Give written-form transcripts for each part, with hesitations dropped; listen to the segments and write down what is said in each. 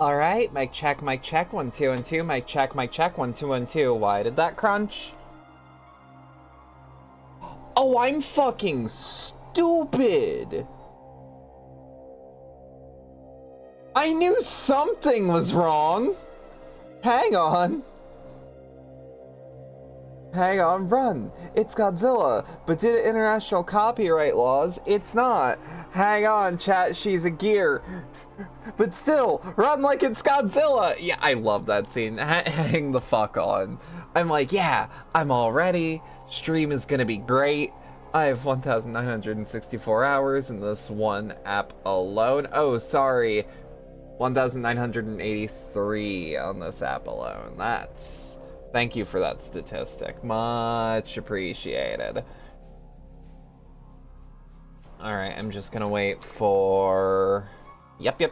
All right, mic check, 1 2 and 2, mic check, 1 2 and 2. Why did that crunch? Oh, I'm fucking stupid. I knew something was wrong. Hang on. Hang on, run. It's Godzilla, but due to international copyright laws, it's not. Hang on, chat, she's a gear. But still, run like it's Godzilla. Yeah, I love that scene. Hang the fuck on. I'm like, yeah, I'm all ready. Stream is gonna be great. I have 1,964 hours in this one app alone. Oh, sorry. 1,983 on this app alone. That's... Thank you for that statistic. Much appreciated. Alright, I'm just gonna wait for... Yep.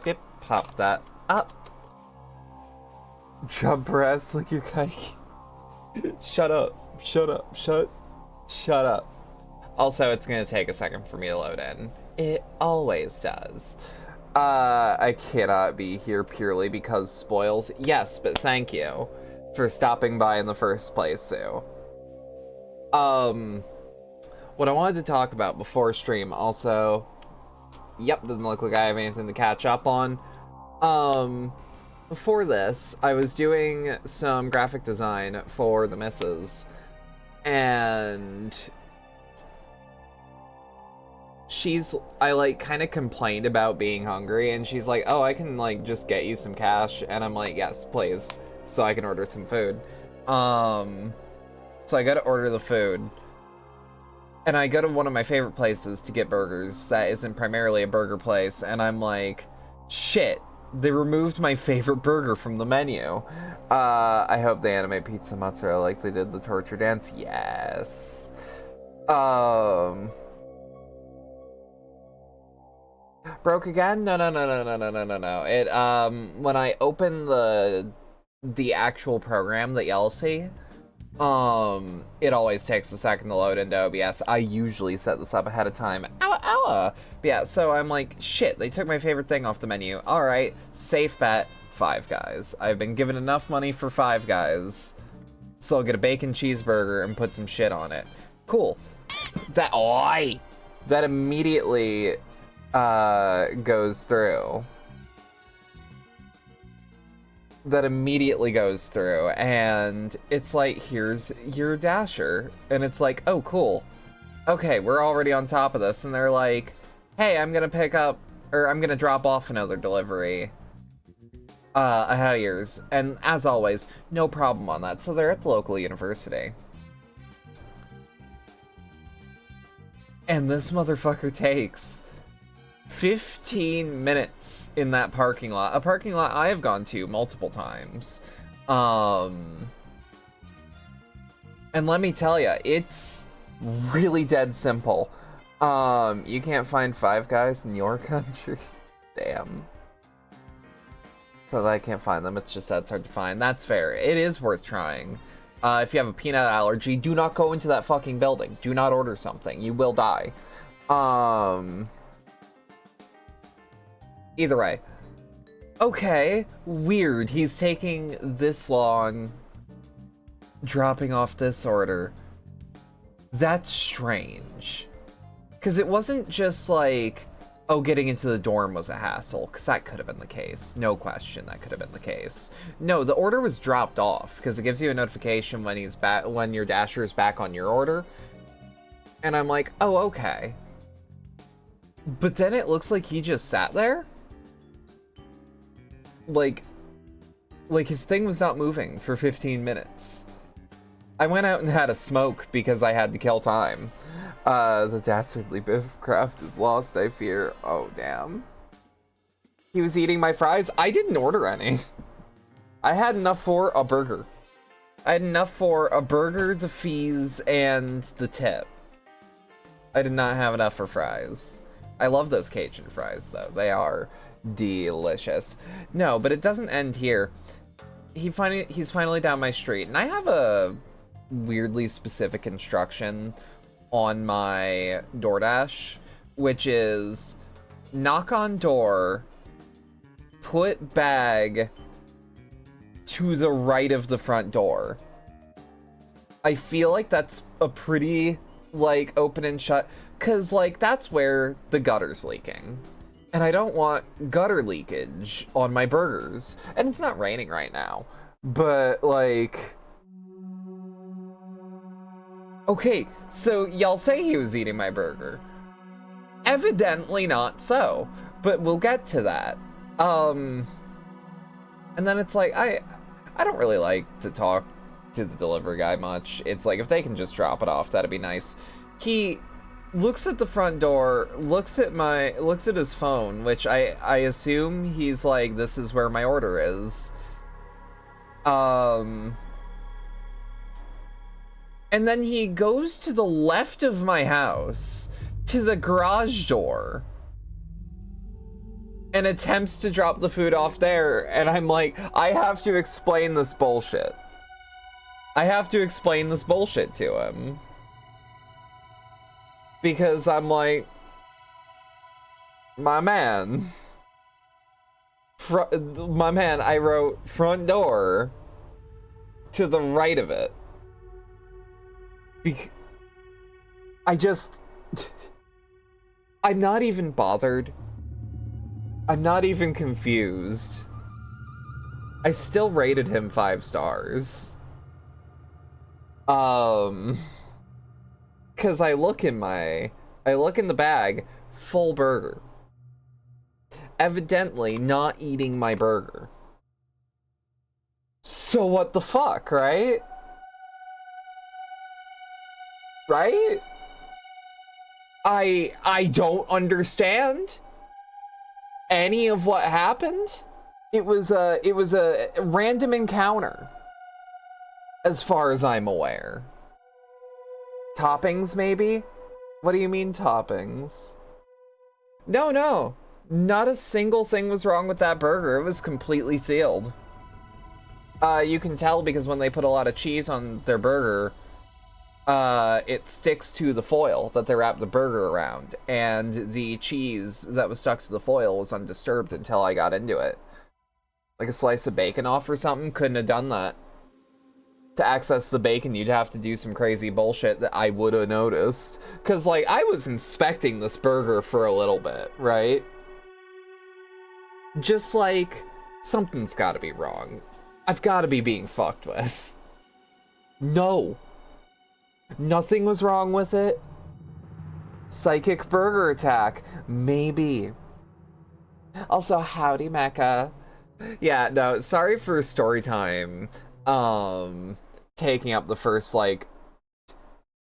Pop that up. Jump press like you're kike. Shut up. Shut up. Also, it's gonna take a second for me to load in. It always does. I cannot be here purely because spoils. Yes, but thank you for stopping by in the first place, Sue. What I wanted to talk about before stream also... Yep, doesn't look like I have anything to catch up on. Before this, I was doing some graphic design for the missus, and I like kind of complained about being hungry, and she's like, oh, I can like just get you some cash, and I'm like, yes, please, so I can order some food. So I go to order the food, and I go to one of my favorite places to get burgers that isn't primarily a burger place, and I'm like, shit, they removed my favorite burger from the menu. I hope they animate pizza mozzarella like they did the torture dance. Yes. Broke again? No. It, when I open the actual program that y'all see, it always takes a second to load into OBS. I usually set this up ahead of time. But yeah, so I'm like, shit, they took my favorite thing off the menu. Alright, safe bet, Five Guys. I've been given enough money for Five Guys, so I'll get a bacon cheeseburger and put some shit on it. Cool. That immediately, goes through. That immediately goes through, and it's like, here's your dasher, and it's like, oh cool, okay, we're already on top of this, and they're like, hey, I'm gonna drop off another delivery ahead of yours, and as always, no problem on that. So they're at the local university, and this motherfucker takes 15 minutes in that parking lot. A parking lot I have gone to multiple times. And let me tell you, it's really dead simple. You can't find Five Guys in your country? Damn. So I can't find them, it's just that it's hard to find. That's fair. It is worth trying. If you have a peanut allergy, do not go into that fucking building. Do not order something. You will die. Either way. Okay, weird. He's taking this long dropping off this order. That's strange. Because it wasn't just like, oh, getting into the dorm was a hassle, because that could have been the case. No question, that could have been the case. No, the order was dropped off, because it gives you a notification when he's back, when your dasher is back on your order. And I'm like, oh, okay. But then it looks like he just sat there. Like his thing was not moving for 15 minutes. I went out and had a smoke because I had to kill time. The dastardly bit of craft is lost, I fear. Oh, damn. He was eating my fries. I didn't order any. I had enough for a burger. I had enough for a burger, the fees, and the tip. I did not have enough for fries. I love those Cajun fries, though. They are delicious. No, but it doesn't end here. He's finally down my street, and I have a weirdly specific instruction on my DoorDash, which is knock on door put bag to the right of the front door. I feel like that's a pretty, like, open and shut, because, like, that's where the gutter's leaking. And I don't want gutter leakage on my burgers. And it's not raining right now, but, like... Okay, so y'all say he was eating my burger. Evidently not so, but we'll get to that. And then it's like, I don't really like to talk to the delivery guy much. It's like, if they can just drop it off, that'd be nice. He looks at the front door, looks at his phone, which I assume he's like, this is where my order is. And then he goes to the left of my house, to the garage door, and attempts to drop the food off there, and I'm like, I have to explain this bullshit. I have to explain this bullshit to him. Because I'm like, my man, I wrote front door to the right of it. I'm not even bothered. I'm not even confused. I still rated him 5 stars. Cause I look in the bag, full burger. Evidently not eating my burger. So what the fuck, right? Right? I don't understand any of what happened. It was a random encounter, as far as I'm aware. Toppings, maybe? What do you mean, toppings? No. Not a single thing was wrong with that burger. It was completely sealed. You can tell because when they put a lot of cheese on their burger, it sticks to the foil that they wrap the burger around, and the cheese that was stuck to the foil was undisturbed until I got into it. Like a slice of bacon off or something, couldn't have done that. To access the bacon, you'd have to do some crazy bullshit that I would have noticed. Because, like, I was inspecting this burger for a little bit, right? Just like, something's gotta be wrong. I've gotta be being fucked with. No. Nothing was wrong with it. Psychic burger attack. Maybe. Also, howdy, Mecca. Yeah, no, sorry for story time. Taking up the first, like,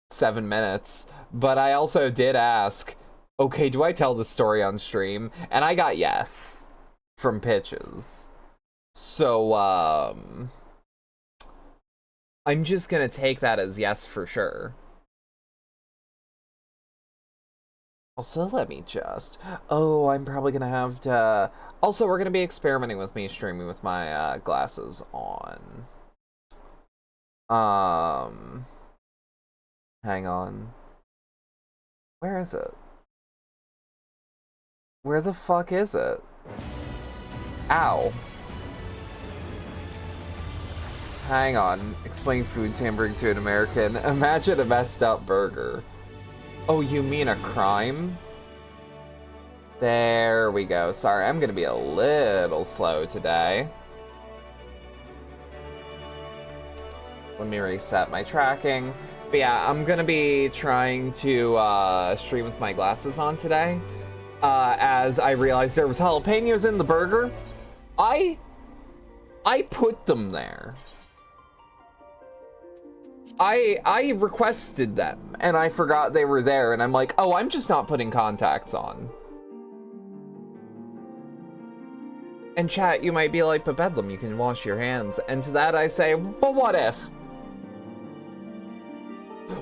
7 minutes. But I also did ask, okay, do I tell the story on stream? And I got yes from Pitches. So, I'm just gonna take that as yes for sure. Also, let me just... Oh, I'm probably gonna have to... Also, we're gonna be experimenting with me streaming with my glasses on. Hang on. Where is it? Where the fuck is it? Ow. Hang on. Explain food tampering to an American. Imagine a messed up burger. Oh, you mean a crime? There we go. Sorry, I'm gonna be a little slow today. Let me reset my tracking. But yeah, I'm gonna be trying to stream with my glasses on today. As I realized there was jalapenos in the burger. I put them there. I requested them, and I forgot they were there, and I'm like, oh, I'm just not putting contacts on. And chat, you might be like, but Bedlam, you can wash your hands. And to that I say, but what if?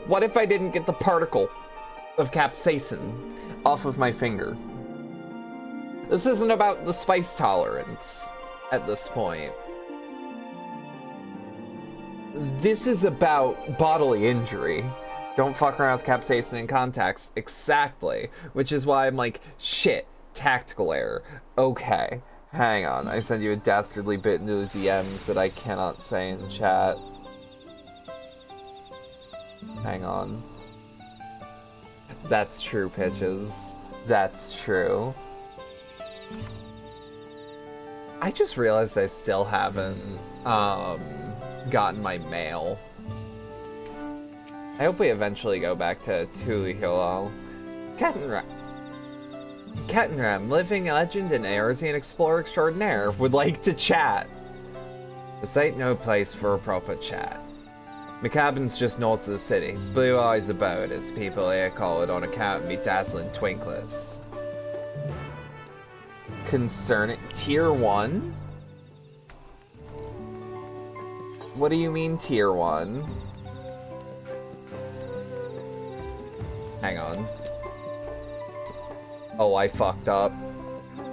What if I didn't get the particle of capsaicin off of my finger? This isn't about the spice tolerance at this point. This is about bodily injury. Don't fuck around with capsaicin in contacts. Exactly. Which is why I'm like, shit, tactical error. Okay. Hang on, I sent you a dastardly bit into the DMs that I cannot say in chat. Hang on. That's true, Pitches. That's true. I just realized I still haven't gotten my mail. I hope we eventually go back to Tulihilal. Kettenram, living legend and Eorzean explorer extraordinaire, would like to chat. This ain't no place for a proper chat. My cabin's just north of the city. Blue Eyes Abode, as people here call it on account of me dazzling twinklers. Concerning Tier 1? What do you mean Tier 1? Hang on. Oh, I fucked up.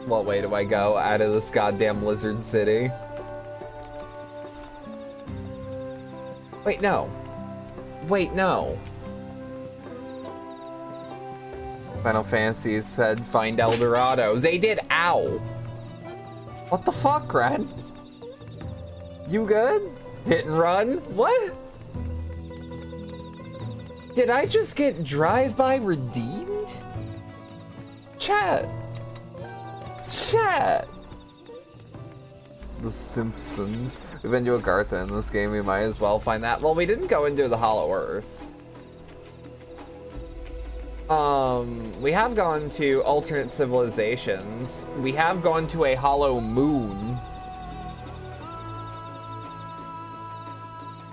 What way do I go out of this goddamn lizard city? Wait, no. Wait, no. Final Fantasy said find El Dorado. They did. Ow. What the fuck, Ren? You good? Hit and run? What? Did I just get drive-by redeemed? Chat. Chat. The Simpsons. We've been to Agartha in this game, we might as well find that. Well, we didn't go into the Hollow Earth. We have gone to alternate civilizations. We have gone to a hollow moon.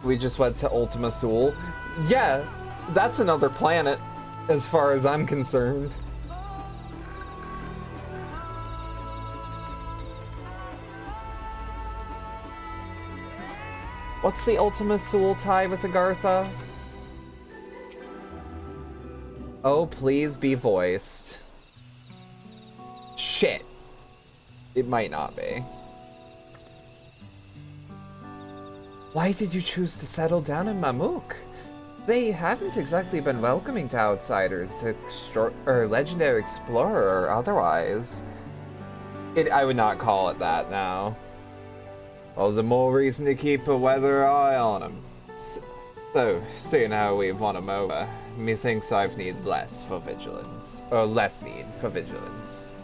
We just went to Ultima Thule. Yeah, that's another planet, as far as I'm concerned. What's the Ultima Thule tie with Agartha? Oh, please be voiced. Shit. It might not be. Why did you choose to settle down in Mamuk? They haven't exactly been welcoming to outsiders, or legendary explorer or otherwise. I would not call it that now. Well, the more reason to keep a weather eye on them. So, seeing how we've won them over, methinks I've need less for vigilance. Or less need for vigilance.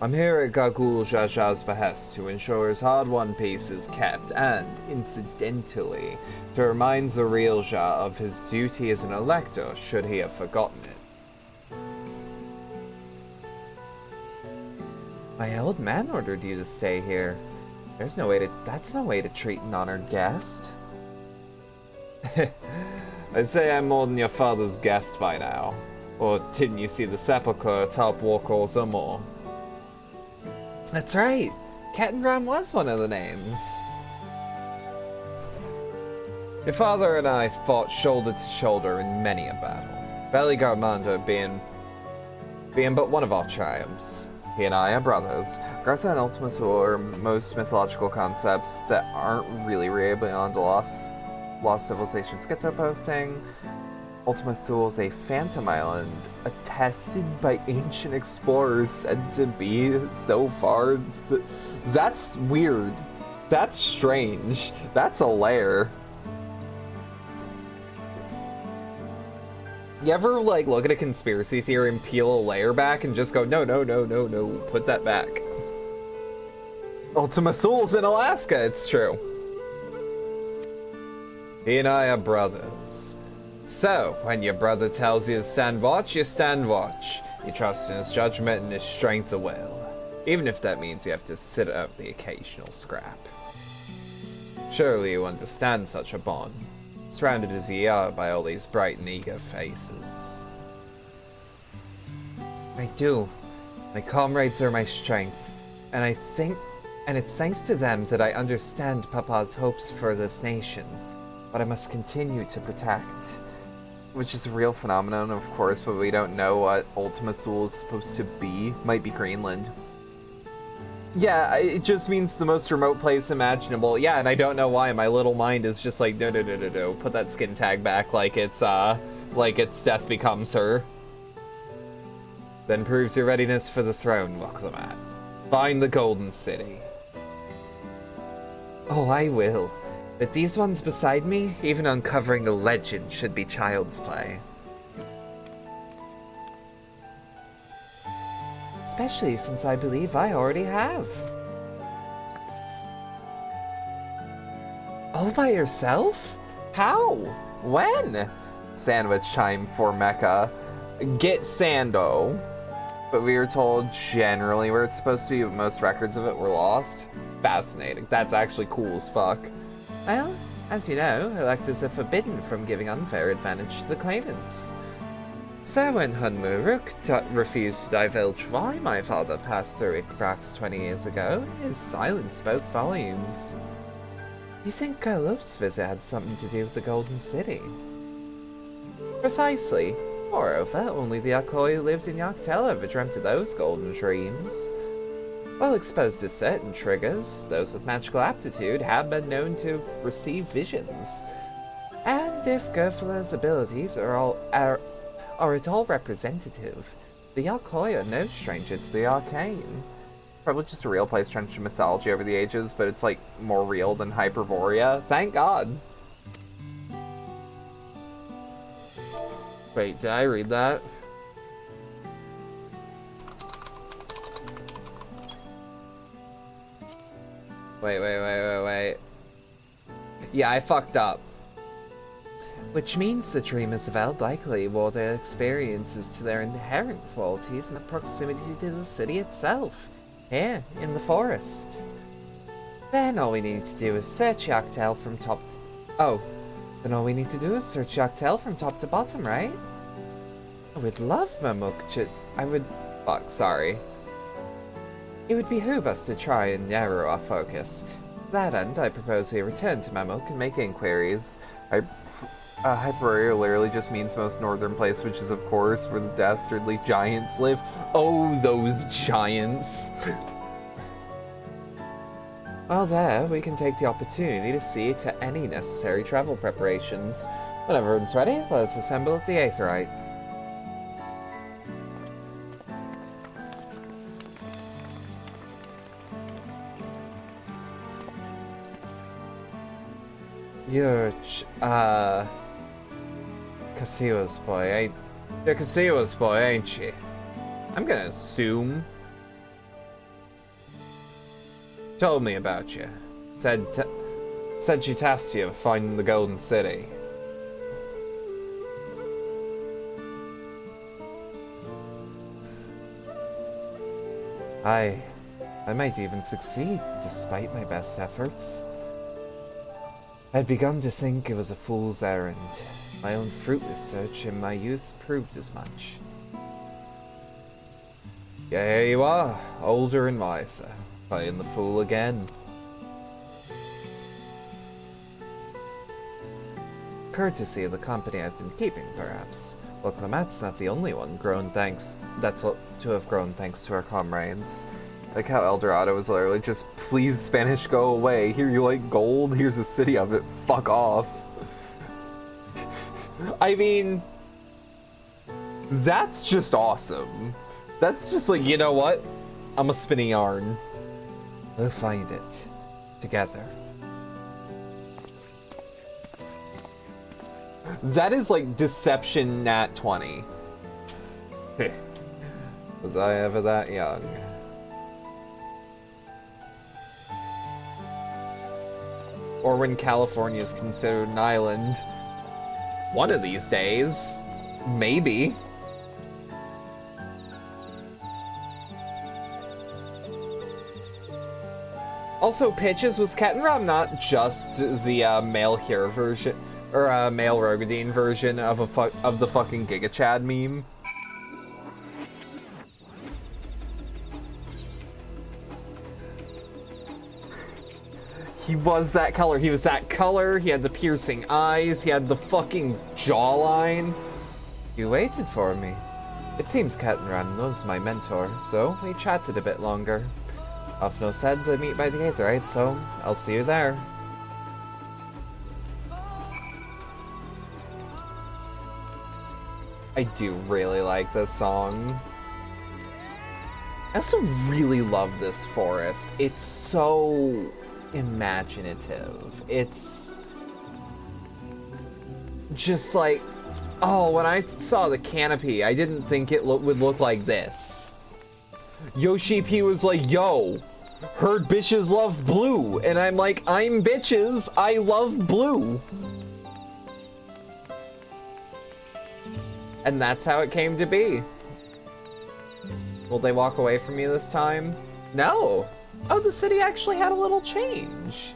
I'm here at Gagul Jaja's behest to ensure his hard-won peace is kept, and, incidentally, to remind Zariel Ja of his duty as an elector should he have forgotten it. My old man ordered you to stay here. That's no way to treat an honored guest. I say I'm more than your father's guest by now. Or didn't you see the sepulchre atop Warcores or more? That's right. Kettenram was one of the names. Your father and I fought shoulder to shoulder in many a battle. Beli Garmanda being but one of our triumphs. He and I are brothers. Gartha and Ultima Thule are most mythological concepts that aren't really beyond Lost Civilization Schizo posting. Ultima Thule is a phantom island attested by ancient explorers said to be so far. That's weird. That's strange. That's a lair. You ever, like, look at a conspiracy theory and peel a layer back and just go, no, no, no, no, no, put that back? Ultima Thule's in Alaska, it's true. He and I are brothers. So, when your brother tells you to stand watch, you stand watch. You trust in his judgment and his strength of will. Even if that means you have to sit up the occasional scrap. Surely you understand such a bond. Surrounded as ye are by all these bright and eager faces. I do. My comrades are my strength, and it's thanks to them that I understand Papa's hopes for this nation, but I must continue to protect. Which is a real phenomenon, of course, but we don't know what Ultima Thule is supposed to be. Might be Greenland. Yeah, it just means the most remote place imaginable. Yeah, and I don't know why my little mind is just like, no, no, no, no, no. Put that skin tag back like it's death becomes her. Then proves your readiness for the throne, Waklamat. Find the Golden City. Oh, I will. But these ones beside me, even uncovering a legend should be child's play. Especially since I believe I already have. All by yourself? How? When? Sandwich time for Mecca. Get Sando. But we were told generally where it's supposed to be, but most records of it were lost. Fascinating. That's actually cool as fuck. Well, as you know, electors are forbidden from giving unfair advantage to the claimants. So when Hunmuruk refused to divulge why my father passed through Iqbrax 20 years ago, his silence spoke volumes. You think Karlov's visit had something to do with the Golden City? Precisely. Moreover, only the Akoi who lived in Yaktel ever dreamt of those golden dreams. While exposed to certain triggers, those with magical aptitude have been known to receive visions. And if Gerfala's abilities are at all representative, the Yakoi are no stranger to the arcane. Probably just a real place trenched in mythology over the ages, but it's like more real than Hyperborea. Thank God! Wait, did I read that? Wait. Yeah, I fucked up. Which means the dreamers of Eld likely wore their experiences to their inherent qualities in the proximity to the city itself, here, in the forest. Then all we need to do is search Yaktel from top to... Oh. Then all we need to do is search Yaktel from top to bottom, right? I would love Mamuk Fuck, sorry. It would behoove us to try and narrow our focus. To that end, I propose we return to Mamuk and make inquiries. Hyperia literally just means most northern place, which is, of course, where the dastardly giants live. Oh, those giants! While there, we can take the opportunity to see to any necessary travel preparations. When everyone's ready, let us assemble at the Aetherite. You're, Kasiwa's boy, You're Kasiwa's boy, ain't she? I'm gonna assume. Told me about you. Said she tasked you with finding the Golden City. I might even succeed, despite my best efforts. I'd begun to think it was a fool's errand. My own fruitless search in my youth proved as much. Yeah, here you are, older and wiser, playing the fool again. Courtesy of the company I've been keeping, perhaps. Well, Clement's not the only one to have grown thanks to our comrades. Like how Eldorado was literally just, please Spanish go away. Here you like gold, here's a city of it, fuck off. I mean, that's just awesome. That's just like, you know what? I'm a spinning yarn. We'll find it. Together. That is like deception nat 20. Was I ever that young? Or when California is considered an island. One of these days. Maybe. Also, Pitches, was Kettenram not just the male Hero version, or male Rogadine version of the fucking Giga Chad meme? He was that color. He was that color. He had the piercing eyes. He had the fucking jawline. You waited for me. It seems Kettenram knows my mentor, so we chatted a bit longer. Ufno said to meet by the Aetherite, so I'll see you there. I do really like this song. I also really love this forest. It's so imaginative. It's just like, oh, when I saw the canopy, I didn't think it would look like this. Yoshi P was like, yo, heard bitches love blue. And I'm like, I'm bitches, I love blue. And that's how it came to be. Will they walk away from me this time? No. Oh, the city actually had a little change.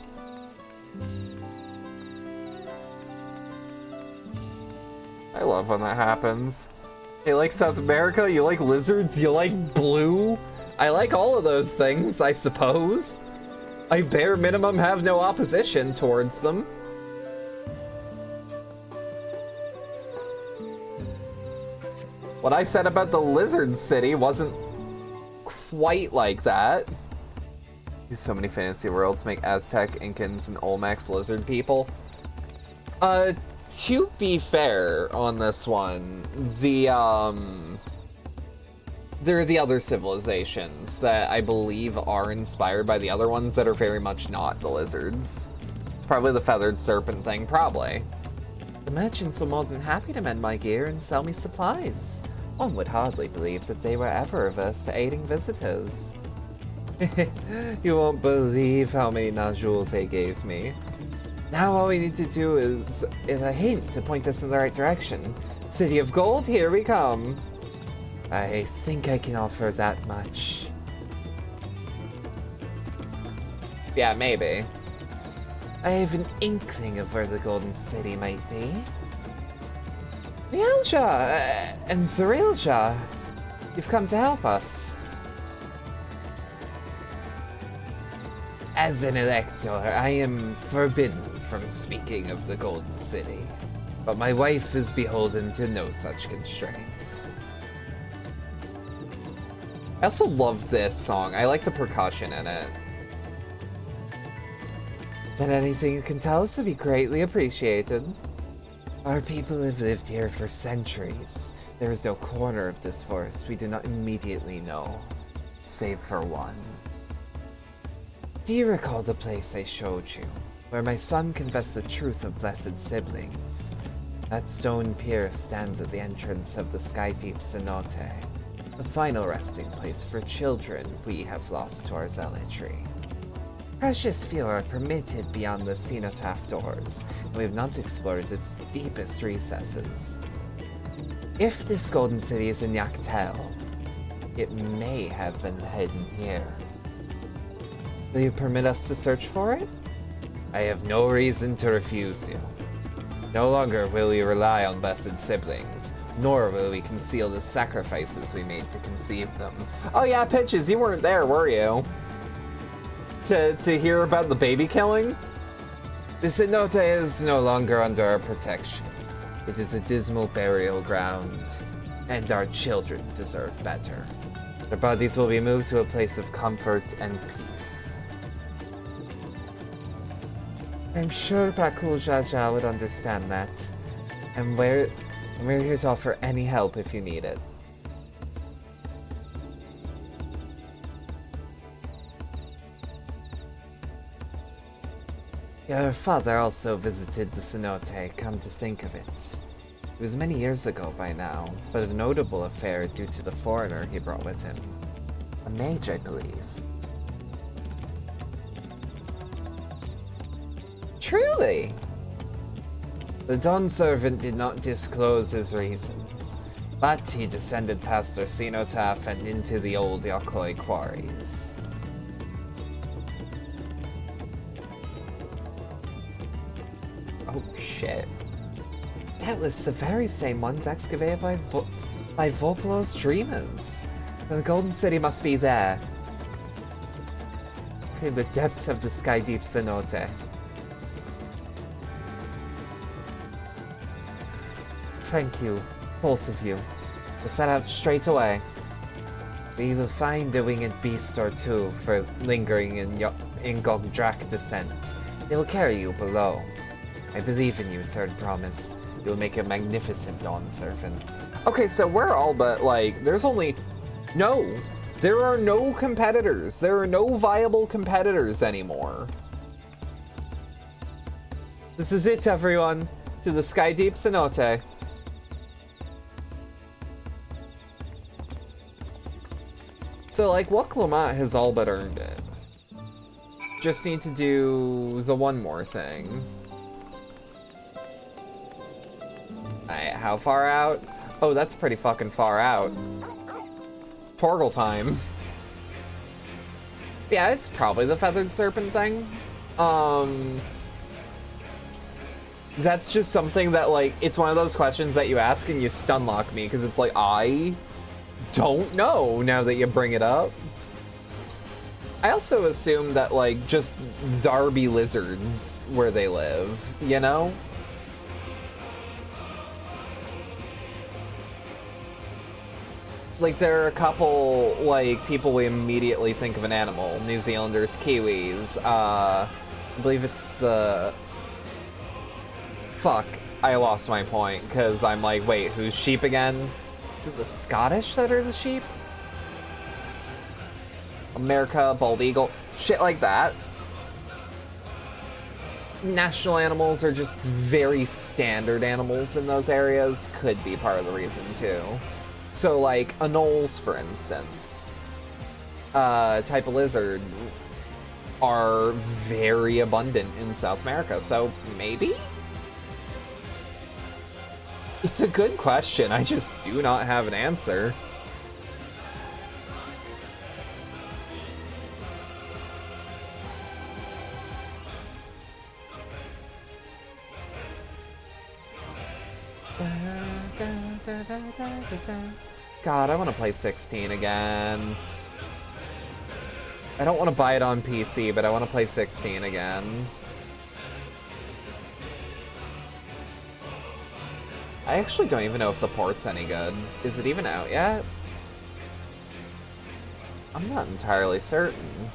I love when that happens. You like South America? You like lizards? You like blue? I like all of those things, I suppose. I bare minimum have no opposition towards them. What I said about the lizard city wasn't quite like that. Use so many fantasy worlds make Aztec, Incans, and Olmecs lizard people. To be fair on this one, there are the other civilizations that I believe are inspired by the other ones that are very much not the lizards. It's probably the feathered serpent thing, probably. The merchants were more than happy to mend my gear and sell me supplies. One would hardly believe that they were ever averse to aiding visitors. You won't believe how many nodules they gave me. Now all we need to do is a hint to point us in the right direction. City of Gold, here we come. I think I can offer that much. Yeah, maybe. I have an inkling of where the Golden City might be. Mielja and Zerilja, you've come to help us. As an elector, I am forbidden from speaking of the Golden City, but my wife is beholden to no such constraints. I also love this song. I like the percussion in it. Then anything you can tell us would be greatly appreciated. Our people have lived here for centuries. There is no corner of this forest we do not immediately know, save for one. Do you recall the place I showed you, where my son confessed the truth of blessed siblings? That stone pier stands at the entrance of the sky-deep cenote, the final resting place for children we have lost to our zealotry. Precious few are permitted beyond the cenotaph doors, and we have not explored its deepest recesses. If this golden city is in Yaktel, it may have been hidden here. Will you permit us to search for it? I have no reason to refuse you. No longer will we rely on blessed siblings, nor will we conceal the sacrifices we made to conceive them. Oh yeah, Pitches, you weren't there, were you? To hear about the baby killing? The cenote is no longer under our protection. It is a dismal burial ground, and our children deserve better. Their bodies will be moved to a place of comfort and peace. I'm sure Pakul Jaja would understand that, and we're here to offer any help if you need it. Your father also visited the cenote, come to think of it. It was many years ago by now, but a notable affair due to the foreigner he brought with him. A mage, I believe. Truly? The Dawn servant did not disclose his reasons, but he descended past our cenotaph and into the old Yakoi quarries. Oh shit. That lists the very same ones excavated by Vopolos dreamers. The Golden City must be there. In the depths of the sky-deep cenote. Thank you, both of you. We'll set out straight away. We will find a winged beast or two for lingering in Gogdrak descent. They will carry you below. I believe in you, Third Promise. You will make a magnificent Dawn Servant. Okay, so we're all but, like, there's There are no competitors. There are no viable competitors anymore. This is it, everyone. To the Sky Deep Cenote. So, like, what Clement has all but earned it. Just need to do the one more thing. Alright, how far out? Oh, that's pretty fucking far out. Torgal time. Yeah, it's probably the Feathered Serpent thing. That's just something that, like, it's one of those questions that you ask and you stun lock me, because it's like, I don't know now that you bring it up. I also assume that, like, just Darby lizards where they live, you know? Like, there are a couple, like, people we immediately think of an animal. New Zealanders, Kiwis, I believe it's the... Fuck, I lost my point, because I'm like, wait, who's sheep again? Is it the Scottish that are the sheep? America, bald eagle, shit like that. National animals are just very standard animals in those areas, could be part of the reason too. So like anoles, for instance, type of lizard are very abundant in South America, so maybe? It's a good question, I just do not have an answer. God, I want to play 16 again. I don't want to buy it on PC, but I want to play 16 again. I actually don't even know if the port's any good. Is it even out yet? I'm not entirely certain.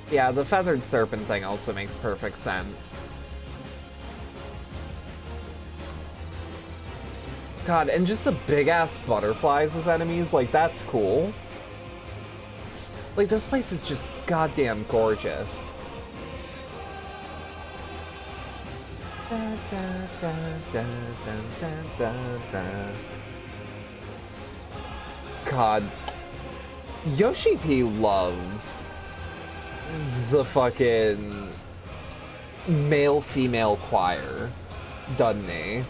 Yeah, the Feathered Serpent thing also makes perfect sense. God, and just the big-ass butterflies as enemies, like, that's cool. Like, this place is just goddamn gorgeous. Da, da, da, da, da, da, da. God. Yoshi P loves the fucking male-female choir, doesn't he?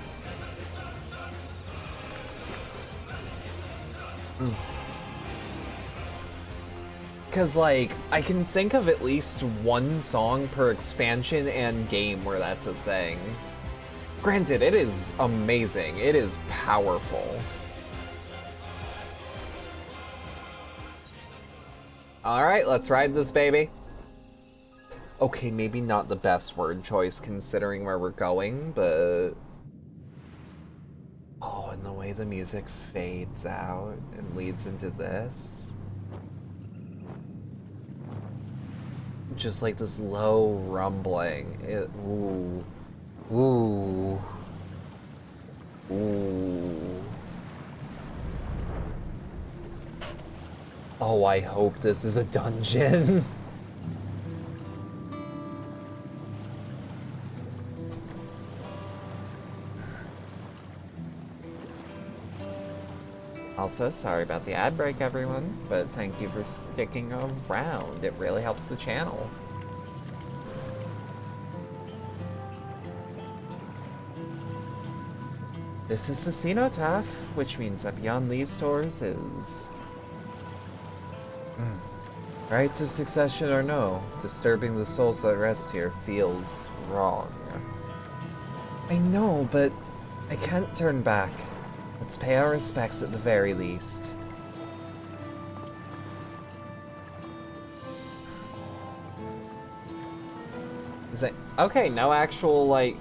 Because, like, I can think of at least one song per expansion and game where that's a thing. Granted, it is amazing. It is powerful. Alright, let's ride this baby. Okay, maybe not the best word choice considering where we're going, but... Oh, and the way the music fades out and leads into this. Just like this low rumbling. Ooh. Ooh. Ooh. Oh, I hope this is a dungeon. Also, sorry about the ad break, everyone, but thank you for sticking around. It really helps the channel. This is the cenotaph, which means that beyond these doors is... Rites of succession or no, disturbing the souls that rest here feels wrong. I know, but I can't turn back. Let's pay our respects at the very least. Is that... Okay, no actual, like...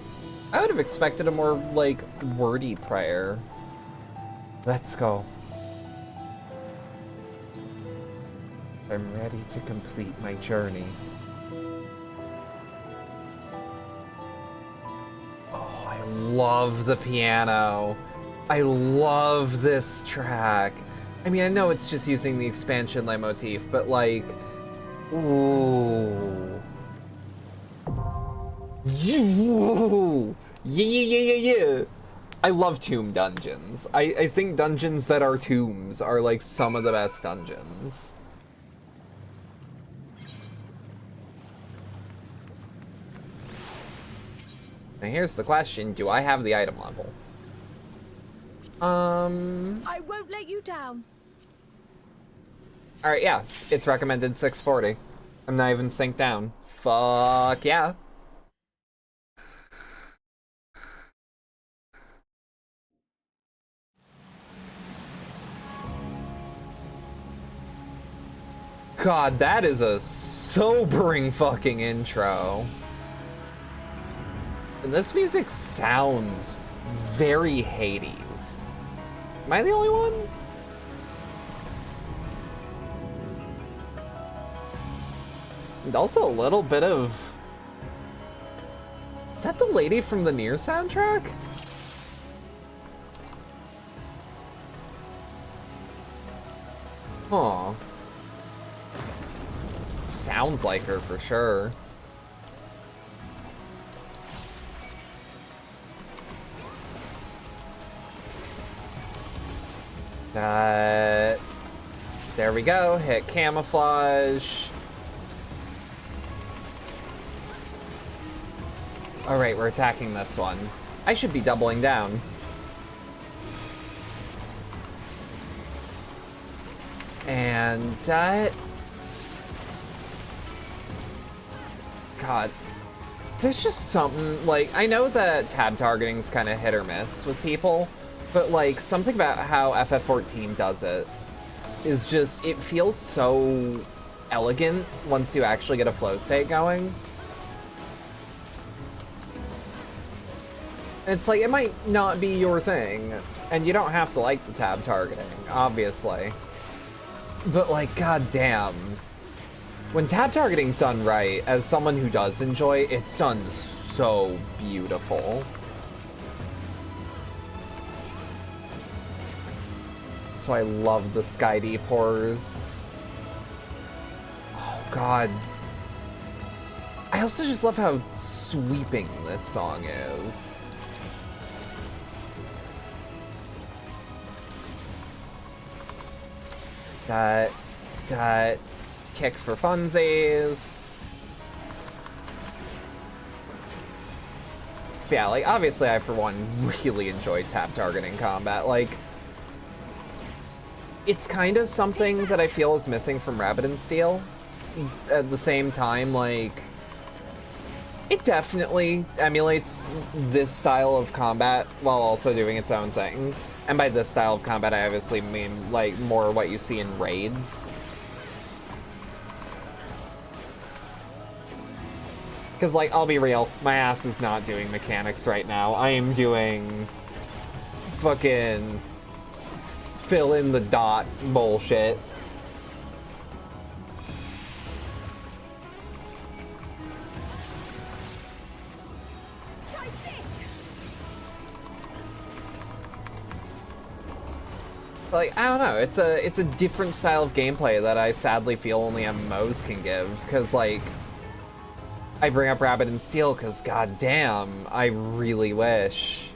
I would have expected a more, like, wordy prayer. Let's go. I'm ready to complete my journey. I love the piano. I love this track. I mean, I know it's just using the expansion leitmotif, but like, ooh. Ooh. Yeah. I love tomb dungeons. I think dungeons that are tombs are like some of the best dungeons. Now here's the question, do I have the item level? I won't let you down. Alright, yeah. It's recommended 640. I'm not even synced down. Fuck yeah. God, that is a sobering fucking intro. And this music sounds very Hades. Am I the only one? And also a little bit of... Is that the lady from the Nier soundtrack? Huh. Sounds like her for sure. There we go. Hit camouflage. Alright, we're attacking this one. I should be doubling down. And, God. There's just something, like, I know that tab targeting's kind of hit or miss with people, but, like, something about how FF14 does it is just, it feels so elegant once you actually get a flow state going. It's like, it might not be your thing, and you don't have to like the tab targeting, obviously. But, like, goddamn. When tab targeting's done right, as someone who does enjoy, it's done so beautiful. So I love the Sky Deep horrors. Oh, God. I also just love how sweeping this song is. That kick for funsies. Yeah, like, obviously I, for one, really enjoy tab targeting combat. Like, it's kind of something that I feel is missing from Rabbit and Steel. At the same time, like, it definitely emulates this style of combat while also doing its own thing. And by this style of combat, I obviously mean, like, more what you see in raids. Because, like, I'll be real, my ass is not doing mechanics right now. I am doing fucking fill in the dot bullshit. Like, I don't know, it's a different style of gameplay that I sadly feel only MMOs can give, because, like, I bring up Rabbit and Steel because, goddamn, I really wish.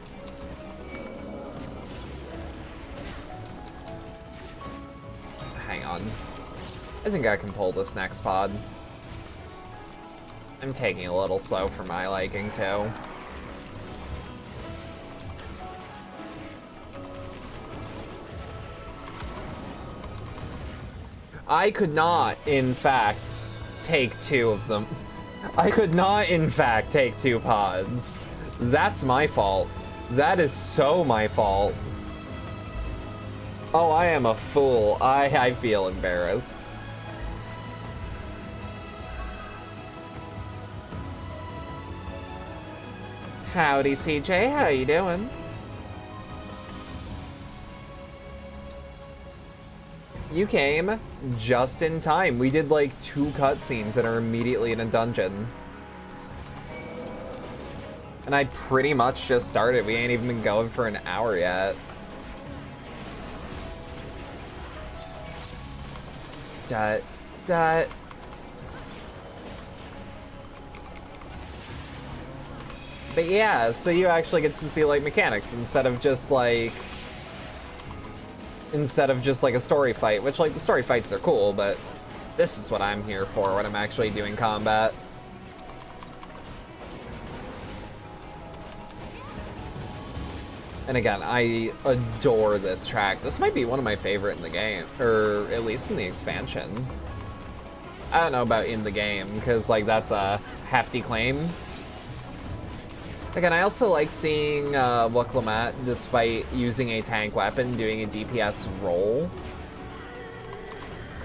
Hang on. I think I can pull this next pod. I'm taking a little slow for my liking, too. I could not, in fact, take two of them. I could not, in fact, take two pods. That's my fault. That is so my fault. Oh, I am a fool. I feel embarrassed. Howdy, CJ. How you doing? You came just in time. We did like 2 cutscenes and are immediately in a dungeon. And I pretty much just started. We ain't even been going for an hour yet. Dot, dot. But yeah, so you actually get to see like mechanics instead of just like a story fight, which like the story fights are cool, but this is what I'm here for when I'm actually doing combat. And again, I adore this track. This might be one of my favorite in the game, or at least in the expansion. I don't know about in the game, because like that's a hefty claim. Again, I also like seeing Ffxiv, despite using a tank weapon, doing a DPS role.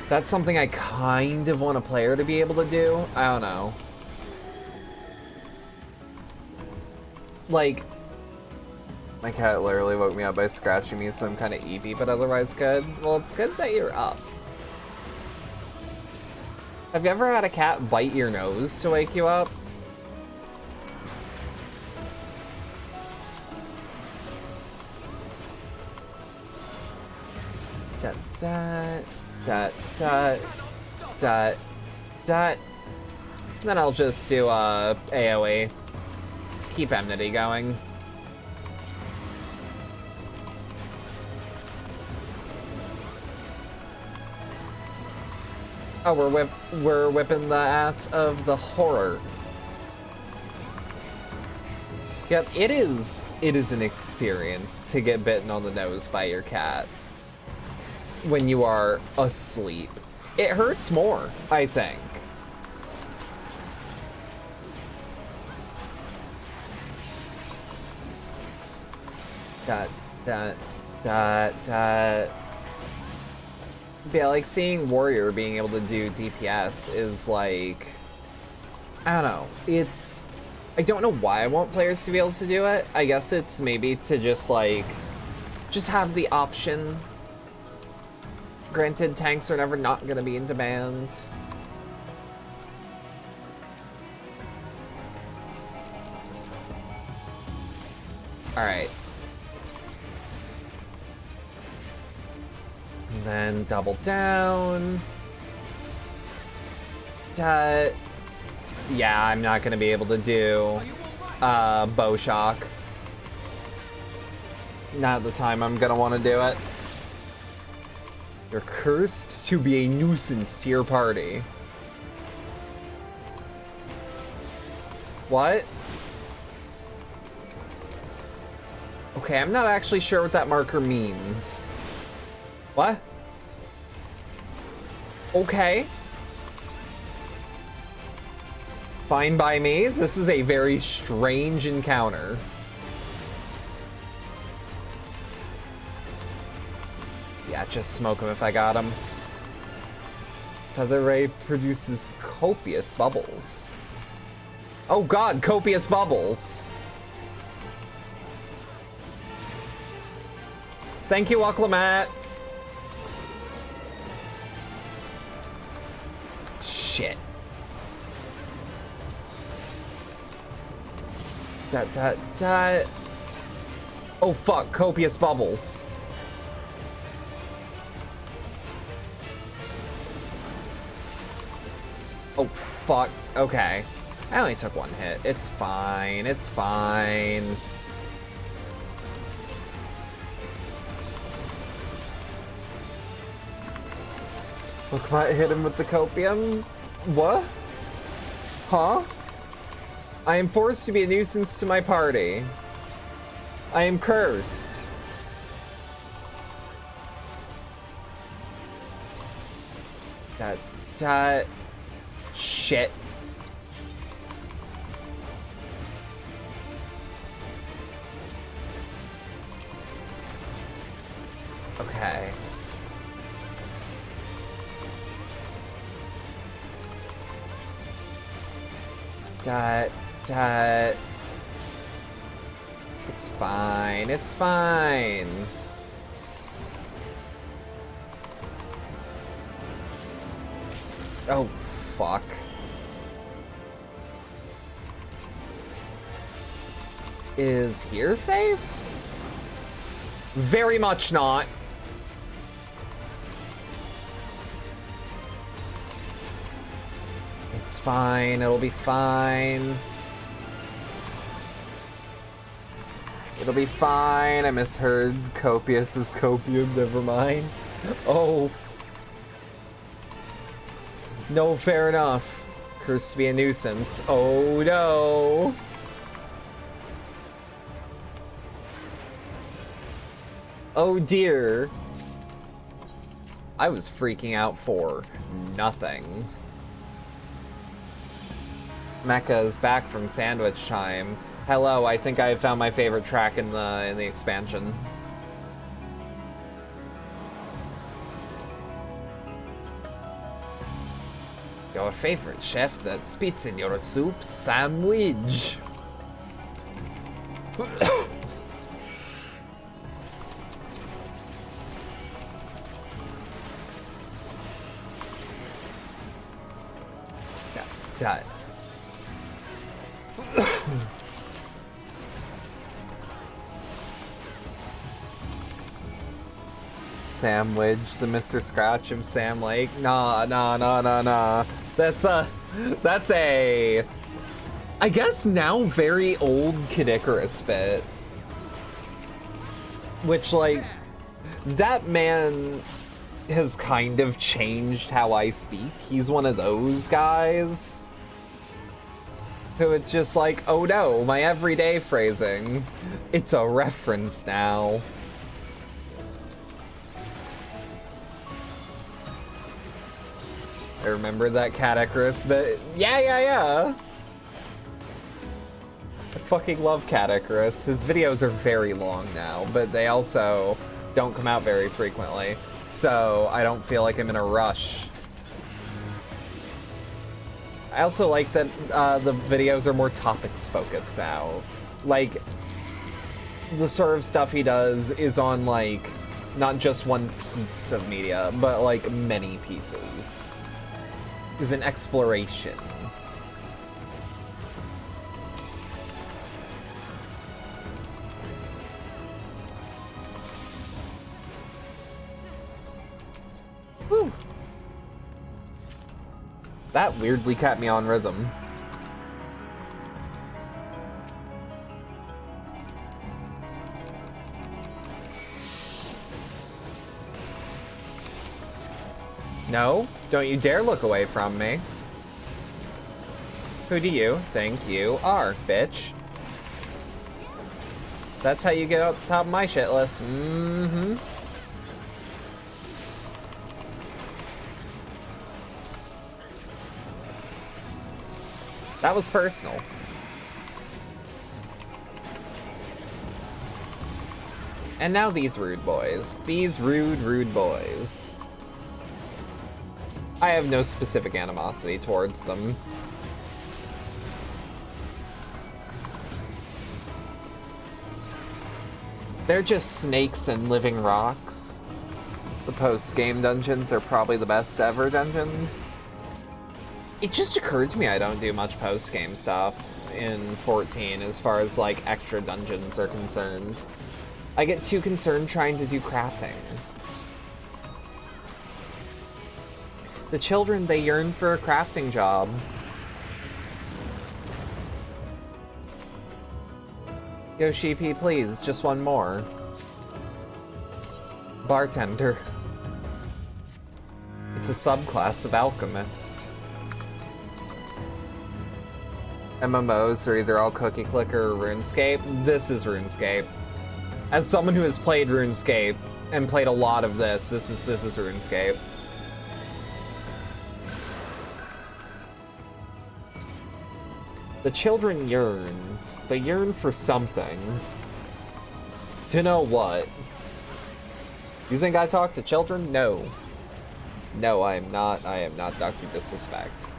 That's something I kind of want a player to be able to do. I don't know. Like, my cat literally woke me up by scratching me, so I'm kind of eepy, but otherwise good. Well, it's good that you're up. Have you ever had a cat bite your nose to wake you up? Dot, dot, dot, dot, dot, dot. Then I'll just do AoE. Keep enmity going. Oh, we're whipping the ass of the horror. Yep, it is an experience to get bitten on the nose by your cat when you are asleep. It hurts more, I think. Dot, dot, dot, dot. Yeah, like seeing Warrior being able to do DPS is like, I don't know. It's, I don't know why I want players to be able to do it. I guess it's maybe to just like, just have the option. Granted, tanks are never not gonna be in demand. All right. And then double down. Yeah, I'm not gonna be able to do bow shock. Not the time I'm gonna want to do it. You're cursed to be a nuisance to your party. What? Okay, I'm not actually sure what that marker means. What? Okay. Fine by me. This is a very strange encounter. Yeah, just smoke him if I got him. Feather Ray produces copious bubbles. Oh god, copious bubbles. Thank you, Ffxiv. Shit. Dot, dot, dot. Oh fuck, copious bubbles. Oh fuck, okay. I only took one hit. It's fine, it's fine. Look, might hit him with the copium. What? Huh? I am forced to be a nuisance to my party. I am cursed. That shit. Okay. It's fine, it's fine. Oh, fuck. Is here safe? Very much not. It's fine, it'll be fine. It'll be fine. I misheard copious as copium, never mind. Oh. No, fair enough. Cursed to be a nuisance. Oh no. Oh dear. I was freaking out for nothing. Mecha is back from sandwich time. Hello, I think I found my favorite track in the expansion. Your favorite chef that spits in your soup sandwich. That. Sam Widge, the Mr. Scratch of Sam Lake. Nah. That's a, I guess now very old Kid Icarus bit. Which, like, that man has kind of changed how I speak. He's one of those guys who it's just like, oh no, my everyday phrasing, it's a reference now. I remember that Cat Icarus, but yeah. I fucking love Cat Icarus. His videos are very long now, but they also don't come out very frequently, so I don't feel like I'm in a rush. I also like that the videos are more topics focused now. Like, the sort of stuff he does is on, like, not just one piece of media, but like many pieces. Is an exploration. Whew. That weirdly kept me on rhythm. No, don't you dare look away from me. Who do you think you are, bitch? That's how you get up the top of my shit list. Mm-hmm. That was personal. And now these rude boys. These rude boys. I have no specific animosity towards them. They're just snakes and living rocks. The post-game dungeons are probably the best ever dungeons. It just occurred to me I don't do much post-game stuff in 14 as far as like extra dungeons are concerned. I get too concerned trying to do crafting. The children, they yearn for a crafting job. Yoshi P, please, just one more. Bartender. It's a subclass of alchemist. MMOs are either all Cookie Clicker or RuneScape. This is RuneScape. As someone who has played RuneScape and played a lot of this is RuneScape. The children yearn. They yearn for something. To know what? You think I talk to children? No. No, I am not. I am not Dr. Disrespect.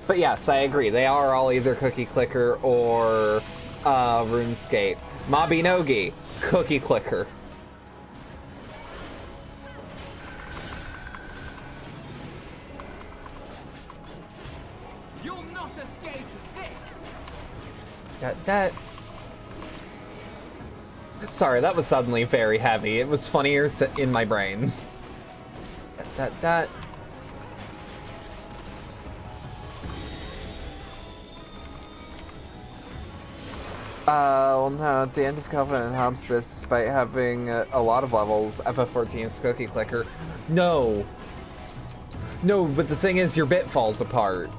But yes, I agree. They are all either Cookie Clicker or RuneScape. Mabinogi, Cookie Clicker. You'll not escape this. That. Sorry, that was suddenly very heavy. It was funnier in my brain. That. Well, no, at the end of Covenant and Hobbsbus, despite having a lot of levels, FF14 is Cookie Clicker. No, but the thing is, your bit falls apart.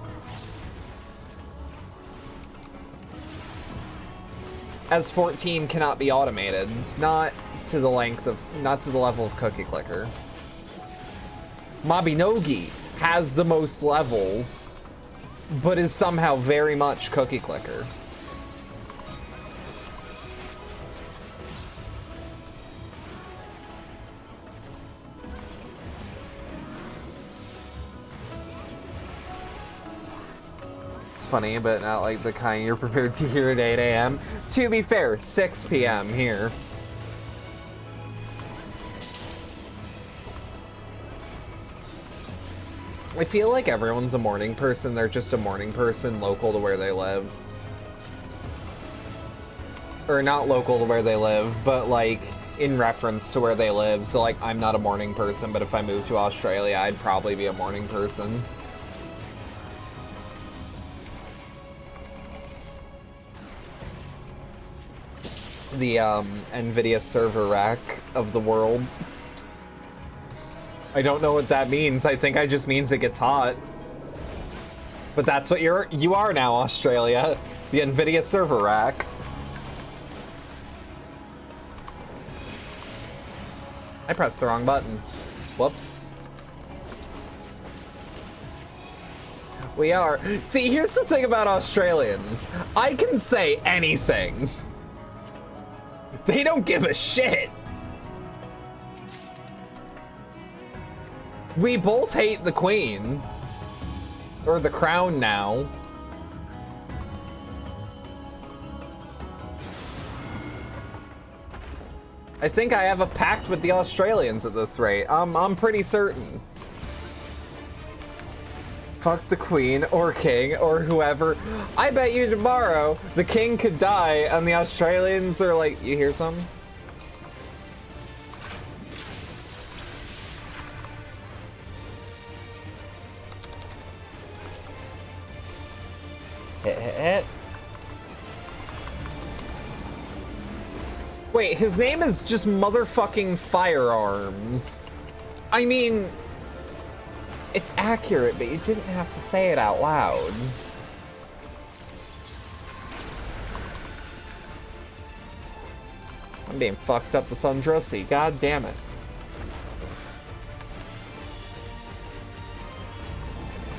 As 14 cannot be automated, not to the level of Cookie Clicker. Mabinogi has the most levels, but is somehow very much Cookie Clicker. Funny, but not like the kind you're prepared to hear at 8 a.m. To be fair, 6 p.m. here. I feel like everyone's a morning person. They're just a morning person local to where they live. Or not local to where they live, but like in reference to where they live. So like, I'm not a morning person, but if I moved to Australia, I'd probably be a morning person. The NVIDIA server rack of the world. I don't know what that means. I think it just means it gets hot. But that's what you are now, Australia. The NVIDIA server rack. I pressed the wrong button. Whoops. We are. See, here's the thing about Australians. I can say anything. They don't give a shit. We both hate the Queen. Or the Crown now. I think I have a pact with the Australians at this rate. I'm pretty certain. Fuck the Queen or King or whoever. I bet you tomorrow the King could die and the Australians are like, you hear something? Hit. Wait, his name is just motherfucking Firearms. I mean, it's accurate, but you didn't have to say it out loud. I'm being fucked up with Thundrossi, god damn it.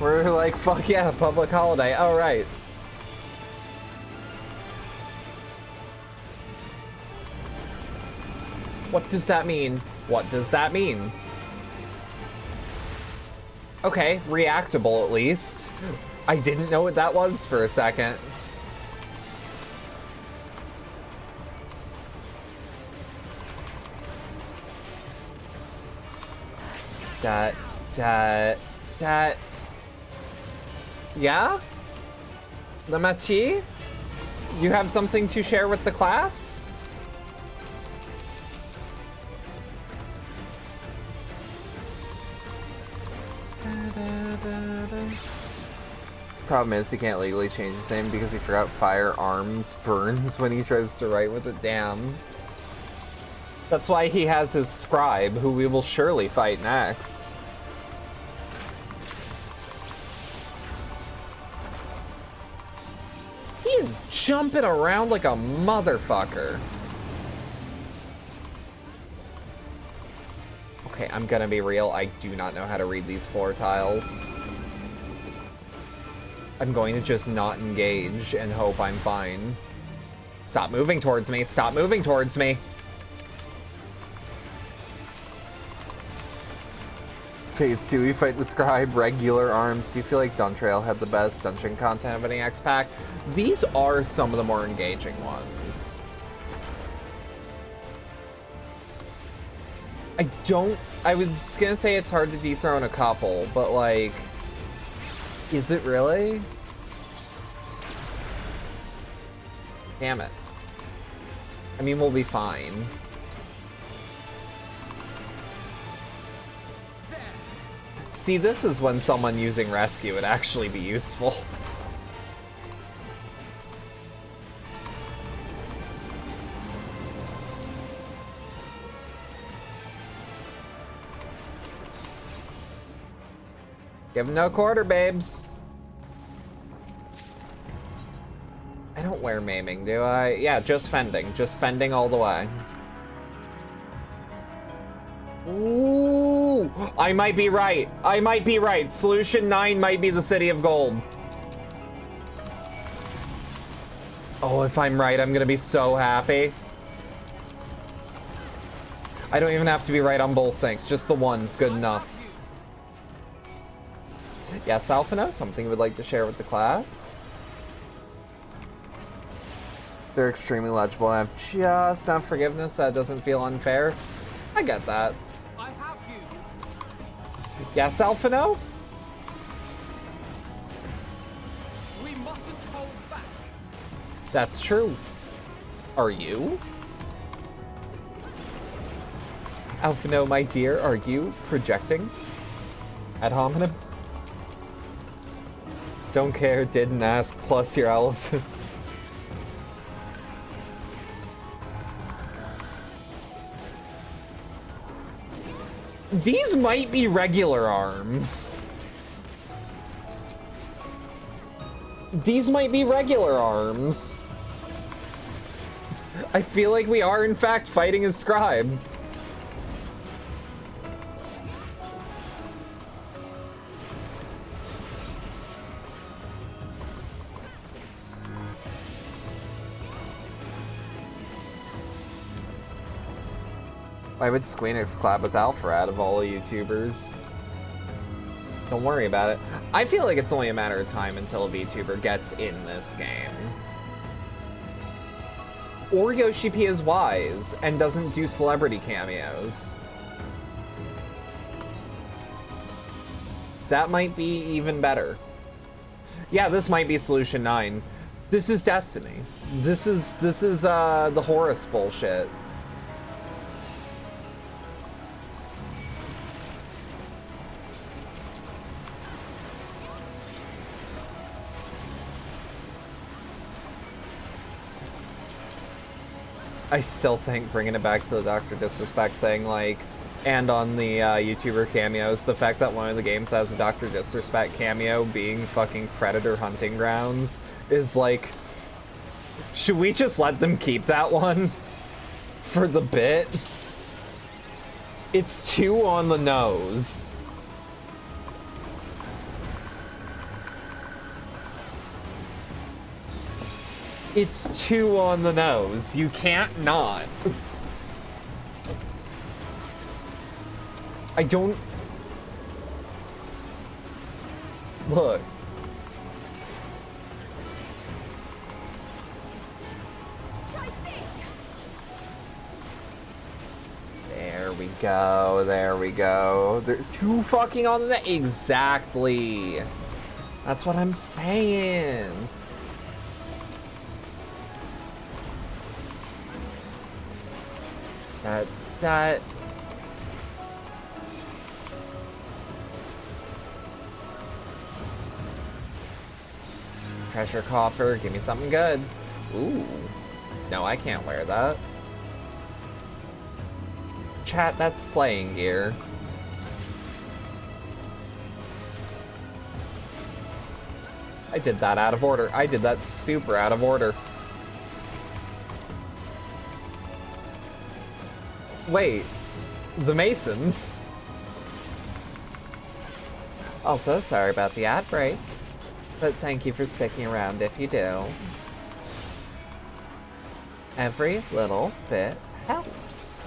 We're like, fuck yeah, public holiday, alright. What does that mean? What does that mean? Okay, reactable at least. I didn't know what that was for a second. Dat. Yeah? The Machi? You have something to share with the class? Problem is, he can't legally change his name because he forgot Firearms burns when he tries to write with it. Damn. That's why he has his scribe, who we will surely fight next. He is jumping around like a motherfucker. Okay, I'm gonna be real. I do not know how to read these floor tiles. I'm going to just not engage and hope I'm fine. Stop moving towards me. Stop moving towards me. Phase 2, we fight the scribe, regular arms. Do you feel like Duntrail had the best dungeon content of any X pack? These are some of the more engaging ones. I was gonna say it's hard to dethrone a couple, but like, is it really? Damn it. I mean, we'll be fine. See, this is when someone using rescue would actually be useful. Give him no quarter, babes. I don't wear maiming, do I? Yeah, just fending. Just fending all the way. Ooh, I might be right. I might be right. Solution 9 might be the City of Gold. Oh, if I'm right, I'm gonna be so happy. I don't even have to be right on both things. Just the one's good enough. Yes, Alphino, something you would like to share with the class? They're extremely legible. I have just enough forgiveness that doesn't feel unfair. I get that. I have you. Yes, Alphino? We mustn't hold back. That's true. Are you? Alphino, my dear, are you projecting? Ad hominem? Don't care, didn't ask, plus your Allison. These might be regular arms. These might be regular arms. I feel like we are in fact fighting a scribe. Why would Squeenix collab with Alpha out of all the YouTubers? Don't worry about it. I feel like it's only a matter of time until a VTuber gets in this game. Or Yoshi P is wise and doesn't do celebrity cameos. That might be even better. Yeah, this might be Solution 9. This is Destiny. This is the Horus bullshit. I still think bringing it back to the Dr. Disrespect thing, like, and on the YouTuber cameos, the fact that one of the games has a Dr. Disrespect cameo being fucking Predator Hunting Grounds is like, should we just let them keep that one for the bit? It's too on the nose. It's too on the nose. You can't not. I don't... Look. There we go, there we go. They're too fucking on the... Exactly. That's what I'm saying. That... Treasure coffer, give me something good. Ooh. No, I can't wear that. Chat, that's slaying gear. I did that out of order. I did that super out of order. Wait, the Masons? Also, sorry about the ad break, but thank you for sticking around if you do. Every little bit helps.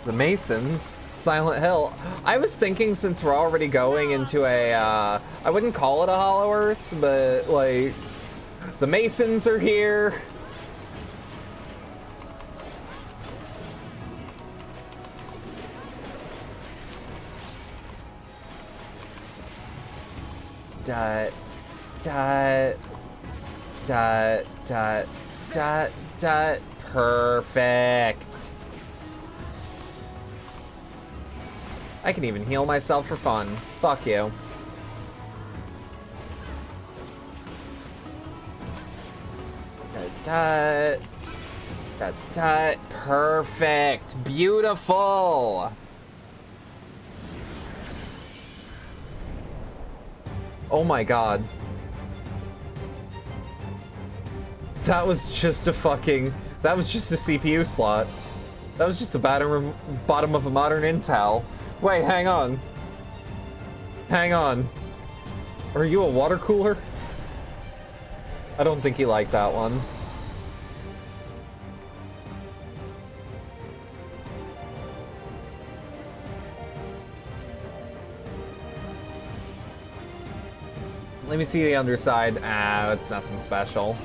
The Masons, Silent Hill. I was thinking, since we're already going into a, I wouldn't call it a Hollow Earth, but like, the Masons are here. Dot. Dot. Dot. Dot. Dot. Dot. Perfect. I can even heal myself for fun. Fuck you. Dot. Dot. Dot. Perfect. Beautiful. Oh my god. That was just a fucking... That was just a CPU slot. That was just the bottom of a modern Intel. Wait, hang on. Hang on. Are you a water cooler? I don't think he liked that one. Let me see the underside. Ah, it's nothing special.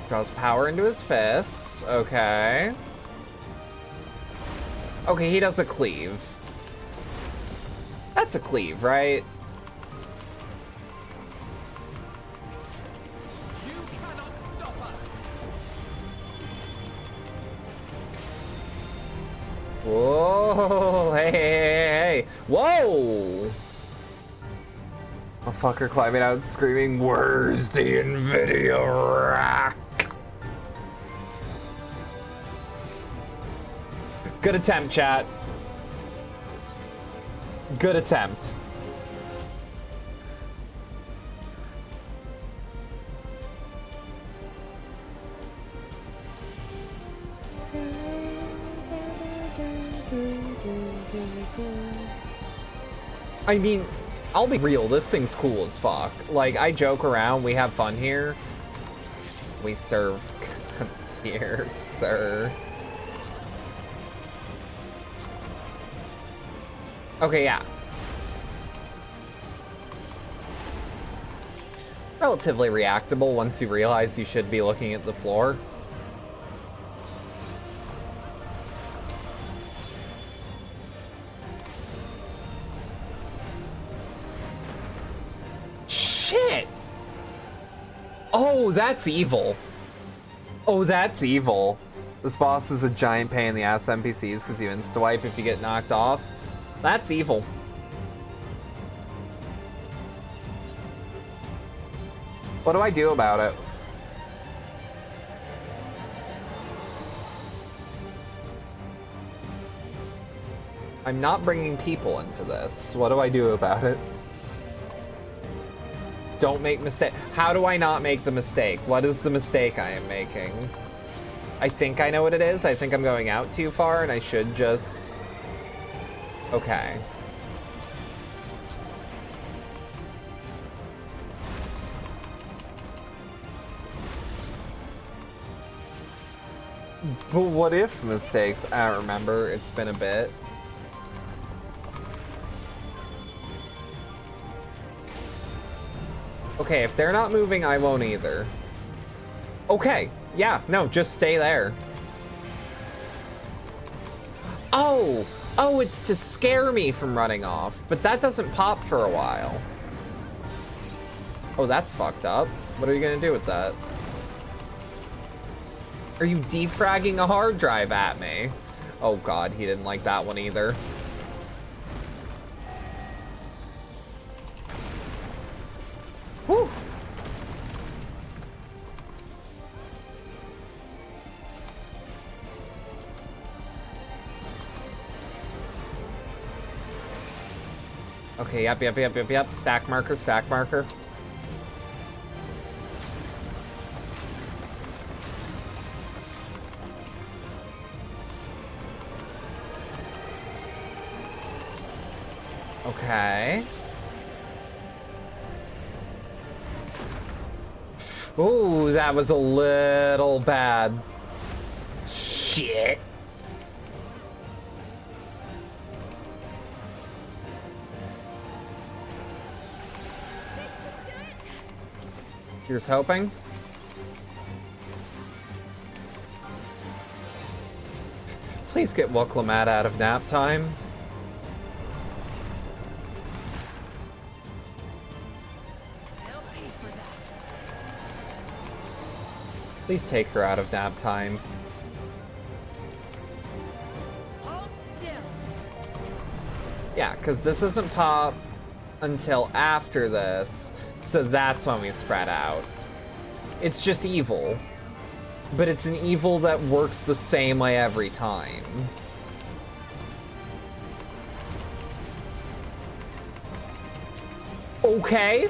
Draws power into his fists. Okay. Okay, he does a cleave. That's a cleave, right? You cannot stop us. Whoa! Hey, hey, hey, hey! Whoa! A fucker climbing out screaming, "Where's the NVIDIA rack?" Good attempt, chat. Good attempt. I mean, I'll be real, this thing's cool as fuck. Like, I joke around, we have fun here. We serve here, sir. Okay, yeah. Relatively reactable once you realize you should be looking at the floor. Shit! Oh, that's evil. Oh, that's evil. This boss is a giant pain in the ass NPCs because you insta-wipe if you get knocked off. That's evil. What do I do about it? I'm not bringing people into this. What do I do about it? Don't make mistake. How do I not make the mistake? What is the mistake I am making? I think I know what it is. I think I'm going out too far and I should just... Okay. But what if mistakes? I don't remember. It's been a bit. Okay, if they're not moving, I won't either. Okay. Yeah, no, just stay there. Oh! Oh, it's to scare me from running off, but that doesn't pop for a while. Oh, that's fucked up. What are you gonna do with that? Are you defragging a hard drive at me? Oh god, he didn't like that one either. Whew. Okay, yep. Stack marker, stack marker. Okay. Ooh, that was a little bad. Shit. Here's hoping. Please get Wuklamad out of nap time. They'll pay for that. Please take her out of nap time. Hold still. Yeah, because this doesn't pop until after this, so that's when we spread out. It's just evil. But it's an evil that works the same way every time. Okay.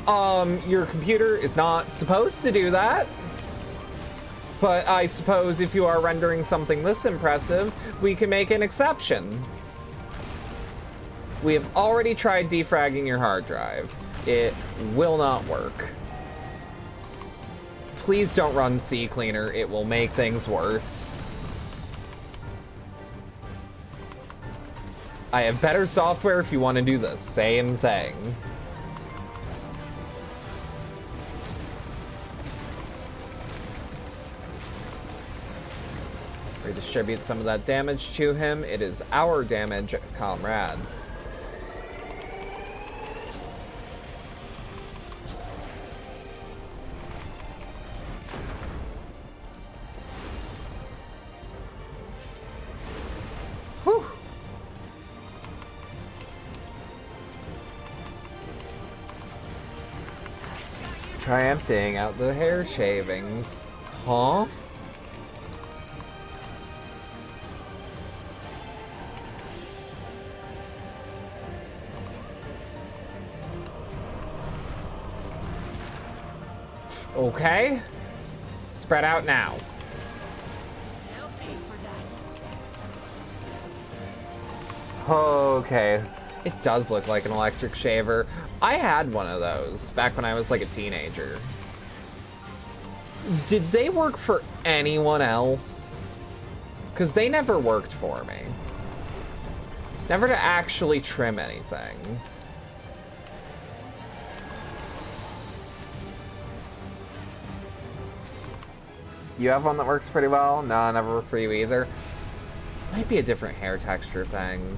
Your computer is not supposed to do that. But I suppose if you are rendering something this impressive, we can make an exception. We have already tried defragging your hard drive. It will not work. Please don't run CCleaner, it will make things worse. I have better software if you want to do the same thing. Redistribute some of that damage to him. It is our damage, comrade. Whew. Try emptying out the hair shavings. Huh? Okay. Spread out now. They'll pay for that. Okay. It does look like an electric shaver. I had one of those back when I was like a teenager. Did they work for anyone else? Because they never worked for me. Never to actually trim anything. You have one that works pretty well? No, never worked for you either. Might be a different hair texture thing.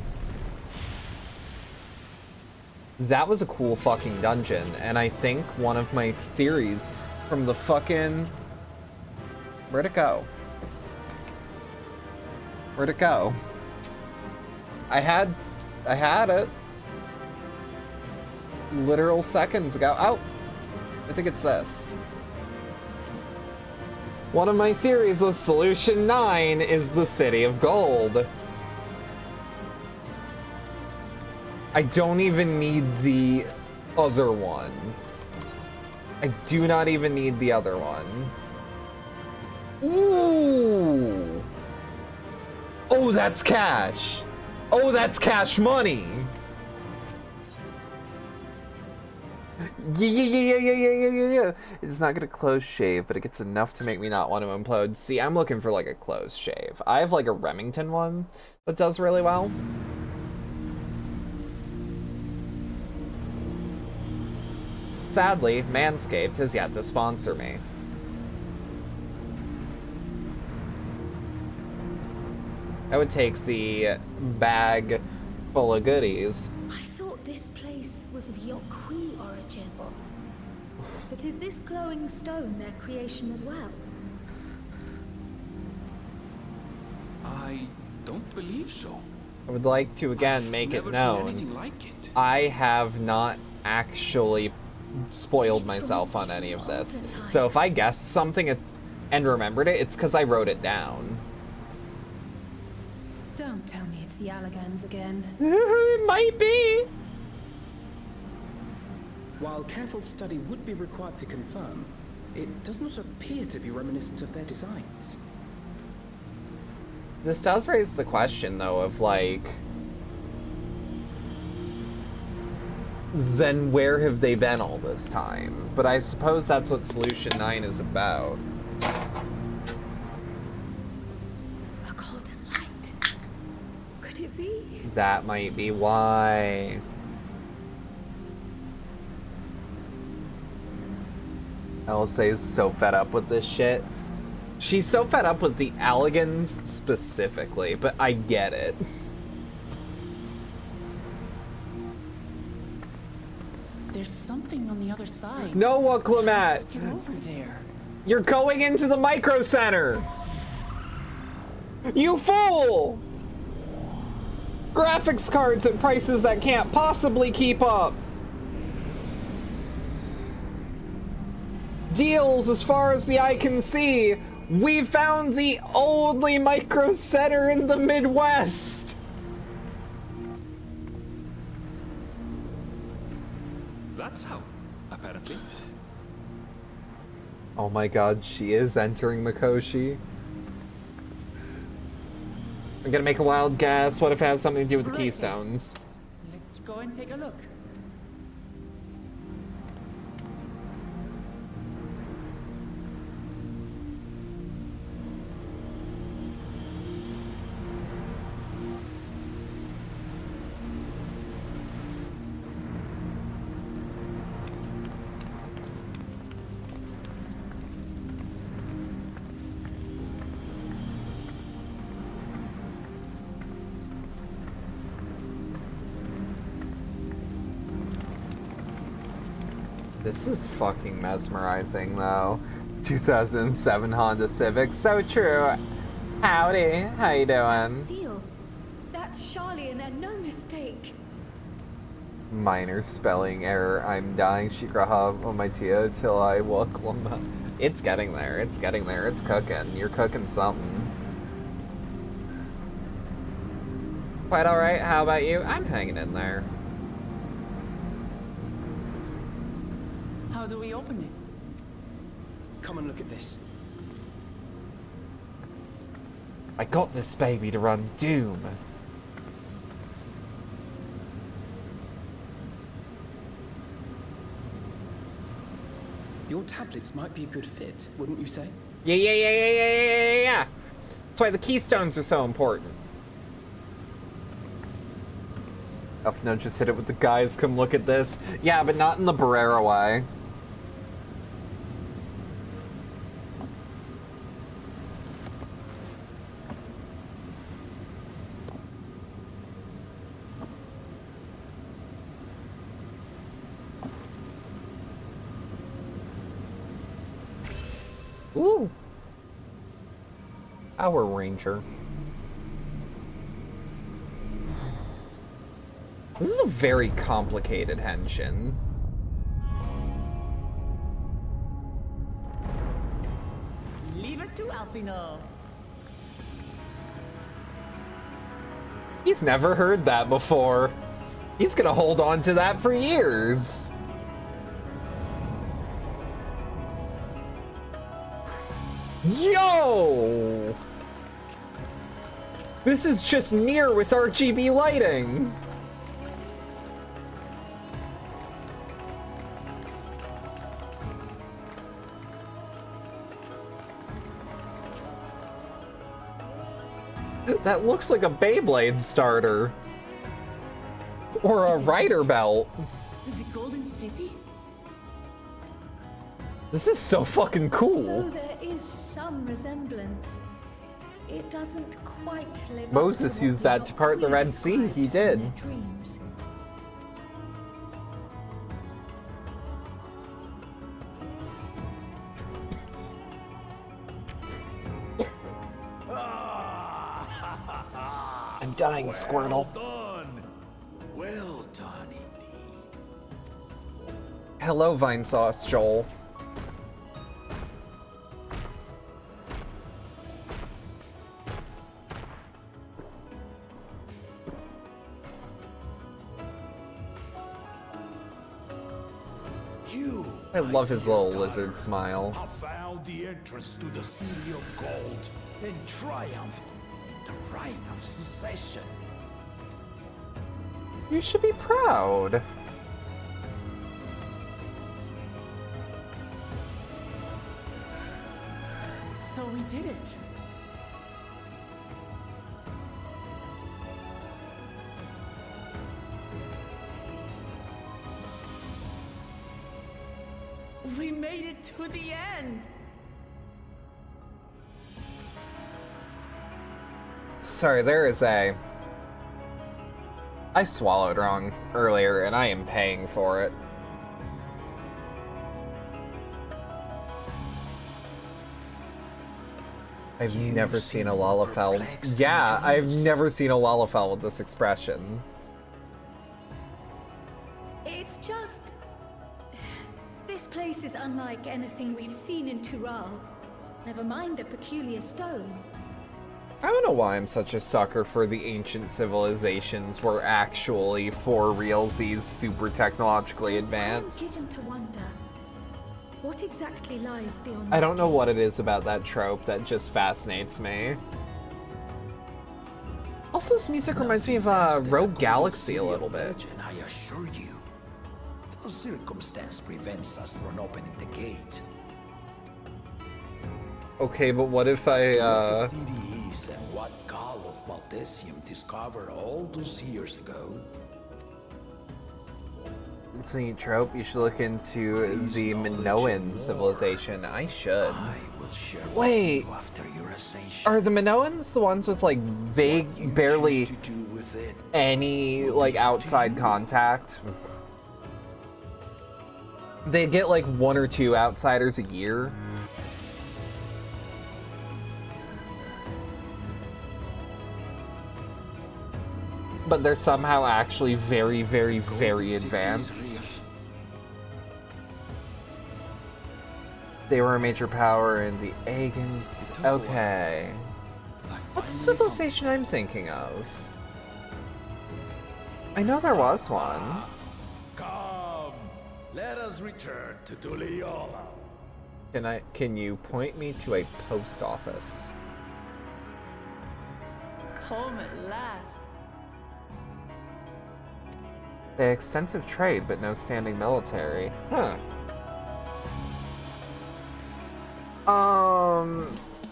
That was a cool fucking dungeon, and I think one of my theories from the fucking... Where'd it go? Where'd it go? I had it. Literal seconds ago. Oh! I think it's this. One of my theories was Solution 9 is the City of Gold. I don't even need the other one. I do not even need the other one. Ooh! Oh, that's cash! Oh, that's cash money! Yeah. It's not gonna close shave, but it gets enough to make me not want to implode. See, I'm looking for like a close shave. I have like a Remington one that does really well. Sadly, Manscaped has yet to sponsor me. I would take the bag full of goodies. I thought this place was of Yokwi origin. But is this glowing stone their creation as well? I don't believe so. I would like to again make it Never seen known anything like it. I have not actually spoiled myself on any of this. So if I guessed something and remembered it, it's because I wrote it down. Don't tell me it's the Allagans again. It might be. While careful study would be required to confirm, it does not appear to be reminiscent of their designs. This does raise the question, though, of like, then where have they been all this time? But I suppose that's what Solution 9 is about. A golden light. Could it be? That might be why. LSA is so fed up with this shit. She's so fed up with the Alligans specifically, but I get it. There's something on the other side. Noah Clemat, Get over there. you're going into the Micro Center! You fool! Graphics cards at prices that can't possibly keep up. Deals as far as the eye can see. We found the only Micro Center in the Midwest. That's how, apparently. Oh my god, she is entering Mikoshi. I'm gonna make a wild guess. What if it has something to do with the Keystones? Let's go and take a look. This is fucking mesmerizing, though. 2007 Honda Civic, so true. Howdy, how you doing? Seal. That's Charlian and no mistake. Minor spelling error. I'm dying, Shikraha on my tia till I walk Lama. It's getting there. It's getting there. It's cooking. You're cooking something. Quite alright. How about you? I'm hanging in there. How do we open it? Come and look at this. I got this baby to run Doom. Your tablets might be a good fit, wouldn't you say? Yeah. That's why the Keystones are so important. No, just hit it with the guys, come look at this. Yeah, but not in the Barrera way. Ooh. Our Ranger. This is a very complicated henshin. Leave it to Alfino. He's never heard that before. He's gonna hold on to that for years. Yo! This is just near with RGB lighting. That looks like a Beyblade starter. Or a rider belt. Is it Golden City? This is so fucking cool. Though there is some resemblance, it doesn't quite live up Moses to what used that to part the Yahweh Red Sea. He described did. in their dreams. I'm dying, Squirtle. Well done indeed. Hello, Vine Sauce Joel. You, I my love his dear little daughter, lizard smile. have found the entrance to the City of Gold and triumphed in the right of secession. You should be proud. So we did it. We made it to the end. Sorry, there is a... I swallowed wrong earlier, and I am paying for it. I've never seen a Lalafell. Yeah, I've never seen a Lalafell with this expression. It's just... This place is unlike anything we've seen in Tural. Never mind the peculiar stone. I don't know why I'm such a sucker for the ancient civilizations were actually for realsies super technologically advanced. I'm given to wonder, what exactly lies beyond I don't know that what gate? it is about that trope that just fascinates me. Also, this music reminds me of Rogue Galaxy a little bit. And I assure you, no circumstance prevents us from opening the gate. Okay, but what if As to what I, the city is and what Gall of Maltesium discovered all those years ago. It's a neat trope. You should look into the Minoan civilization. I should. I will share with Wait. you after your ascension. Are the Minoans the ones with, like, vague, What you barely choose to do with it. any, like, outside contact? They get, like, 1 or 2 outsiders a year. But they're somehow actually very, very, very advanced. They were a major power in the Agans. Okay. What's the civilization I'm thinking of? I know there was one. Come, let us return to Tuliola. Can you point me to a post office? Home at last. They have extensive trade, but no standing military. Huh.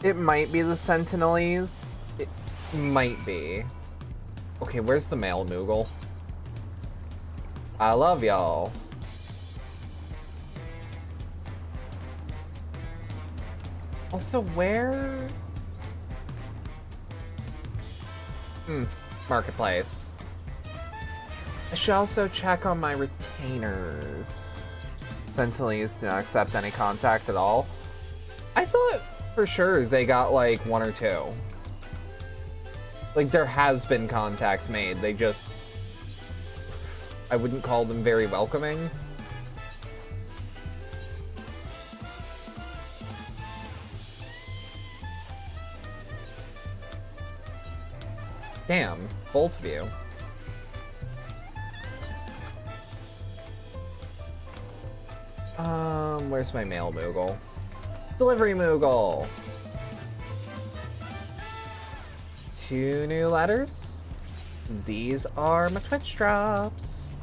It might be the Sentinelese. It might be. Okay, where's the male Moogle? I love y'all. Also, where? Marketplace. I should also check on my retainers. Sentinelese do not accept any contact at all. I thought for sure they got like 1 or 2. Like there has been contact made. They just... I wouldn't call them very welcoming. Damn, both of you. Where's my mail Moogle? Delivery Moogle! 2 new letters. These are my Twitch drops.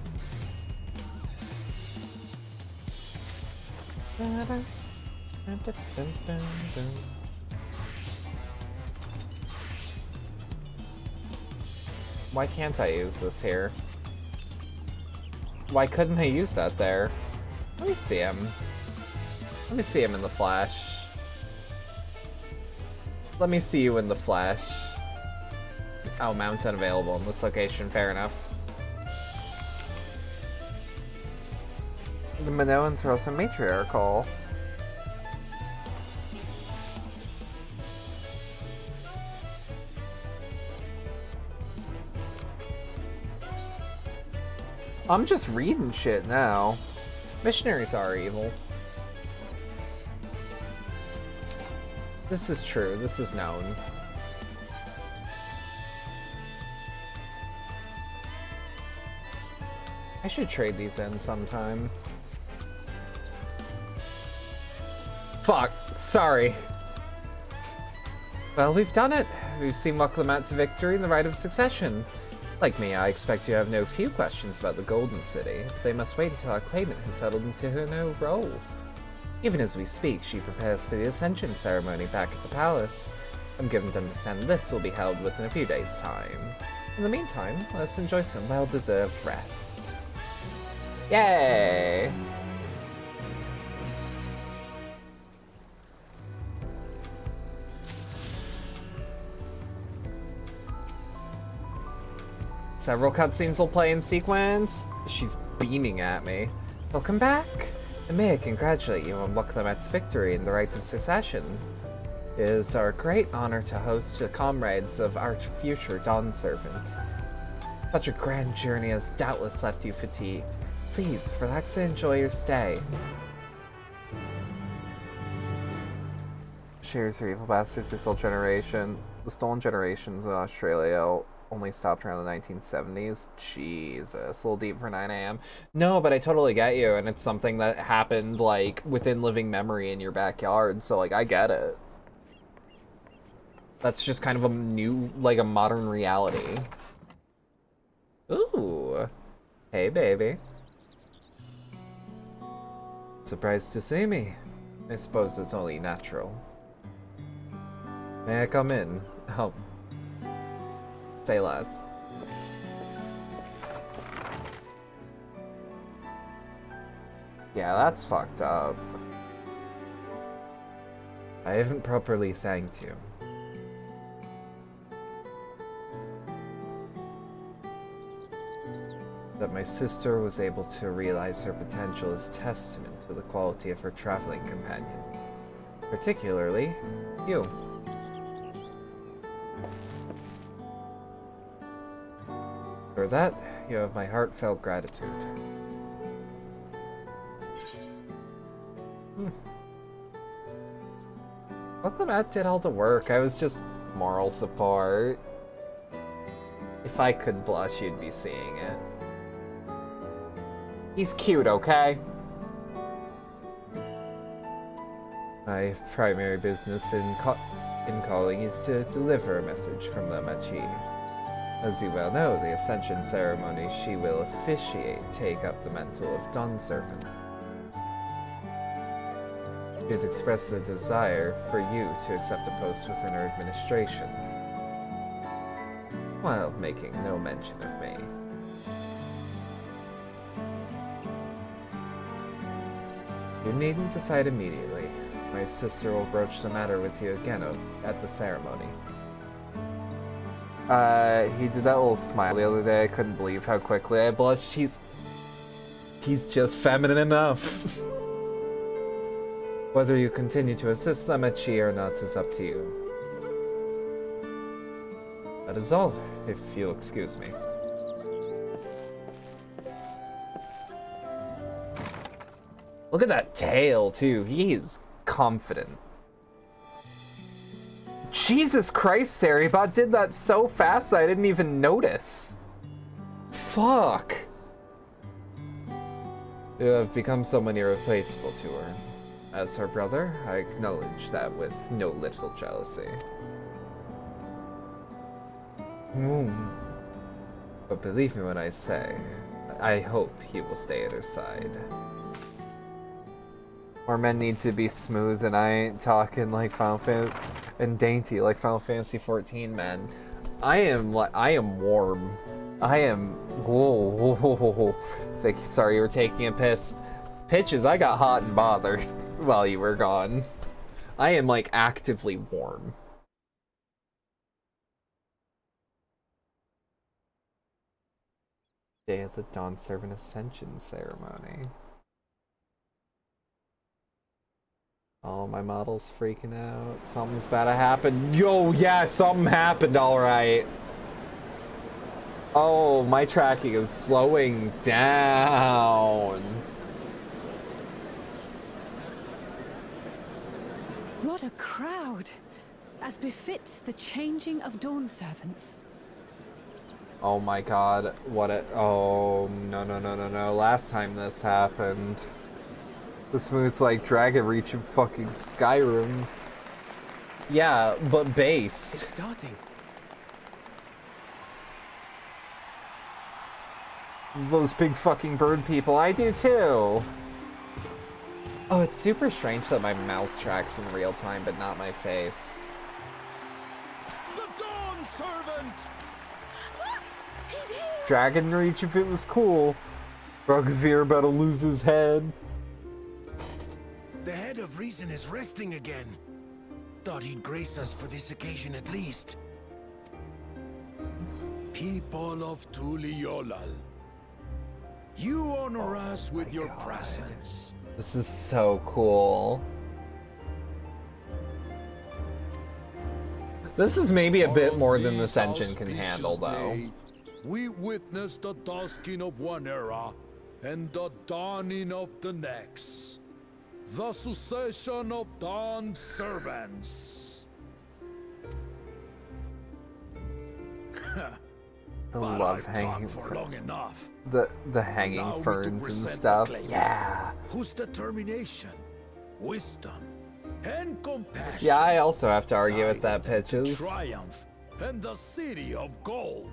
Why can't I use this here? Why couldn't I use that there? Let me see him. Let me see him in the flesh. Let me see you in the flesh. Oh, mount unavailable in this location. Fair enough. The Minoans are also matriarchal. I'm just reading shit now. Missionaries are evil. This is true. This is known. I should trade these in sometime. Fuck. Sorry. Well, we've done it. We've seen Waklamat to victory in the right of succession. Like me, I expect you have no few questions about the Golden City, but they must wait until our claimant has settled into her new role. Even as we speak, she prepares for the Ascension ceremony back at the palace. I'm given to understand this will be held within a few days' time. In the meantime, let's enjoy some well-deserved rest. Yay! Several cutscenes will play in sequence. She's beaming at me. Welcome back. And may I congratulate you on Ffxiv's victory in the Right of Succession. It is our great honor to host the comrades of our future Dawn Servant. Such a grand journey has doubtless left you fatigued. Please, relax and enjoy your stay. Shares for evil bastards, the Stolen Generation. The Stolen Generations in Australia only stopped around the 1970s. Jesus, a little deep for 9 a.m. No, but I totally get you, and it's something that happened, like, within living memory in your backyard, so, like, I get it. That's just kind of a new, like, a modern reality. Ooh. Hey, baby. Surprised to see me. I suppose it's only natural. May I come in? Oh. Say less. Yeah, that's fucked up. I haven't properly thanked you. That my sister was able to realize her potential is testament to the quality of her traveling companion. Particularly, you. For that, you have my heartfelt gratitude. Ffxiv did all the work. I was just moral support. If I could blush, you'd be seeing it. He's cute, okay? My primary business in calling is to deliver a message from the Machi. As you well know, the Ascension ceremony she will officiate take up the mantle of Dawn Servant. She has expressed a desire for you to accept a post within her administration, while making no mention of me. You needn't decide immediately. My sister will broach the matter with you again at the ceremony. He did that little smile the other day. I couldn't believe how quickly I blushed. He's just feminine enough. Whether you continue to assist them at Chi or not is up to you. That is all, if you'll excuse me. Look at that tail, too. He is confident. Jesus Christ, Saribot did that so fast that I didn't even notice. Fuck. You have become someone irreplaceable to her. As her brother, I acknowledge that with no little jealousy. But believe me when I say, I hope he will stay at her side. More men need to be smooth, and I ain't talking like Final Fantasy and dainty like Final Fantasy 14, man. I am warm. I am. Whoa. Sorry, you were taking a piss. Pitches, I got hot and bothered while you were gone. I am like actively warm. Day of the Dawn Servant Ascension ceremony. Oh, my model's freaking out. Something's about to happen. Yo, yeah, something happened, alright. Oh, my tracking is slowing down. What a crowd, as befits the changing of Dawn Servants. Oh my god, what a... Oh, no. Last time this happened. This move's like Dragon Reach in fucking Skyrim. Yeah, but based. It's starting. Those big fucking bird people, I do too. Oh, it's super strange that my mouth tracks in real time, but not my face. The Dawn Servant! Look! He's here! Dragon Reach if it was cool. Rugvir about to lose his head. The head of reason is resting again. Thought he'd grace us for this occasion at least. People of Tuliolal, you honor us with your presence. This is so cool. This is maybe a bit more than this engine can handle, though. We witness the dusking of one era and the dawning of the next. The succession of dawn's servants. I love hanging for long enough. the hanging ferns and stuff. Yeah. Whose determination, wisdom, and compassion. Yeah, I also have to argue with that, guided them to Pitches. Triumph and the city of gold.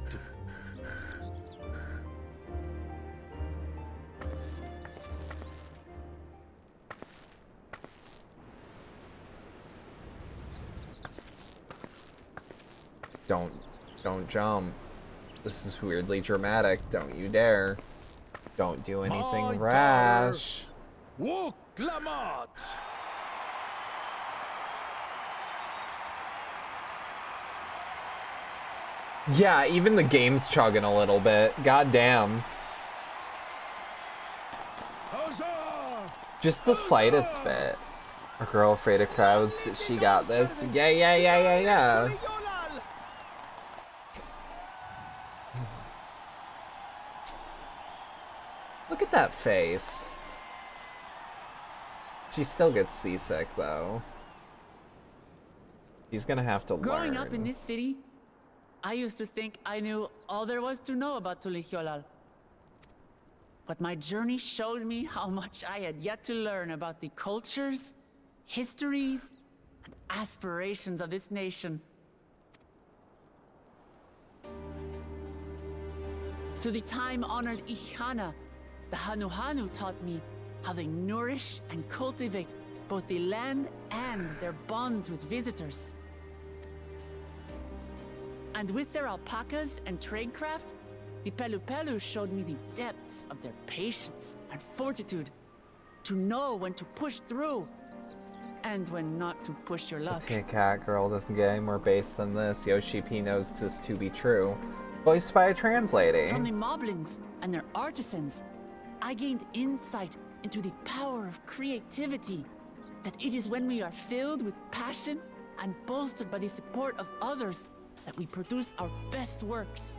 Don't jump. This is weirdly dramatic. Don't you dare. Don't do anything My rash. Wuk Lamat. Yeah, even the game's chugging a little bit. God damn. Huzzah! Just the slightest bit. A girl afraid of crowds, but she got this. Yeah. Look at that face. She still gets seasick, though. She's gonna have to learn. Growing up in this city, I used to think I knew all there was to know about Tulihyolal. But my journey showed me how much I had yet to learn about the cultures, histories, and aspirations of this nation. Through the time-honored Ihana, the Hanuhanu taught me how they nourish and cultivate both the land and their bonds with visitors. And with their alpacas and tradecraft, the Pelupelu showed me the depths of their patience and fortitude, to know when to push through and when not to push your luck. The cat girl doesn't get any more base than this. Yoshi P knows this to be true. Voiced by a trans lady. From the moblins and their artisans, I gained insight into the power of creativity, that it is when we are filled with passion and bolstered by the support of others that we produce our best works.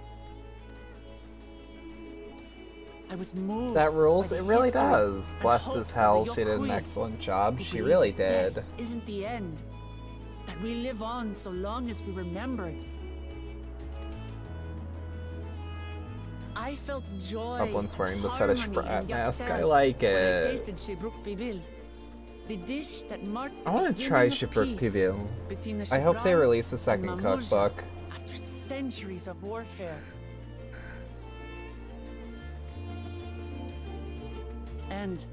I was moved. That rules. by It the really history does. and Blessed hopes as of hell. the She did an Yokuyi, excellent job. who She believe really that did. death isn't the end. That we live on so long as we remembered. I felt joy. Upland's wearing and the fetish harmony brat in mask. Yaktel I like when I it. tasted Shibruk Pibil, the dish that marked I the want to beginning try of Shibruk peace Pibil. between the I hope they Shibran release a and second Mamuja cookbook. after centuries of warfare. And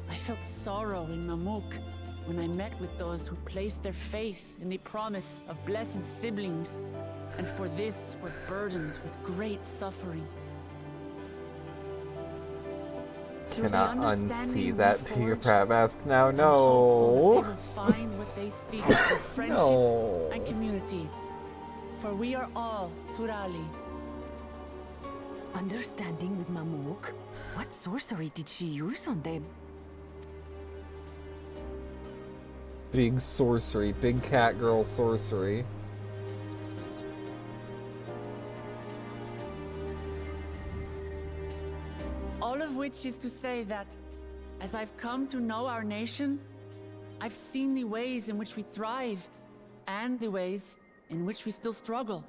I felt sorrow in Mamuk when I met with those who placed their faith in the promise of blessed siblings, and for this were burdened with great suffering. Through the Cannot understanding unsee we that forged, Peter Pratt mask now. I'm hopeful that No. they will find what they seek through friendship No. and community. For we are all Turali. Understanding with Mamuk? What sorcery did she use on them? Big sorcery. Big cat girl sorcery. All of which is to say that, as I've come to know our nation, I've seen the ways in which we thrive, and the ways in which we still struggle.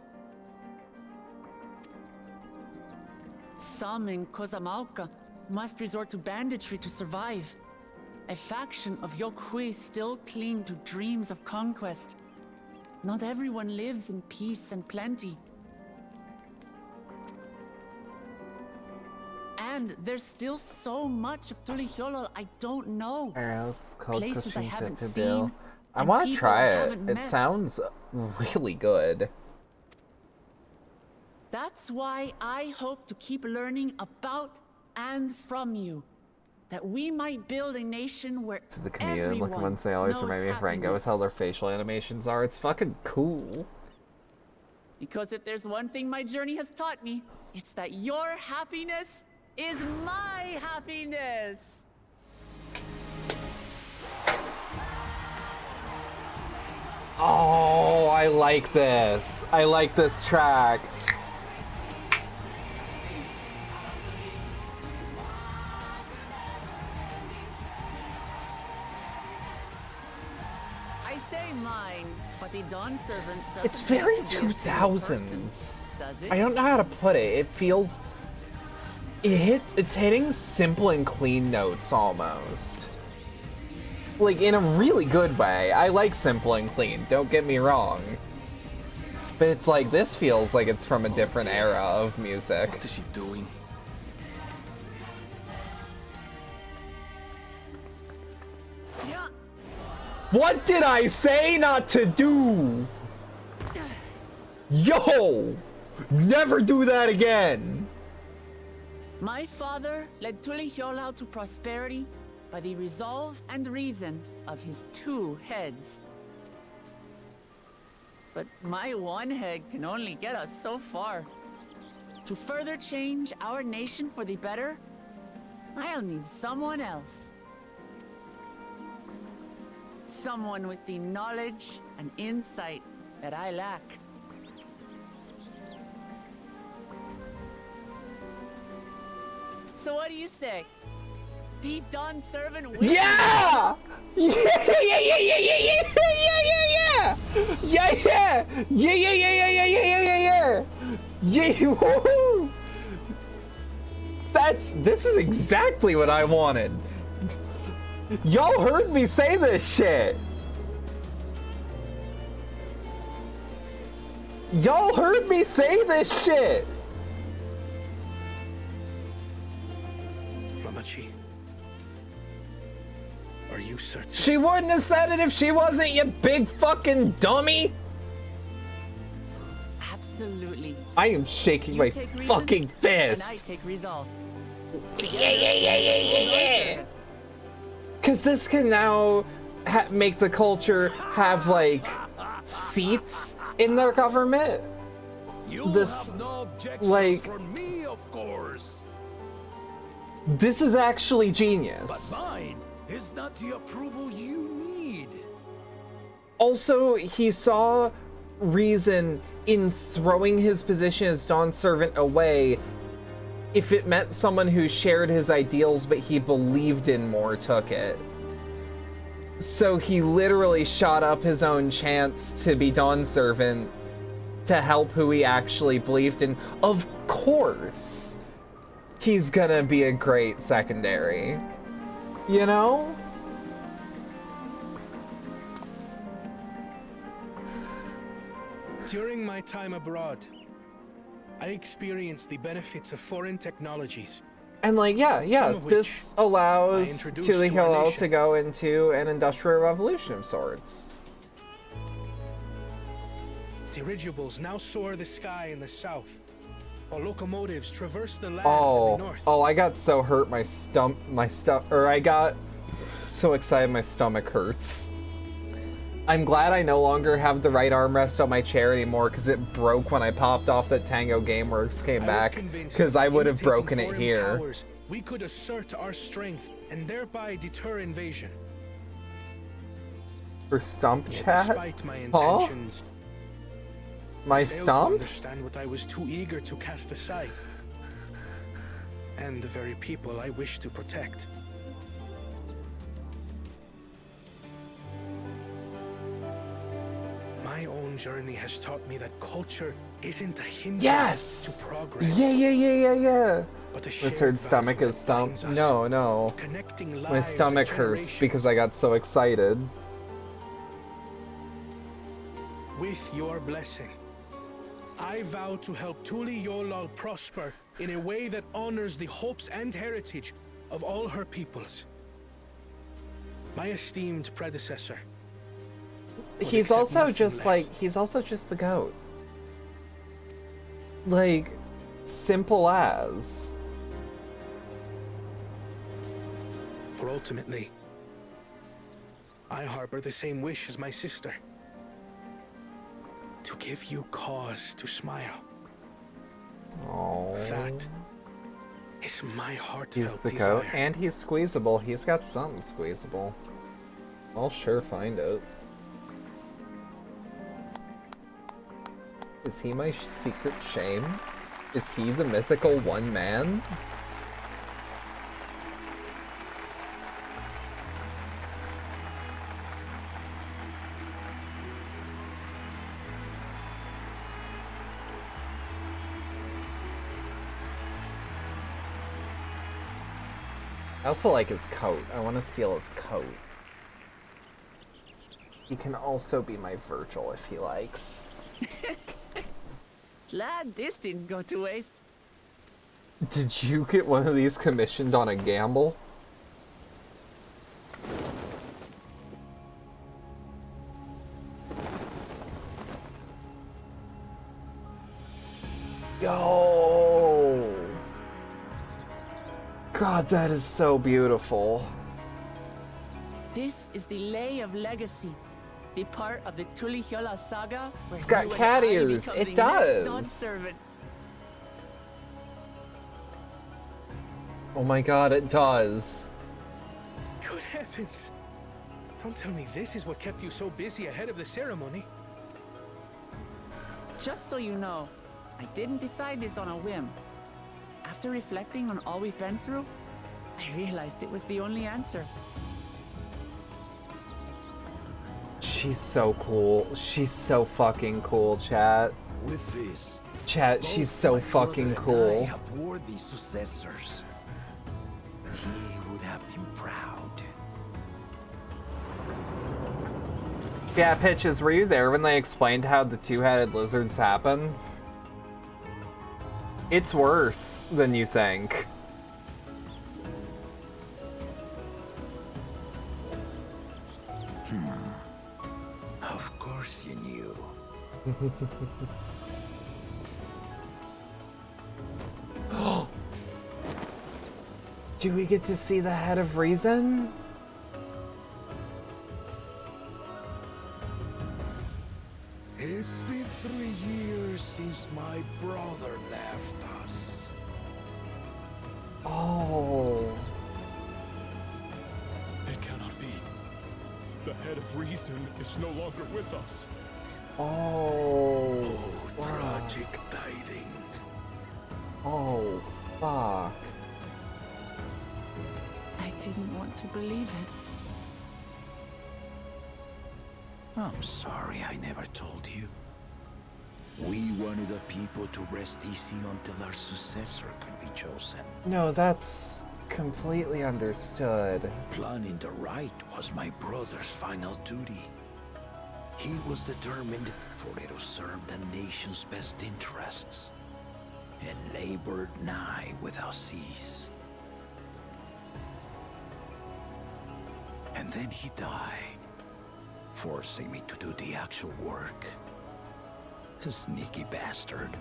Some in Kozamauka must resort to banditry to survive. A faction of Yokuyi still cling to dreams of conquest. Not everyone lives in peace and plenty. And there's still so much of Tulihyolal I don't know. It's called Places I Kushita haven't Kabil. seen, I and want to people try I it. haven't It met. sounds really good. That's why I hope to keep learning about and from you, that we might build a nation where To the community, everyone look once they always knows remind me of Rango with how happiness. their facial animations are. It's fucking cool. Because if there's one thing my journey has taught me, it's that your happiness is my happiness. Oh, I like this. I like this track. I say mine, but the Dawn Servant doesn't It's very have to be a single person, 2000s. does it? I don't know how to put it. It feels... It's hitting simple and clean notes almost. Like, in a really good way. I like simple and clean, don't get me wrong. But it's like, this feels like it's from a different era of music. What is she doing? Yeah. What did I say not to do? Yo! Never do that again! My father led Tulihiolau to prosperity by the resolve and reason of his 2 heads. But my one head can only get us so far. To further change our nation for the better, I'll need someone else. Someone with the knowledge and insight that I lack. So what do you say? Be Dawn Servant with Yeah! Yeah, yeah, yeah, yeah, yeah, yeah, yeah, yeah, yeah! Yeah, yeah! Yeah, yeah, yeah, yeah, yeah, yeah, yeah, yeah, yeah! Yeah, woohoo! This is exactly what I wanted. Y'all heard me say this shit. Y'all heard me say this shit. Ramachi, are you certain? She wouldn't have said it if she wasn't, you big fucking dummy. Absolutely. I am shaking You my take reason, fucking and I fist. take resolve. Yeah. Because this can now make the culture have, like, seats in their government. You This, have no objections like- from me, of course. This is actually But genius. mine is not the approval you need. Also, he saw reason in throwing his position as Dawn Servant away if it meant someone who shared his ideals but he believed in more took it. So he literally shot up his own chance to be Dawn Servant to help who he actually believed in. Of course, he's gonna be a great secondary. You know? During my time abroad, I experienced the benefits of foreign technologies. And like, yeah, Some of which this allows I introduced Tuli to our Hillel nation. to go into an industrial revolution of sorts. Dirigibles now soar the sky in the south, while locomotives traverse the land in Oh, the north. oh, I got so hurt I got so excited my stomach hurts. I'm glad I no longer have the right armrest on my chair anymore because it broke when I popped off that Tango Gameworks came I was back, convinced because that I would have imitating broken it foreign here. powers, we could assert our strength and thereby deter invasion. For stump Yet chat? despite my Huh? intentions, My I failed to stump? understand what I was too eager to cast aside, and the very people I wish to protect. My own journey has taught me that culture isn't a hindrance Yes! to progress, Yeah, yeah, yeah, yeah, yeah. but a shared Lizard stomach value is that binds stump. us, No, no. connecting My lives and stomach hurts generations. because I got so excited. With your blessing, I vow to help Tuli Yolal prosper in a way that honors the hopes and heritage of all her peoples. My esteemed predecessor. He's accept also nothing just less. like, he's also just the goat. Like, simple as. For ultimately, I harbor the same wish as my sister. to give you cause to smile. Oh. That is my He's heartfelt the desire. coat, and he's squeezable. He's got something squeezable. I'll sure find it. Is he my secret shame? Is he the mythical one man? I also like his coat. I want to steal his coat. He can also be my Virgil if he likes. Glad this didn't go to waste. Did you get one of these commissioned on a gamble? Yo! God, that is so beautiful. This is the Lay of Legacy, the part of the Tulihiola saga where It's got you and cat I ears. become It the does. next Dawn servant. Oh my god, it does. Good heavens! Don't tell me this is what kept you so busy ahead of the ceremony. Just so you know, I didn't decide this on a whim. After reflecting on all we've been through, I realized it was the only answer. She's so cool. She's so fucking cool, chat. With this, Chat, she's so my fucking brother and I cool. have worthy successors. He would have you proud. Yeah, Pitches, were you there when they explained how the two-headed lizards happen? It's worse than you think. Of course you knew. Do we get to see the head of reason? It's been 3 years since my brother left us. Oh. It cannot be. The head of reason is no longer with us. Oh. Oh, tragic tidings. Oh, fuck. I didn't want to believe it. I'm sorry I never told you. We wanted the people to rest easy until our successor could be chosen. No, that's completely understood. Planning the right was my brother's final duty. He was determined for it to serve the nation's best interests, and labored nigh without cease. And then he died, forcing me to do the actual work. A sneaky bastard.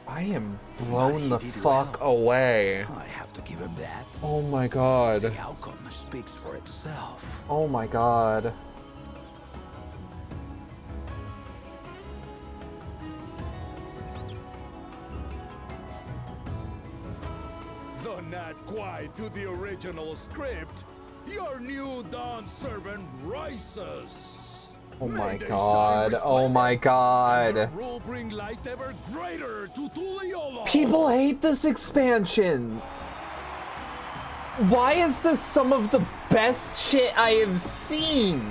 I am But blown he the did fuck well. away. I have to give him that. Oh my god. The outcome speaks for itself. Oh my god. Though not quite to the original script, your new Dawn servant rises. Oh my May they god. shine Oh my resplendent, and god. their rule bring light ever greater to Tuliola. People hate this expansion. Why is this some of the best shit I have seen?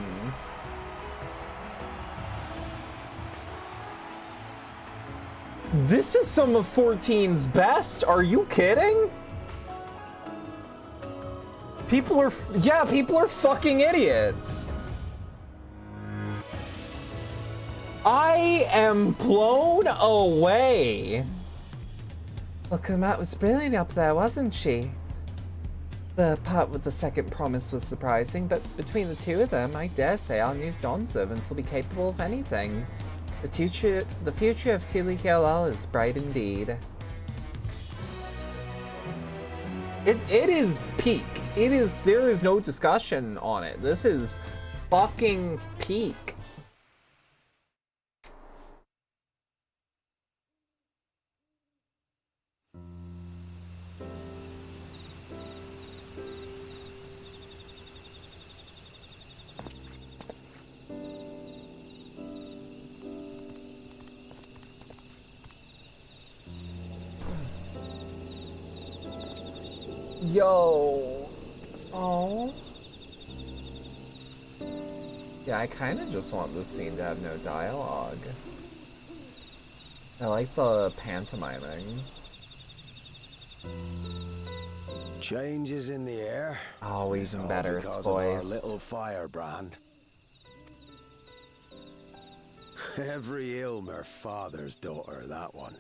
This is some of 14's best. Are you kidding? People are, yeah, people are fucking idiots. I am blown away. Look, Matt was brilliant up there, wasn't she? The part with the second promise was surprising, but between the two of them, I dare say our new Dawn servants will be capable of anything. The future of Tulihiola is bright indeed. It is peak. There is no discussion on it. This is fucking peak. Yo. Oh. Yeah, I kind of just want this scene to have no dialogue. I like the pantomiming. Changes in the air. Oh, even all better, it's because of our voice. little firebrand. Every Ilmer father's daughter, that one.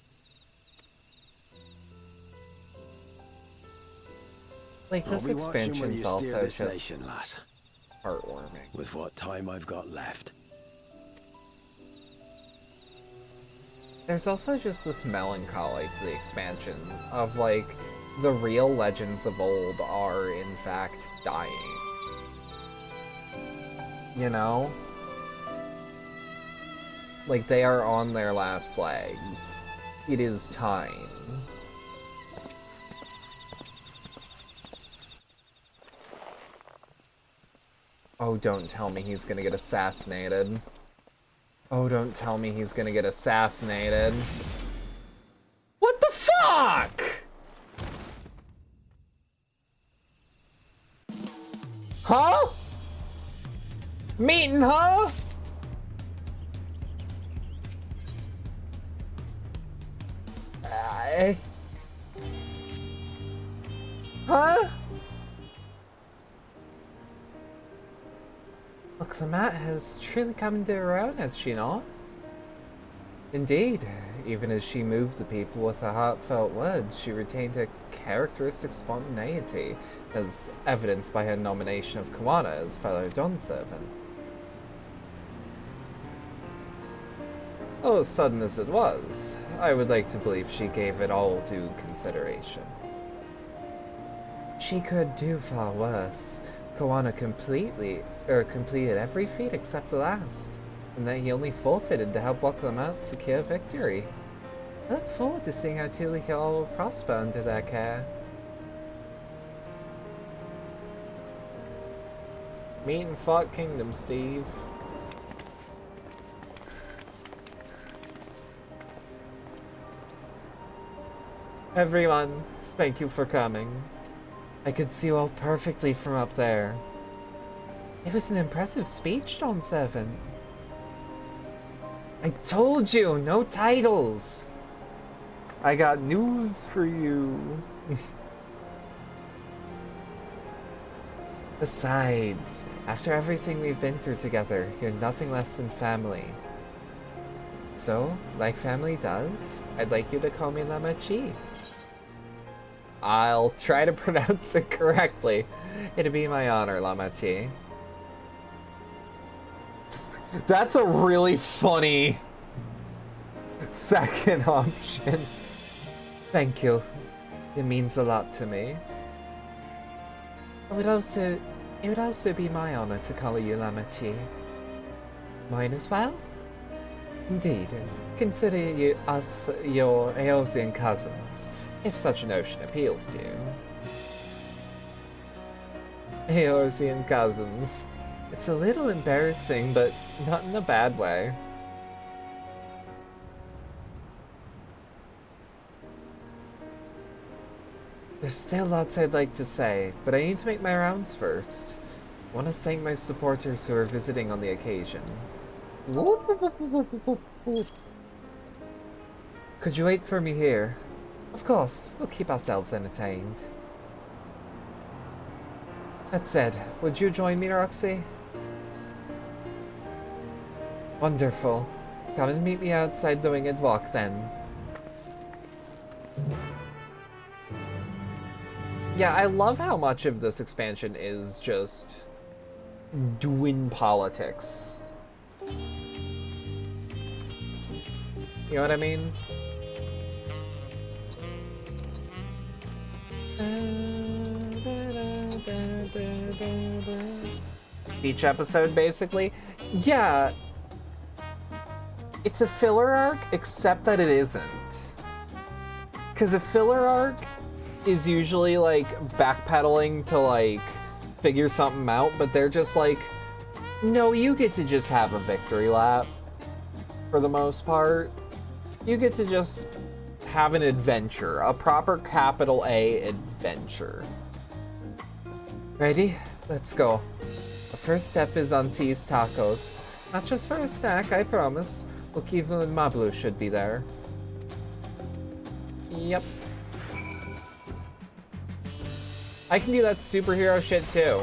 Like, this I'll be watching where expansion's you steer also this just nation, lass. heartwarming. With what time I've got left. There's also just this melancholy to the expansion of, like, the real legends of old are, in fact, dying. You know? Like, they are on their last legs. It is time. Oh, don't tell me he's gonna get assassinated. Oh, don't tell me he's gonna get assassinated. What the fuck?! Huh? Meeting, huh? Huh? Look, the mat has truly come into her own, has she not? Indeed, even as she moved the people with her heartfelt words, she retained her characteristic spontaneity, as evidenced by her nomination of Kawana as fellow Dawn servant. All as sudden as it was, I would like to believe she gave it all due consideration. She could do far worse. Kawana completed every feat except the last, and that he only forfeited to help walk them out secure victory. I look forward to seeing how Tulika will prosper under their care. Meet in Fart Kingdom, Steve. Everyone, thank you for coming. I could see you all perfectly from up there. It was an impressive speech, Dawn Servant. I told you, no titles! I got news for you. Besides, after everything we've been through together, you're nothing less than family. So, like family does, I'd like you to call me Lama Chi. I'll try to pronounce it correctly. It'd be my honor, Lama Chi. That's a really funny second option. Thank you. It means a lot to me. It would also be my honor to call you Lama Chi. Mine as well? Indeed. Consider us your Eosian cousins, if such a notion appeals to you. Eosian cousins. It's a little embarrassing, but not in a bad way. There's still lots I'd like to say, but I need to make my rounds first. I want to thank my supporters who are visiting on the occasion. Could you wait for me here? Of course, we'll keep ourselves entertained. That said, would you join me, Roxy? Wonderful. Come and meet me outside the Winged Walk, then. Yeah, I love how much of this expansion is just doing politics. You know what I mean? Each episode, basically. Yeah. It's a filler arc, except that it isn't. Because a filler arc is usually, like, backpedaling to, like, figure something out, but they're just like, no, you get to just have a victory lap, for the most part. You get to just have an adventure, a proper capital A adventure. Ready? Let's go. The first step is Auntie's tacos. Not just for a snack, I promise. Ffxiv and Mablu should be there. Yep. I can do that superhero shit too.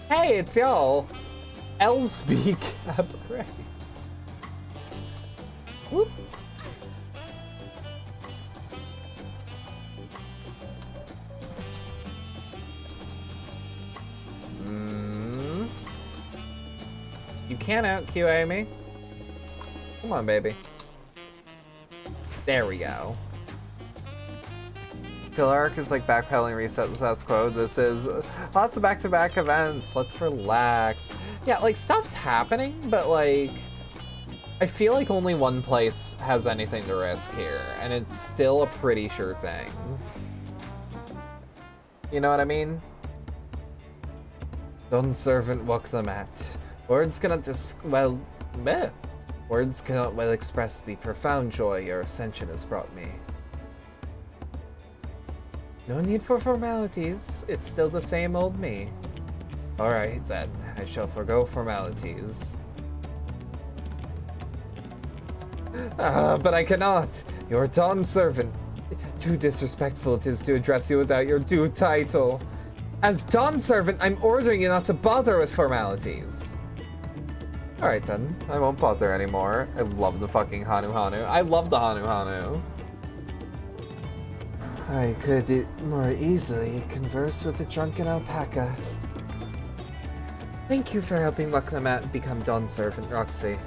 Hey, it's y'all. Elspeak Cabaret. Whoop. You can't out-QA me. Come on, baby. There we go. Killer Arc is like backpedaling reset the status quo. This is lots of back-to-back events. Let's relax. Yeah, like, stuff's happening, but like, I feel like only one place has anything to risk here, and it's still a pretty sure thing. You know what I mean? Don't servant walk the mat. Words cannot Words cannot well express the profound joy your ascension has brought me. No need for formalities. It's still the same old me. Alright then, I shall forgo formalities. But I cannot! You're a Dawn servant. Too disrespectful it is to address you without your due title. As Dawn servant, I'm ordering you not to bother with formalities. Alright then, I won't bother anymore. I love the fucking Hanu Hanu. I love the Hanu Hanu. I could more easily converse with the drunken alpaca. Thank you for helping Lucknamat become Dawn Servant, Roxy.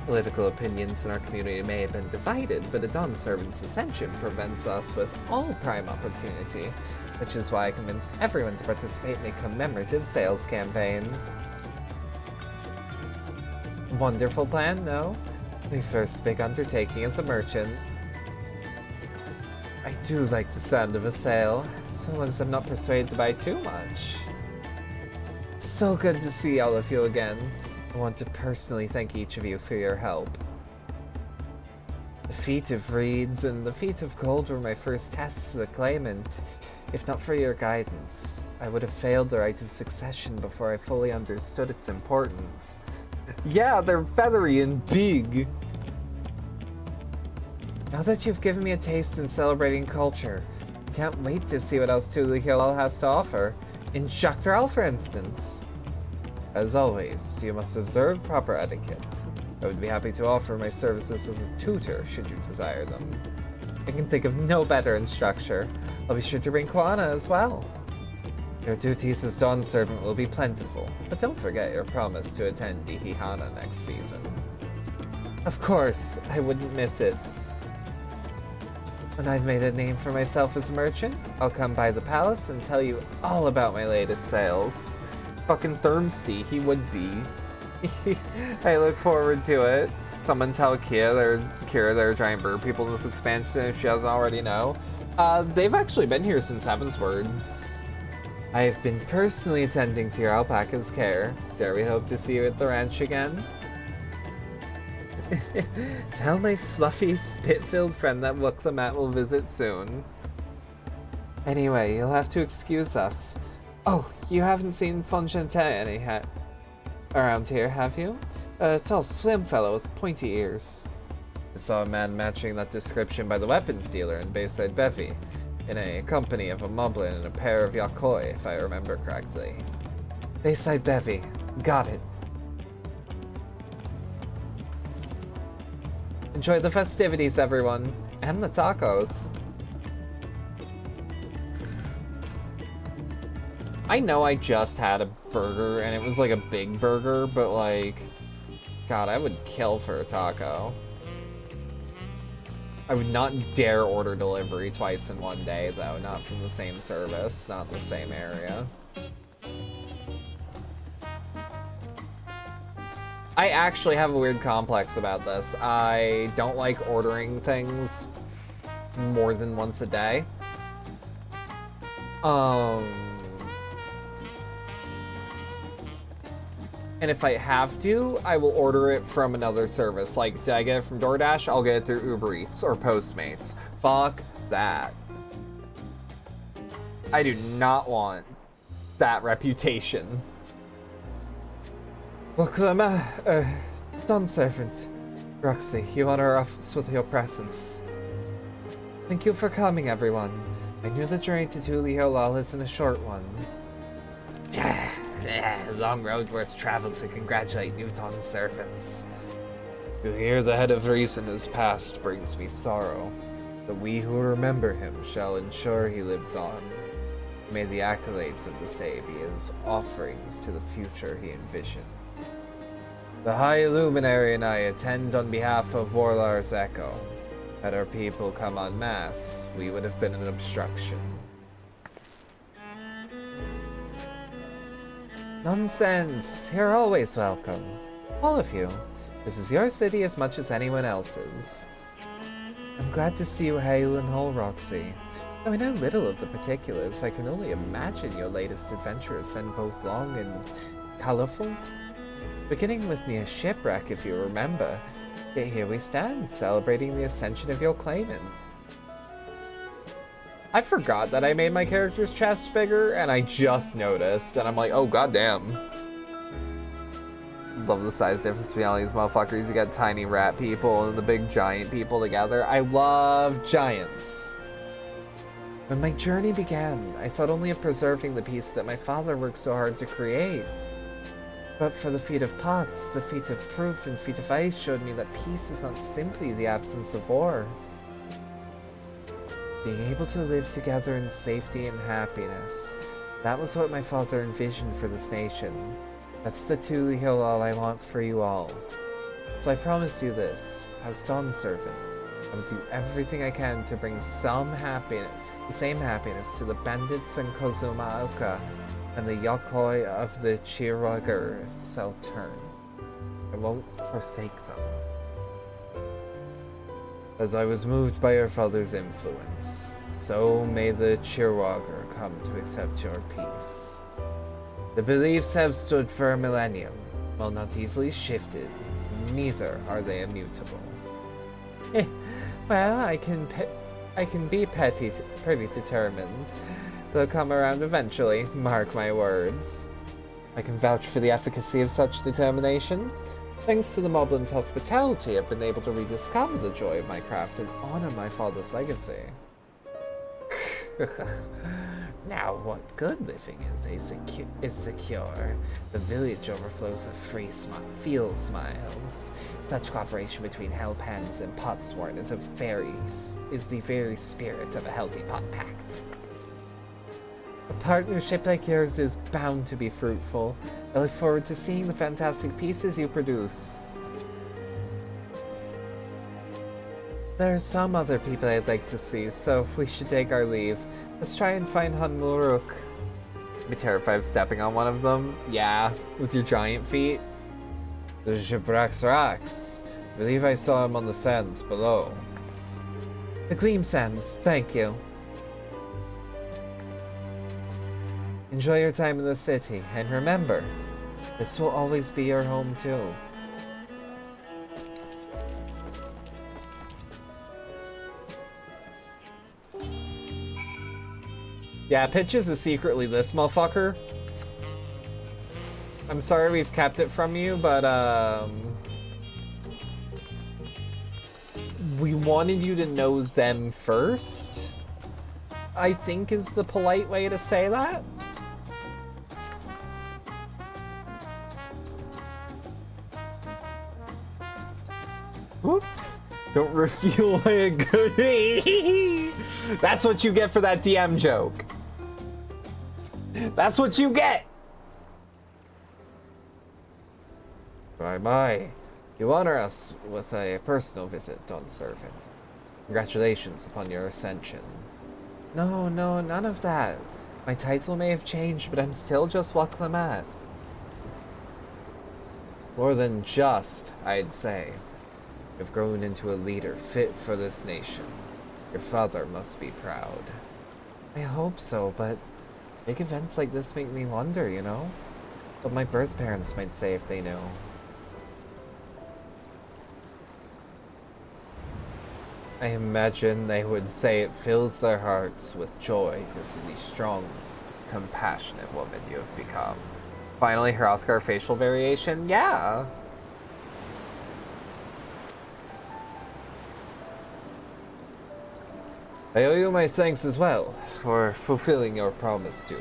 Political opinions in our community may have been divided, but a Dawn Servant's ascension prevents us with all prime opportunity, which is why I convinced everyone to participate in a commemorative sales campaign. Wonderful plan, no? My first big undertaking as a merchant. I do like the sound of a sale, so long as I'm not persuaded to buy too much. So good to see all of you again. I want to personally thank each of you for your help. The feat of reeds and the feat of gold were my first tests as a claimant. If not for your guidance, I would have failed the rite of succession before I fully understood its importance. Yeah, they're feathery and big. Now that you've given me a taste in celebrating culture, I can't wait to see what else Tulihill has to offer. In Shaktaral, for instance. As always, you must observe proper etiquette. I would be happy to offer my services as a tutor, should you desire them. I can think of no better instructor. I'll be sure to bring Kwana as well. Your duties as Dawn Servant will be plentiful, but don't forget your promise to attend Dihihana next season. Of course, I wouldn't miss it. When I've made a name for myself as a merchant, I'll come by the palace and tell you all about my latest sales. Fucking thirsty, he would be. I look forward to it. Someone tell Kira they're giant bird people in this expansion if she doesn't already know. They've actually been here since Heavensward. I've been personally attending to your alpaca's care. Dare we hope to see you at the ranch again? Tell my fluffy, spit-filled friend that Luklamat will visit soon. Anyway, you'll have to excuse us. Oh, you haven't seen Fonchante around here, have you? A tall, slim fellow with pointy ears. I saw a man matching that description by the weapons dealer in Bayside Bevy, in a company of a moblin and a pair of yakoi, if I remember correctly. Bayside Bevy. Got it. Enjoy the festivities, everyone. And the tacos. I know I just had a burger, and it was like a big burger, but like... God, I would kill for a taco. I would not dare order delivery twice in one day, though. Not from the same service, not the same area. I actually have a weird complex about this. I don't like ordering things more than once a day. And if I have to, I will order it from another service. Like, did I get it from DoorDash? I'll get it through Uber Eats or Postmates. Fuck that. I do not want that reputation. Welcome, Dawn Servant. Roxy, you honor us with your presence. Thank you for coming, everyone. I knew the journey to Tuliholal isn't a short one. Long road worth travel to congratulate new Dawn Servants. To hear the head of reason has passed brings me sorrow. But we who remember him shall ensure he lives on. May the accolades of this day be his offerings to the future he envisioned. The High Luminary and I attend on behalf of Warlar's Echo. Had our people come en masse, we would have been an obstruction. Nonsense! You're always welcome. All of you. This is your city as much as anyone else's. I'm glad to see you hail and whole, Roxy. Though I know little of the particulars, I can only imagine your latest adventure has been both long and colorful. Beginning with near shipwreck, if you remember. Yet here we stand, celebrating the ascension of your claimant. I forgot that I made my character's chest bigger, and I just noticed, and I'm like, oh goddamn. Love the size difference between all these motherfuckers. You got tiny rat people and the big giant people together. I love giants. When my journey began, I thought only of preserving the peace that my father worked so hard to create. But for the feat of pots, the feat of proof and feat of ice showed me that peace is not simply the absence of war. Being able to live together in safety and happiness. That was what my father envisioned for this nation. That's the Tuliholal I want for you all. So I promise you this, as Dawn Servant, I will do everything I can to bring some happiness, the same happiness to the bandits in Kozumaoka and the Yokoi of the Chirogar Southern. I won't forsake them. As I was moved by your father's influence, so may the Chirogar come to accept your peace. The beliefs have stood for a millennium, while not easily shifted, neither are they immutable. Well, I can be pretty determined. They'll come around eventually, mark my words. I can vouch for the efficacy of such determination. Thanks to the Moblin's hospitality, I've been able to rediscover the joy of my craft and honor my father's legacy. Now, what good living is secure. The village overflows with field smiles. Such cooperation between Hellpens and Potsworn is the very spirit of a healthy pot pact. A partnership like yours is bound to be fruitful. I look forward to seeing the fantastic pieces you produce. There are some other people I'd like to see, so we should take our leave. Let's try and find Hanmuruk. I'd be terrified of stepping on one of them. Yeah, with your giant feet. The Jibraxrax. I believe I saw him on the sands below. The Gleam Sands, thank you. Enjoy your time in the city, and remember, this will always be your home too. Yeah, Pitches is secretly this motherfucker. I'm sorry we've kept it from you, but we wanted you to know them first, I think is the polite way to say that. Whoop. Don't refuel by a goodie. That's what you get for that DM joke. That's what you get. Bye-bye. You honor us with a personal visit, Dawn Servant. Congratulations upon your ascension. No, none of that. My title may have changed, but I'm still just Waklamat. More than just, I'd say. You've grown into a leader fit for this nation. Your father must be proud. I hope so, but big events like this make me wonder, you know? But my birth parents might say if they knew. I imagine they would say it fills their hearts with joy to see the strong, compassionate woman you have become. Finally, her Oscar facial variation? Yeah! I owe you my thanks as well for fulfilling your promise to me.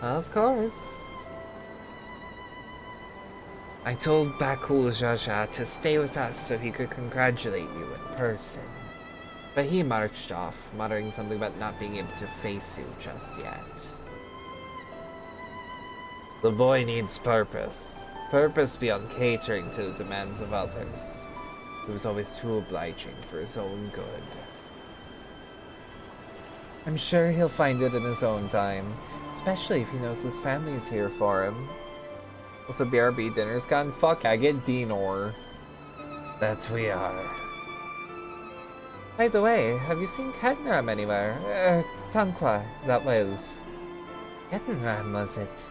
Of course. I told Bakul Jaja to stay with us so he could congratulate you in person. But he marched off, muttering something about not being able to face you just yet. The boy needs purpose. Purpose beyond catering to the demands of others. He was always too obliging for his own good. I'm sure he'll find it in his own time, especially if he knows his family is here for him. Also, BRB dinner's gone. Fuck, I get Dinor. That we are. By the way, have you seen Kettenram anywhere? Tanqua, that was. Kettenram, was it?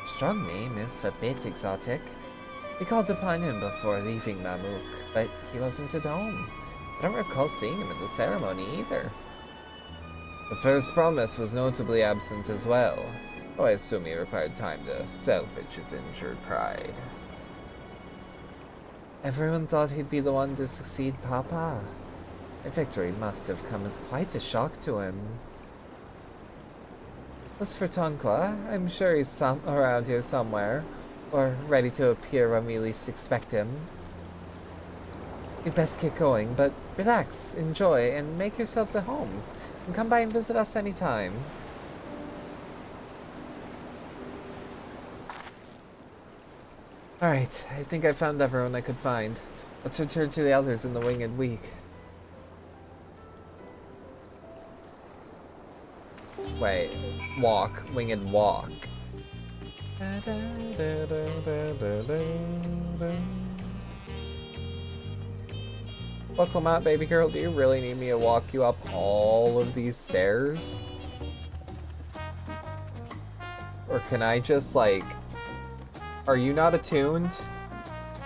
Strong name, if a bit exotic. We called upon him before leaving Mamuk, but he wasn't at home. I don't recall seeing him at the ceremony either. The first promise was notably absent as well, though I assume he required time to salvage his injured pride. Everyone thought he'd be the one to succeed Papa. A victory must have come as quite a shock to him. As for Tonqua, I'm sure he's around here somewhere, or ready to appear when we least expect him. You'd best get going, but relax, enjoy, and make yourselves at home. And come by and visit us anytime. Alright, I think I found everyone I could find. Let's return to the others in the Winged Week. Wait, walk, winged walk. Welcome out, baby girl. Do you really need me to walk you up all of these stairs? Or can I just, like... Are you not attuned?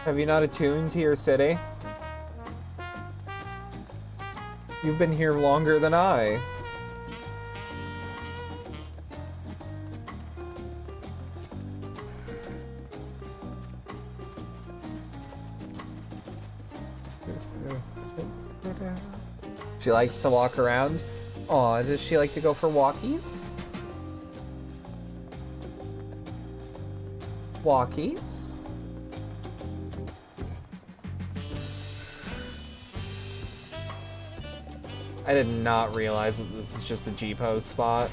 Have you not attuned to your city? You've been here longer than I. She likes to walk around. Aw, does she like to go for walkies? Walkies? I did not realize that this is just a G-pose spot.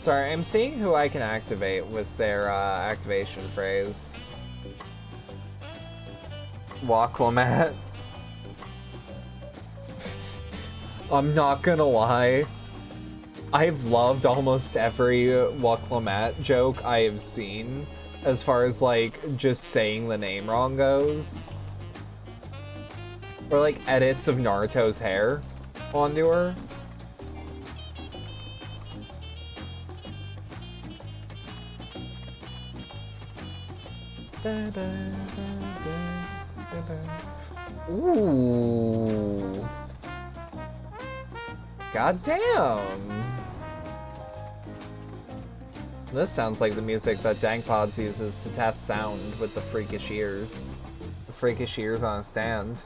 Sorry, I'm seeing who I can activate with their activation phrase. Waklamat. I'm not gonna lie. I've loved almost every Waklamat joke I have seen, as far as like just saying the name wrong goes. Or like edits of Naruto's hair onto her. Ooh. God damn. This sounds like the music that Dankpods uses to test sound with the freakish ears. The freakish ears on a stand.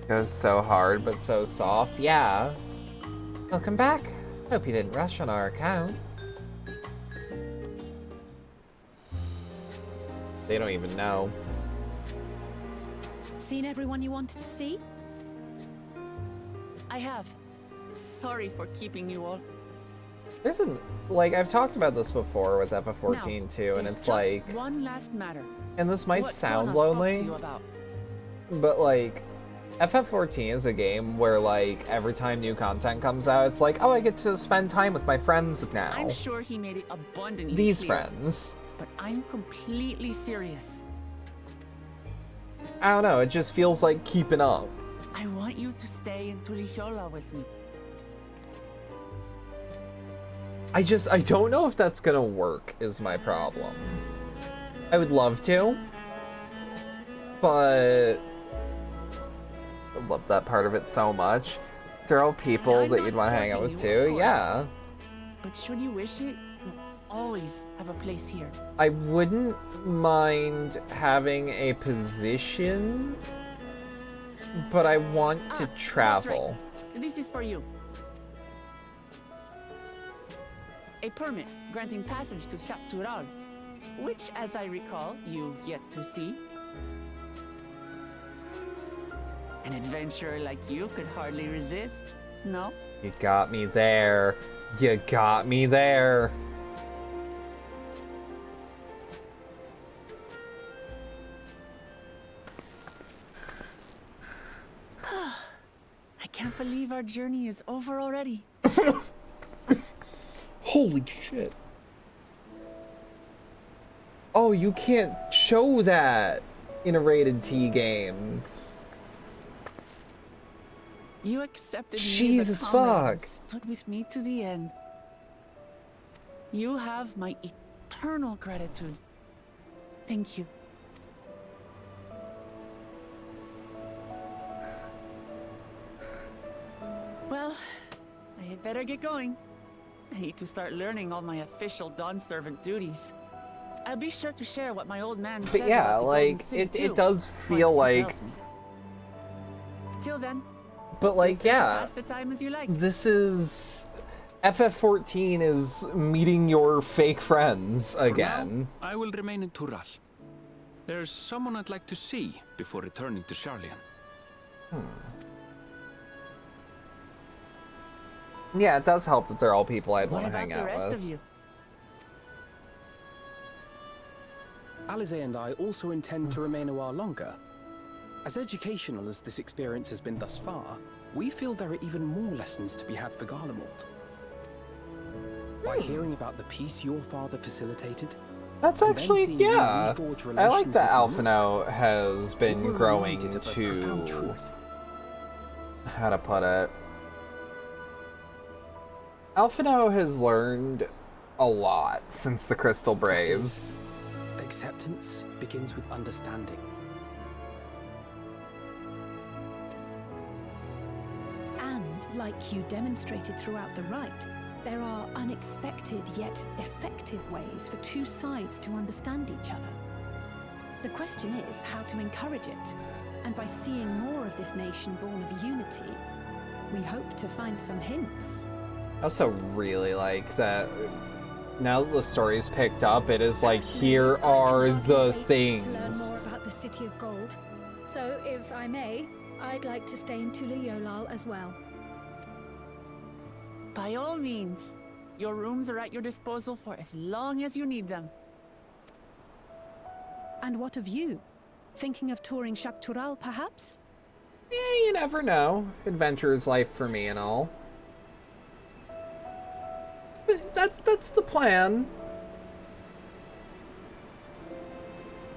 Goes so hard, but so soft. Yeah. Welcome back. Hope you didn't rush on our account. They don't even know. Seen everyone you wanted to see? I have. Sorry for keeping you all. There's an, like, I've talked about this before with FF14 too, and it's like, one last matter. and this might What sound Kronos spoke to lonely, you about? but like, FF14 is a game where like, every time new content comes out, it's like, oh, I get to spend time with my friends now. I'm sure he made it abundantly These clear, friends. but I'm completely serious. I don't know, it just feels like keeping up. I want you to stay in Tulihiola with me. I don't know if that's gonna work, is my problem. I would love to, but I love that part of it so much. They're all people I'm that not you'd want to hang out forcing with you, of too, course. yeah. But should you wish it, you'll always have a place here. I wouldn't mind having a position, but I want to That's travel. right. This is for you. A permit granting passage to Shaktural, which, as I recall, you've yet to see. An adventurer like you could hardly resist, no? You got me there. You got me there. I can't believe our journey is over already. Holy shit. Oh, you can't show that in a rated T game. You accepted me Jesus as a comrade and fuck. stood with me to the end. You have my eternal gratitude. Thank you. Well, I had better get going. I need to start learning all my official Dawn servant duties. I'll be sure to share what my old man says But yeah, about the like, Golden City, it too, does feel once he like, tells me. Till then, but like, yeah, pass the time as you like. this is, FF14 is meeting your fake friends again. For now, I will remain in Tural. There's someone I'd like to see before returning to Sharlayan. Yeah, it does help that they're all people I'd What want to about hang the out rest with. of you? Alize and I also intend to remain a while longer. As educational as this experience has been thus far, we feel there are even more lessons to be had for Garlemald. By hearing about the peace your father facilitated, That's and then actually, seeing you yeah. reforge I like relations that with the Alphino has we been were growing reminded of a profound to, truth. how to put it. Alphino has learned a lot since the Crystal Braves. Acceptance begins with understanding. And, like you demonstrated throughout the rite, there are unexpected yet effective ways for two sides to understand each other. The question is how to encourage it, and by seeing more of this nation born of unity, we hope to find some hints. I also really like that now that the story's picked up, it is like, here are the things. To learn more about the City of Gold. So, if I may, I'd like to stay in Tuliyolal as well. By all means. Your rooms are at your disposal for as long as you need them. And what of you? Thinking of touring Shaktural, perhaps? Yeah, you never know. Adventurer's life for me and all. But that's the plan.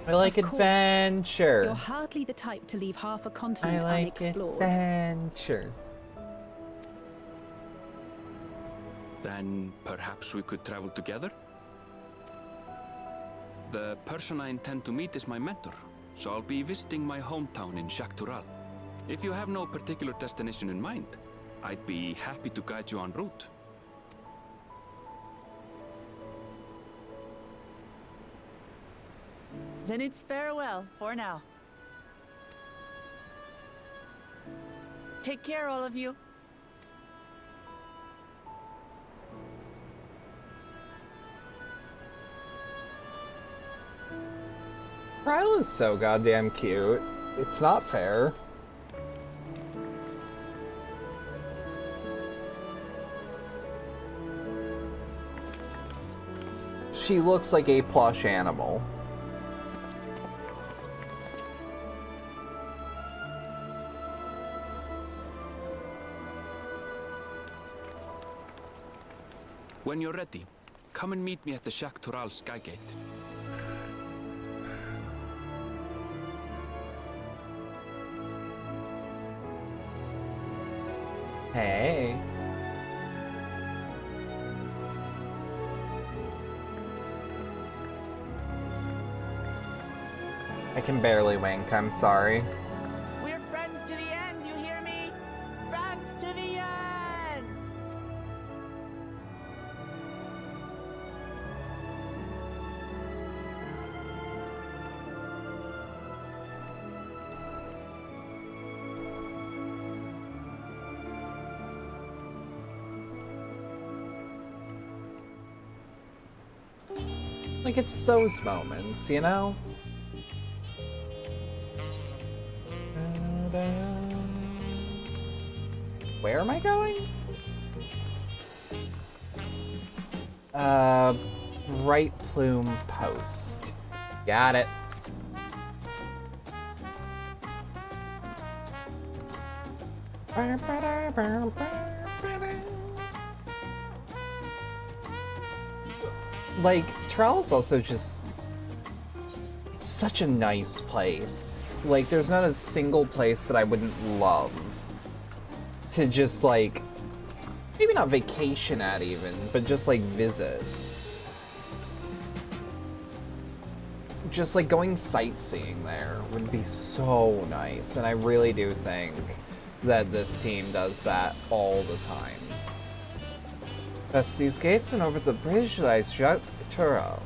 I like Of course. adventure. You're hardly the type to leave half a I continent like unexplored. adventure. Then perhaps we could travel together? The person I intend to meet is my mentor, so I'll be visiting my hometown in Shaktural. If you have no particular destination in mind, I'd be happy to guide you en route. Then it's farewell for now. Take care, all of you. Ryle is so goddamn cute. It's not fair. She looks like a plush animal. When you're ready, come and meet me at the Shak Tural Skygate. Hey. I can barely wink, I'm sorry. We're friends to the end, you hear me? Friends to the end! Like, it's those moments, you know? Where am I going? Bright Plume Post. Got it. Like, Trowel's also just such a nice place. Like, there's not a single place that I wouldn't love to just, like, maybe not vacation at even, but just, like, visit. Just, like, going sightseeing there would be so nice, and I really do think that this team does that all the time. Past these gates and over the bridge lies Shak Tural.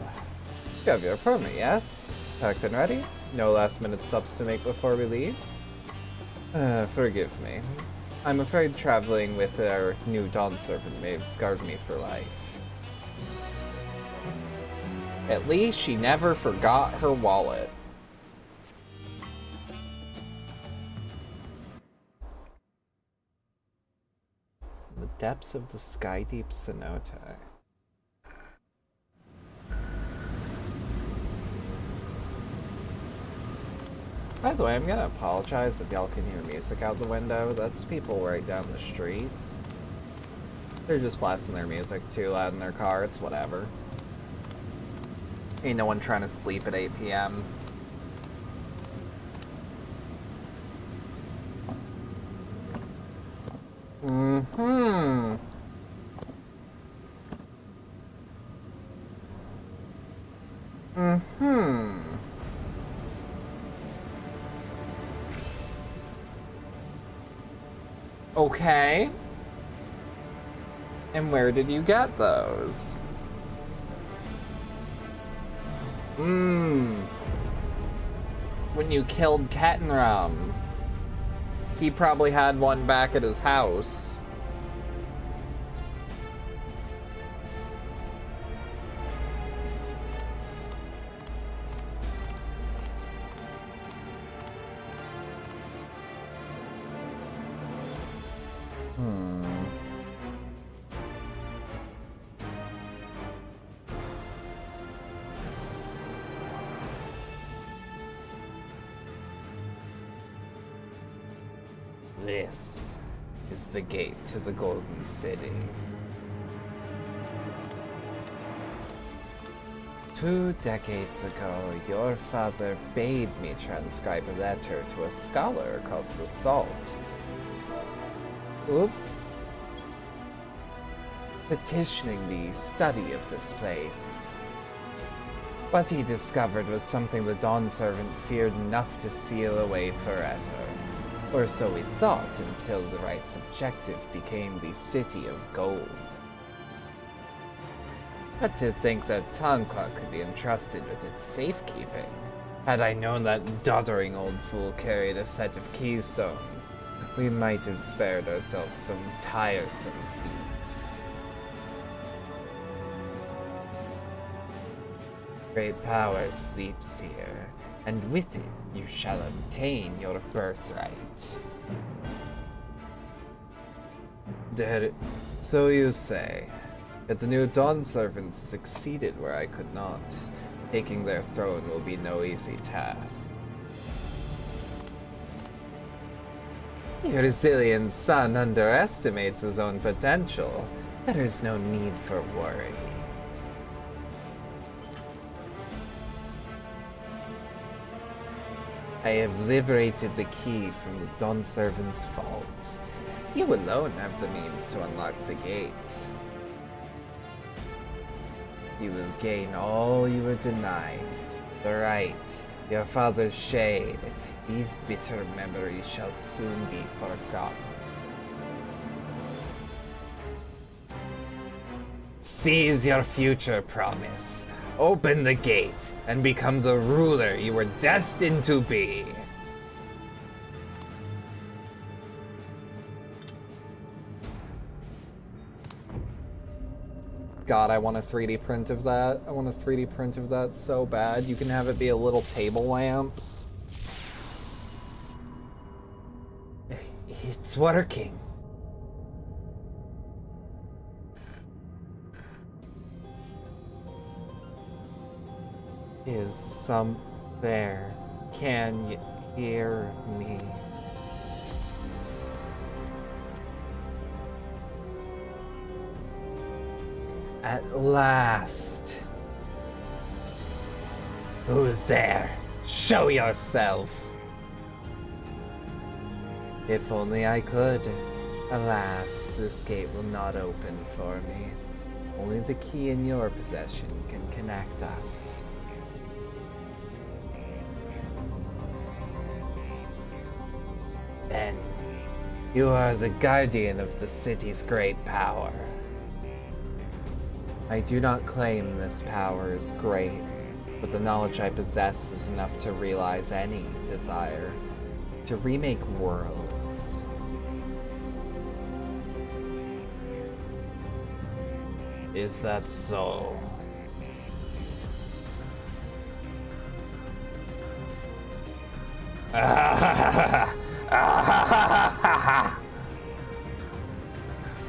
You have your permit, yes? Packed and ready? No last-minute stops to make before we leave? Forgive me. I'm afraid traveling with our new Dawn Servant may have scarred me for life. At least she never forgot her wallet. In the depths of the sky-deep cenote. By the way, I'm gonna apologize if y'all can hear music out the window. That's people right down the street. They're just blasting their music too loud in their car. It's whatever. Ain't no one trying to sleep at 8 p.m. Mm-hmm. Mm-hmm. Okay. And where did you get those? When you killed Kettenram, he probably had one back at his house. This is the gate to the Golden City. 2 decades ago, your father bade me transcribe a letter to a scholar across the Salt. Oop. Petitioning the study of this place. What he discovered was something the Dawn Servant feared enough to seal away forever. Or so we thought, until the right's objective became the City of Gold. But to think that Tankwa could be entrusted with its safekeeping. Had I known that doddering old fool carried a set of keystones, we might have spared ourselves some tiresome feats. Great power sleeps here, and with it you shall obtain your birthright. So you say. Yet the new Dawn servants succeeded where I could not. Taking their throne will be no easy task. Your Zillion son underestimates his own potential. There is no need for worry. I have liberated the key from the Dawn Servant's vault. You alone have the means to unlock the gate. You will gain all you were denied. The right, your father's shade. These bitter memories shall soon be forgotten. Seize your future promise. Open the gate and become the ruler you were destined to be. God, I want a 3D print of that. I want a 3D print of that so bad. You can have it be a little table lamp. It's working. Is some there? Can you hear me? At last. Who's there? Show yourself. If only I could. Alas, this gate will not open for me. Only the key in your possession can connect us. Then, you are the guardian of the city's great power. I do not claim this power is great, but the knowledge I possess is enough to realize any desire to remake worlds. Is that so?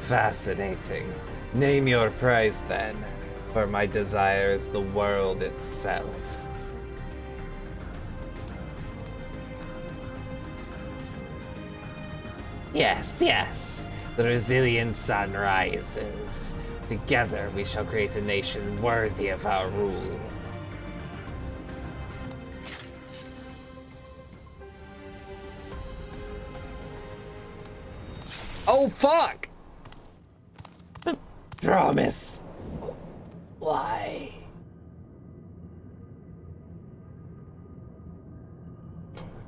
Fascinating. Name your price then, for my desire is the world itself. Yes, yes, the resilient sun rises. Together we shall create a nation worthy of our rule. Oh, fuck! Promise. Why?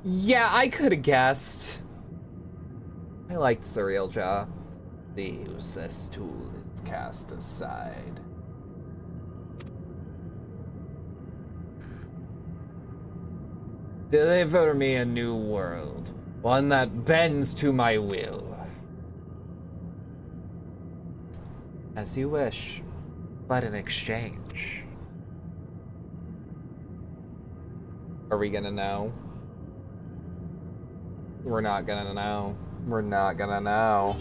Yeah, I could have guessed. I liked Cereal Jaw. The useless tool is cast aside. Deliver me a new world, one that bends to my will. As you wish, but in exchange. Are we gonna know? We're not gonna know. We're not gonna know.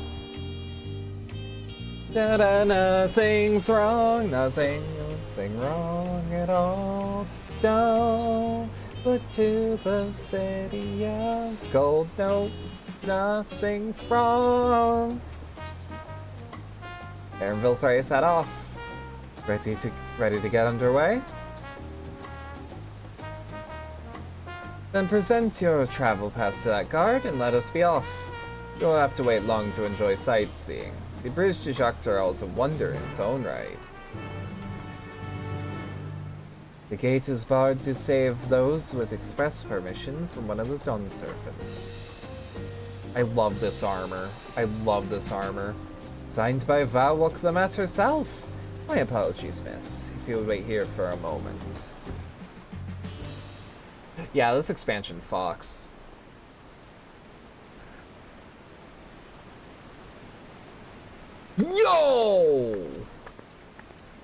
Da-da, nothing's wrong, nothing wrong at all. Don't look to the city of gold. No, nothing's wrong. Aaronville's ready to set off. Ready to get underway? Then present your travel pass to that guard and let us be off. You won't have to wait long to enjoy sightseeing. The Bridge to Jacques Durrell is a wonder in its own right. The gate is barred to save those with express permission from one of the Dawn servants. I love this armor. I love this armor. Signed by Valwok the Met herself. My apologies, miss. If you would wait here for a moment. Yeah, this expansion fucks. Yo!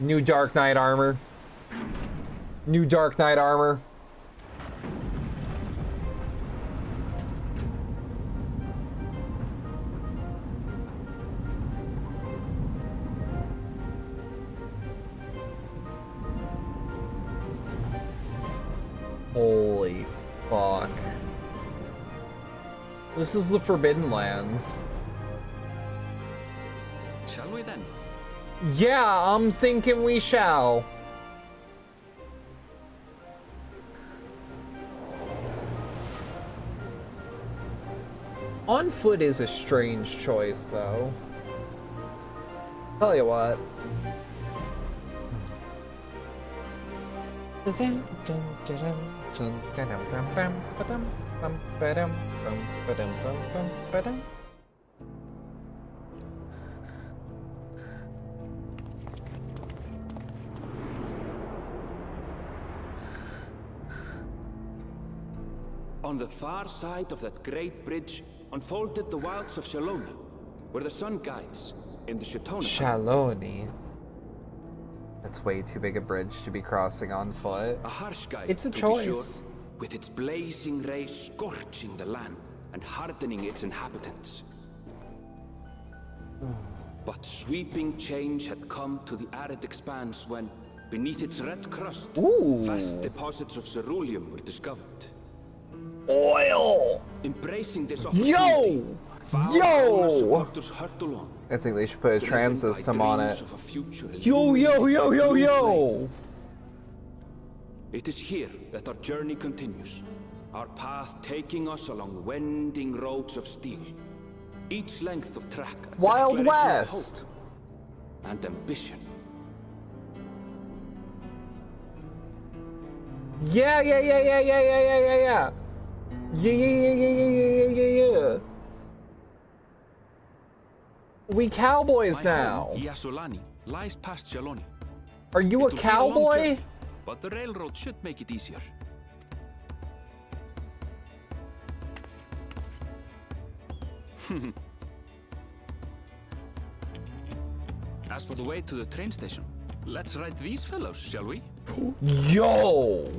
New Dark Knight armor. New Dark Knight armor. This is the Forbidden Lands. Shall we then? Yeah, I'm thinking we shall. On foot is a strange choice, though. Tell you what. On the far side of that great bridge unfolded the wilds of Shaloni, where the sun guides in the Shatona. Shaloni. That's way too big a bridge to be crossing on foot. A harsh guide, it's a to choice. be sure, with its blazing rays scorching the land and hardening its inhabitants. But sweeping change had come to the arid expanse when, beneath its red crust, vast deposits of ceruleum were discovered. Oil! Embracing this opportunity, Yo! I think they should put a tram system on it. Yo! It is here that our journey continues. Our path taking us along winding roads of steel. Each length of track a Wild declaration of West! hope and ambition. Yeah. Yeah. We cowboys now. Yasolani lies past Shaloni. Are you a cowboy? But the railroad should make it easier. As for the way to the train station, let's ride these fellows, shall we? Yo!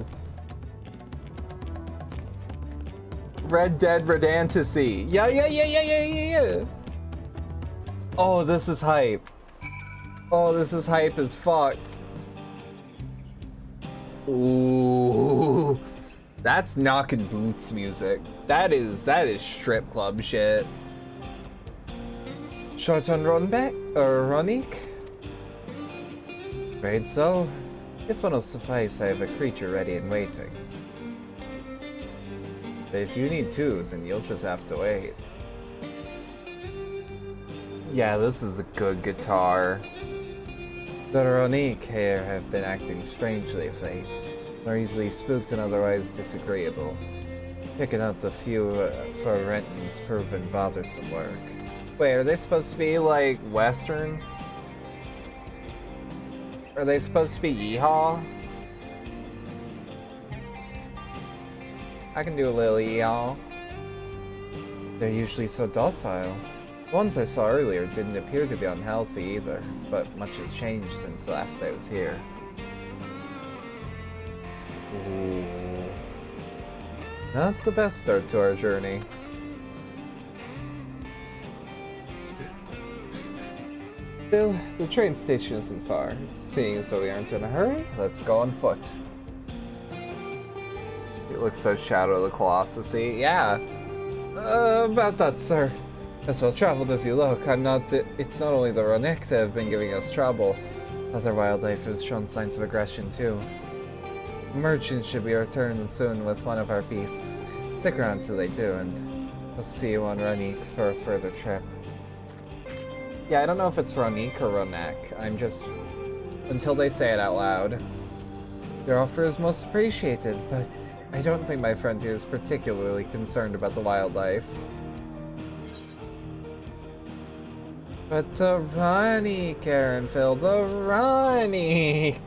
Red Dead Redemption. Yeah. Oh, this is hype. Oh, this is hype as fuck. Ooh. That's knocking boots music. That is strip club shit. Short on Ronbeck or Ronik? Afraid so. If it'll suffice, I have a creature ready and waiting. But if you need two, then you'll just have to wait. Yeah, this is a good guitar. The Ronik here have been acting strangely of late. More easily spooked and otherwise disagreeable. Picking out the few for Renton's proven bothersome work. Wait, are they supposed to be like Western? Are they supposed to be yeehaw? I can do a little yeehaw. They're usually so docile. The ones I saw earlier didn't appear to be unhealthy either, but much has changed since last I was here. Ooh. Not the best start to our journey. Still, the train station isn't far. Seeing as though we aren't in a hurry, let's go on foot. It looks so Shadow of the Colossus-y. Yeah. About that, sir. As well traveled as you look, it's not only the Ronik that have been giving us trouble. Other wildlife has shown signs of aggression too. Merchants should be returning soon with one of our beasts. Stick around till they do, and we'll see you on Ronik for a further trip. Yeah, I don't know if it's Ronik or Ronek. I'm just... until they say it out loud. Your offer is most appreciated, but I don't think my friend here is particularly concerned about the wildlife. But the Ronik, Phil, the Ronik!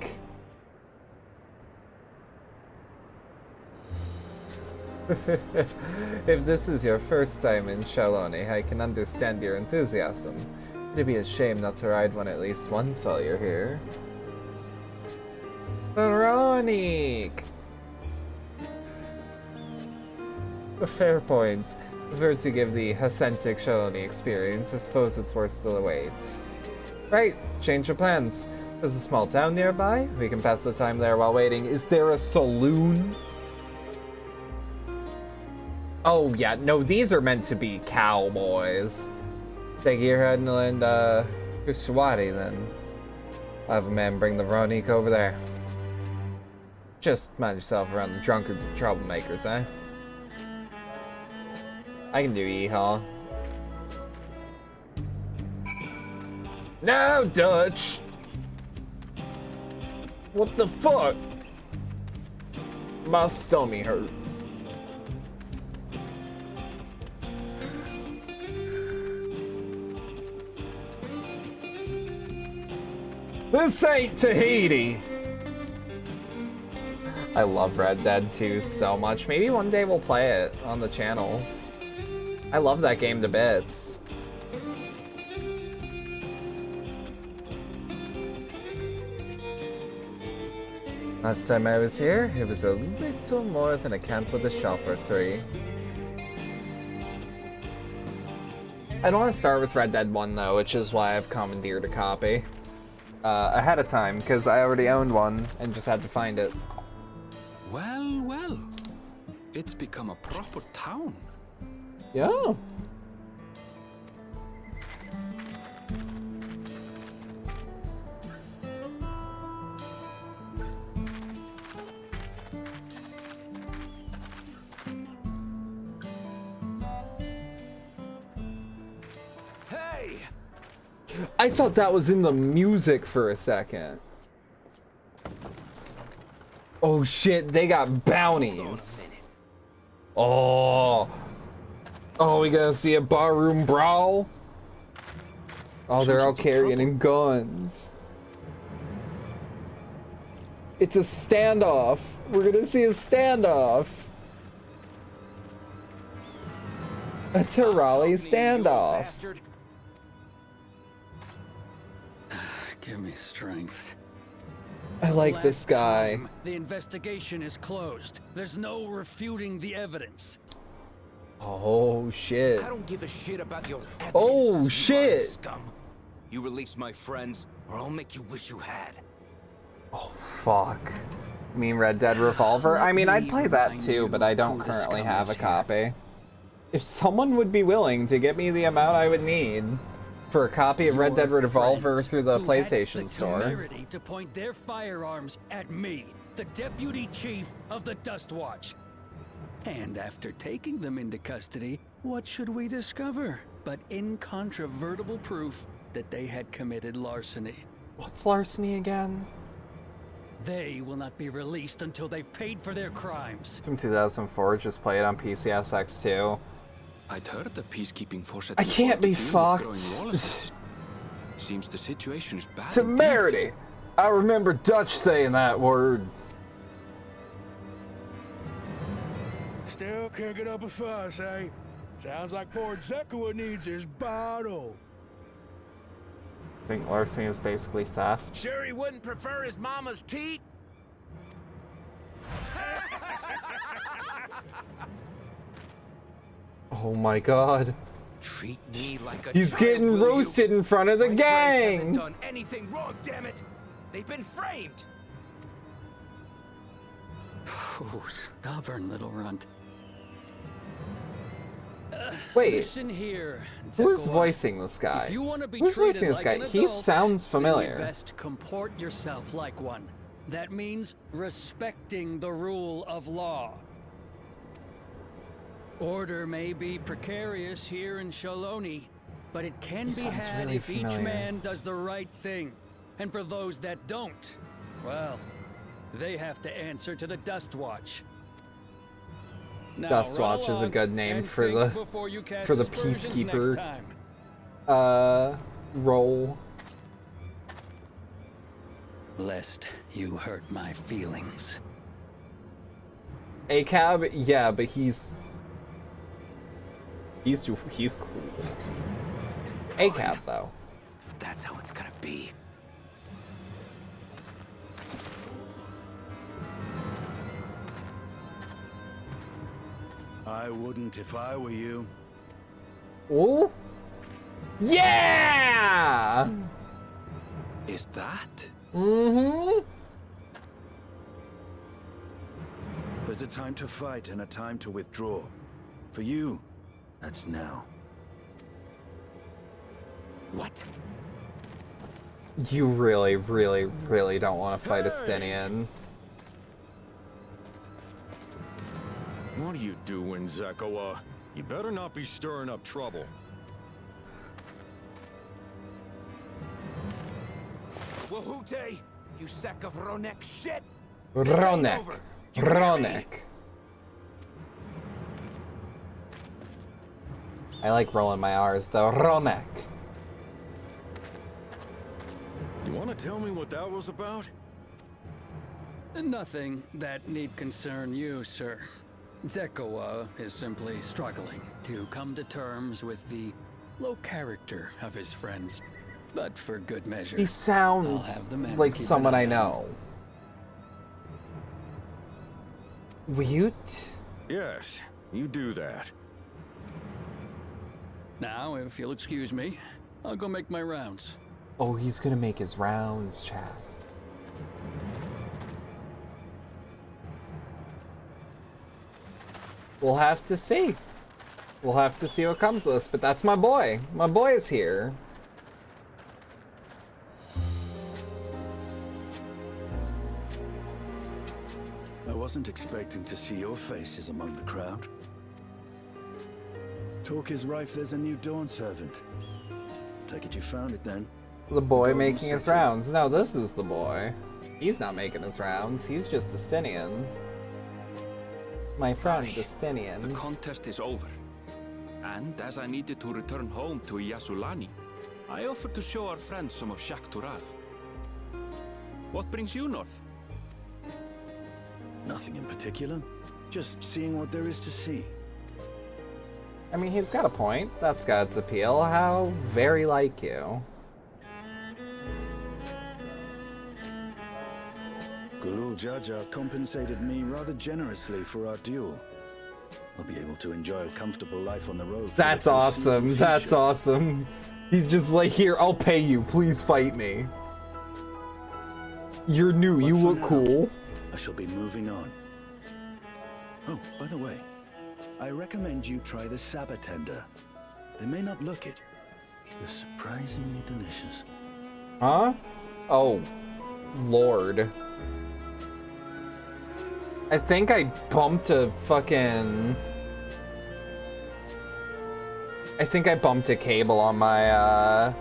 If this is your first time in Shaloni, I can understand your enthusiasm. It'd be a shame not to ride one at least once while you're here. Ronik! A fair point. If we were to give the authentic Shaloni experience, I suppose it's worth the wait. Right, change of plans. There's a small town nearby. We can pass the time there while waiting. Is there a saloon? Oh, yeah. No, these are meant to be cowboys. Take your head and Ffxiv, then. I'll have a man bring the Veronique over there. Just mind yourself around the drunkards and troublemakers, eh? I can do yeehaw. No, Dutch! What the fuck? My stomach hurt. This ain't Tahiti! I love Red Dead 2 so much. Maybe one day we'll play it on the channel. I love that game to bits. Last time I was here, it was a little more than a camp with a shop or three. I don't want to start with Red Dead 1 though, which is why I've commandeered a copy. Ahead of time, because I already owned one and just had to find it. Well, well. It's become a proper town. Yeah. Hey! I thought that was in the music for a second. Oh shit, they got bounties. Oh. Oh, we gonna see a barroom brawl? Oh, they're all carrying guns. It's a standoff. We're gonna see a standoff. A Tirali standoff. Give me strength. I like this guy. The investigation is closed. There's no refuting the evidence. Oh shit. I don't give a shit about your evidence. Oh you shit. Scum. You release my friends, or I'll make you wish you had. Oh fuck. You mean Red Dead Revolver? I mean, I'd play that too, but I don't currently have a copy. If someone would be willing to get me the amount I would need for a copy of Red Dead Revolver through the PlayStation Store. To point their firearms at me, the deputy chief of the Dust Watch. And after taking them into custody, what should we discover but incontrovertible proof that they had committed larceny? What's larceny again? They will not be released until they've paid for their crimes. It's from 2004, just play it on PCSX2. I'd heard the peacekeeping force I can't be fucked. Seems the situation is bad. Temerity! I remember Dutch saying that word. Still kicking up a fuss, eh? Sounds like poor Zekua needs his bottle. I think larceny is basically theft. Sure he wouldn't prefer his mama's teat? Oh my god. Treat me like a He's child, getting will roasted you? in front of the My gang. friends haven't done anything wrong, damn it. They've been framed. Oh, stubborn little runt. Wait, Listen here, who's Zekua. voicing this guy? If you want to be Who's treated voicing this like guy? an He adult, sounds then familiar. you best comport yourself like one. That means respecting the rule of law. Order may be precarious here in Shaloni, but it can be sounds had really if each familiar. man does the right thing. And for those that don't, well, they have to answer to the Dust Watch. Now, Dust run Watch is a along good name and for think the before you cast for the aspersions next peacekeeper time. role. Lest you hurt my feelings. ACAB, yeah, but he's cool. ACAB though. If that's how it's gonna be. I wouldn't if I were you. Oh? Yeah! Is that? Mm-hmm. There's a time to fight and a time to withdraw. For you, that's now. What? You really, really, really don't want to fight a Stenian. What are you doing, Zekoa? You better not be stirring up trouble. Wahute, you sack of Ronek shit! Ronek. Ronek. I like rolling my R's though. Ronek. You want to tell me what that was about? Nothing that need concern you, sir. Zekoa is simply struggling to come to terms with the low character of his friends. But for good measure, He sounds like someone I know. Ryut? Yes, you do that. Now, if you'll excuse me, I'll go make my rounds. Oh, he's gonna make his rounds, chat. We'll have to see. We'll have to see what comes of this, but that's my boy. My boy is here. I wasn't expecting to see your faces among the crowd. Talk is rife, there's a new Dawn servant. Take it you found it then. The boy Golden making his City. rounds. No, this is the boy. He's not making his rounds. He's just a Stenian. My friend, the The Stenian. contest is over. And as I needed to return home to Yasulani, I offered to show our friends some of Shak Tural. What brings you north? Nothing in particular. Just seeing what there is to see. I mean, he's got a point. That's got its appeal. How very like you. Gulul Jaja compensated me rather generously for our duel. I'll be able to enjoy a comfortable life on the road. for the That's awesome. foreseeable That's future. awesome. He's just like, here, I'll pay you. Please fight me. You're new. But You for look now, cool. I shall be moving on. Oh, by the way, I recommend you try the Sabatender. They may not look it. They're surprisingly delicious. Huh? Oh, Lord. I think I bumped a fucking... I think I bumped a cable on my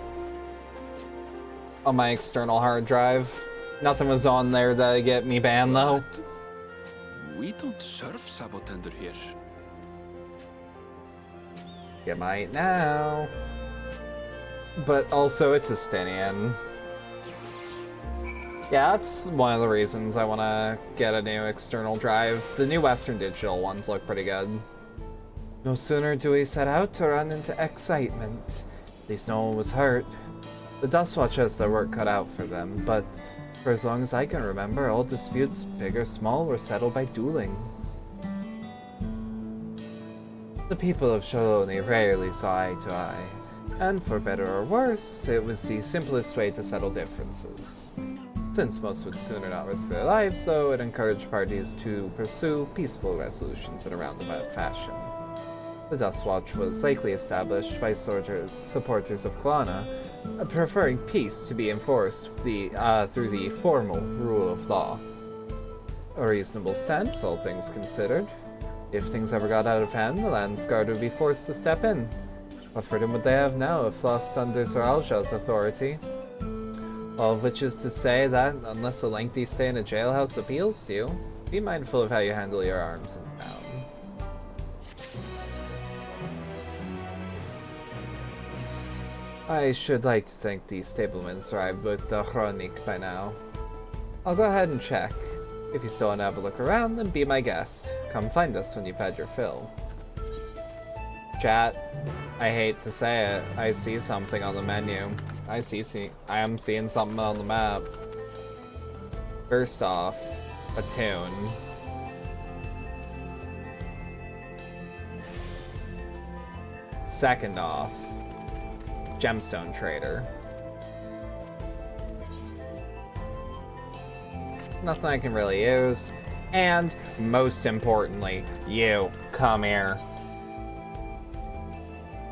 external hard drive. Nothing was on there that get me banned though. We don't serve Sabotender here. You might now. But also, it's a Stenian. Yeah, that's one of the reasons I want to get a new external drive. The new Western Digital ones look pretty good. No sooner do we set out to run into excitement. At least no one was hurt. The Dustwatch has their work cut out for them, but for as long as I can remember, all disputes, big or small, were settled by dueling. The people of Sholoni rarely saw eye to eye, and for better or worse, it was the simplest way to settle differences. Since most would sooner not risk their lives, though, it encouraged parties to pursue peaceful resolutions in a roundabout fashion. The Dustwatch was likely established by supporters of Klana, preferring peace to be enforced through the formal rule of law. A reasonable stance, all things considered. If things ever got out of hand, the Lands Guard would be forced to step in. What freedom would they have now if lost under Zoralja's authority? All of which is to say that, unless a lengthy stay in a jailhouse appeals to you, be mindful of how you handle your arms in town. I should like to think the stableman's arrived with the Chronik by now. I'll go ahead and check. If you still want to have a look around, then be my guest. Come find us when you've had your fill. Chat, I hate to say it, I see something on the menu. I am seeing something on the map. First off, a tune. Second off, gemstone trader. Nothing I can really use. And most importantly, you come here.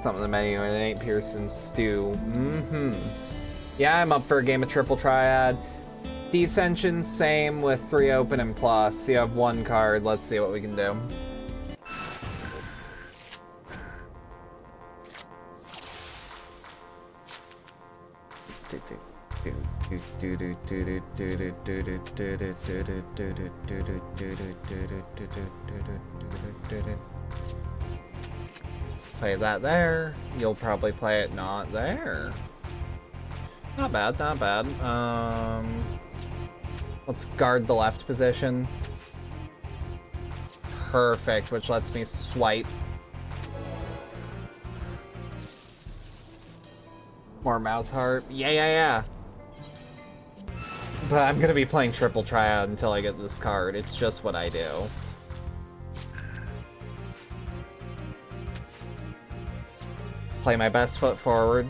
Something in the menu and it ain't Pearson's stew. Yeah, I'm up for a game of Triple Triad. Descension, same with 3 open and plus. You have 1 card. Let's see what we can do. Play that there. You'll probably play it not there. Not bad, not bad. Let's guard the left position. Perfect, which lets me swipe. More mouse heart. Yeah. But I'm gonna be playing Triple Triad until I get this card. It's just what I do. Play my best foot forward.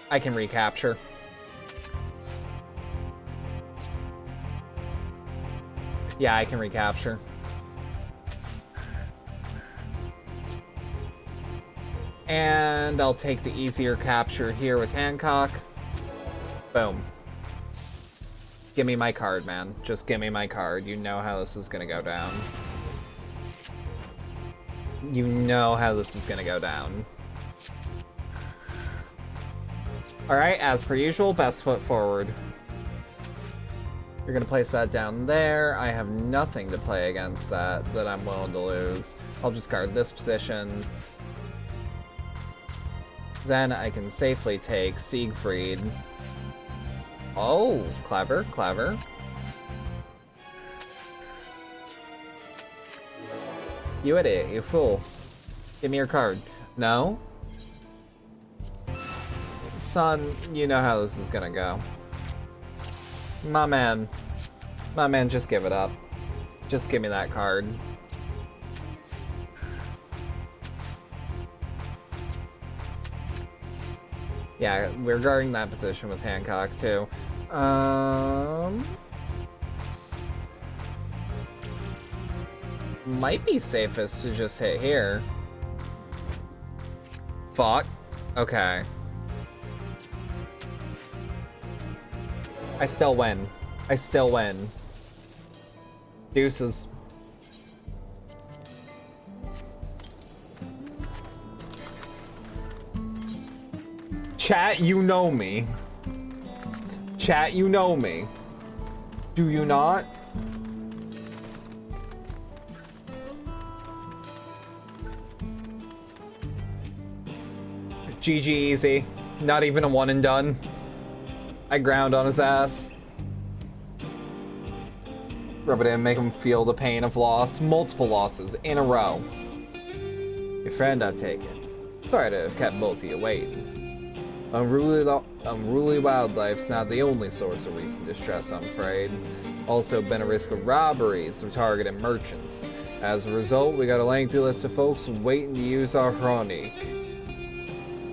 I can recapture. Yeah, I can recapture. And I'll take the easier capture here with Hancock. Boom. Give me my card, man. Just give me my card. You know how this is gonna go down. You know how this is gonna go down. Alright, as per usual, best foot forward. You're gonna place that down there. I have nothing to play against that I'm willing to lose. I'll just guard this position. Then I can safely take Siegfried. Oh, clever, clever. You idiot, you fool. Give me your card. No? Son, you know how this is gonna go. My man, just give it up. Just give me that card. Yeah, we're guarding that position with Hancock too. Might be safest to just hit here. Fuck. Okay. I still win. I still win. Deuces. Chat, you know me. Chat, you know me. Do you not? GG easy. Not even a one and done. I ground on his ass. Rub it in, make him feel the pain of loss. Multiple losses in a row. Your friend, I take it. Sorry to have kept both of you waiting. Unruly wildlife's not the only source of recent distress, I'm afraid. Also been a risk of robberies of targeted merchants. As a result, we got a lengthy list of folks waiting to use our chronique.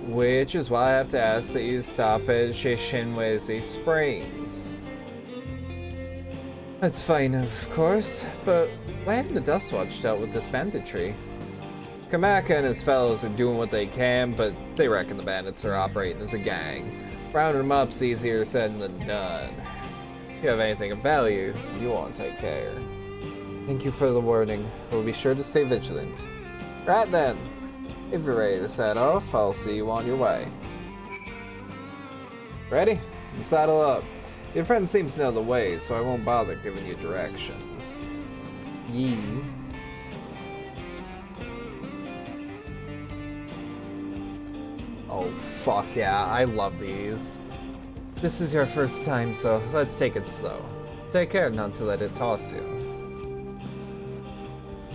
Which is why I have to ask that you stop at Shishinwezi Springs. That's fine, of course, but why haven't the Dustwatch dealt with this banditry? Kamaka and his fellows are doing what they can, but they reckon the bandits are operating as a gang. Rounding them up's easier said than done. If you have anything of value, you want to take care. Thank you for the warning. We'll be sure to stay vigilant. Right then. If you're ready to set off, I'll see you on your way. Ready? Saddle up. Your friend seems to know the way, so I won't bother giving you directions. Yee. Oh, fuck yeah. I love these. This is your first time, so let's take it slow. Take care not to let it toss you.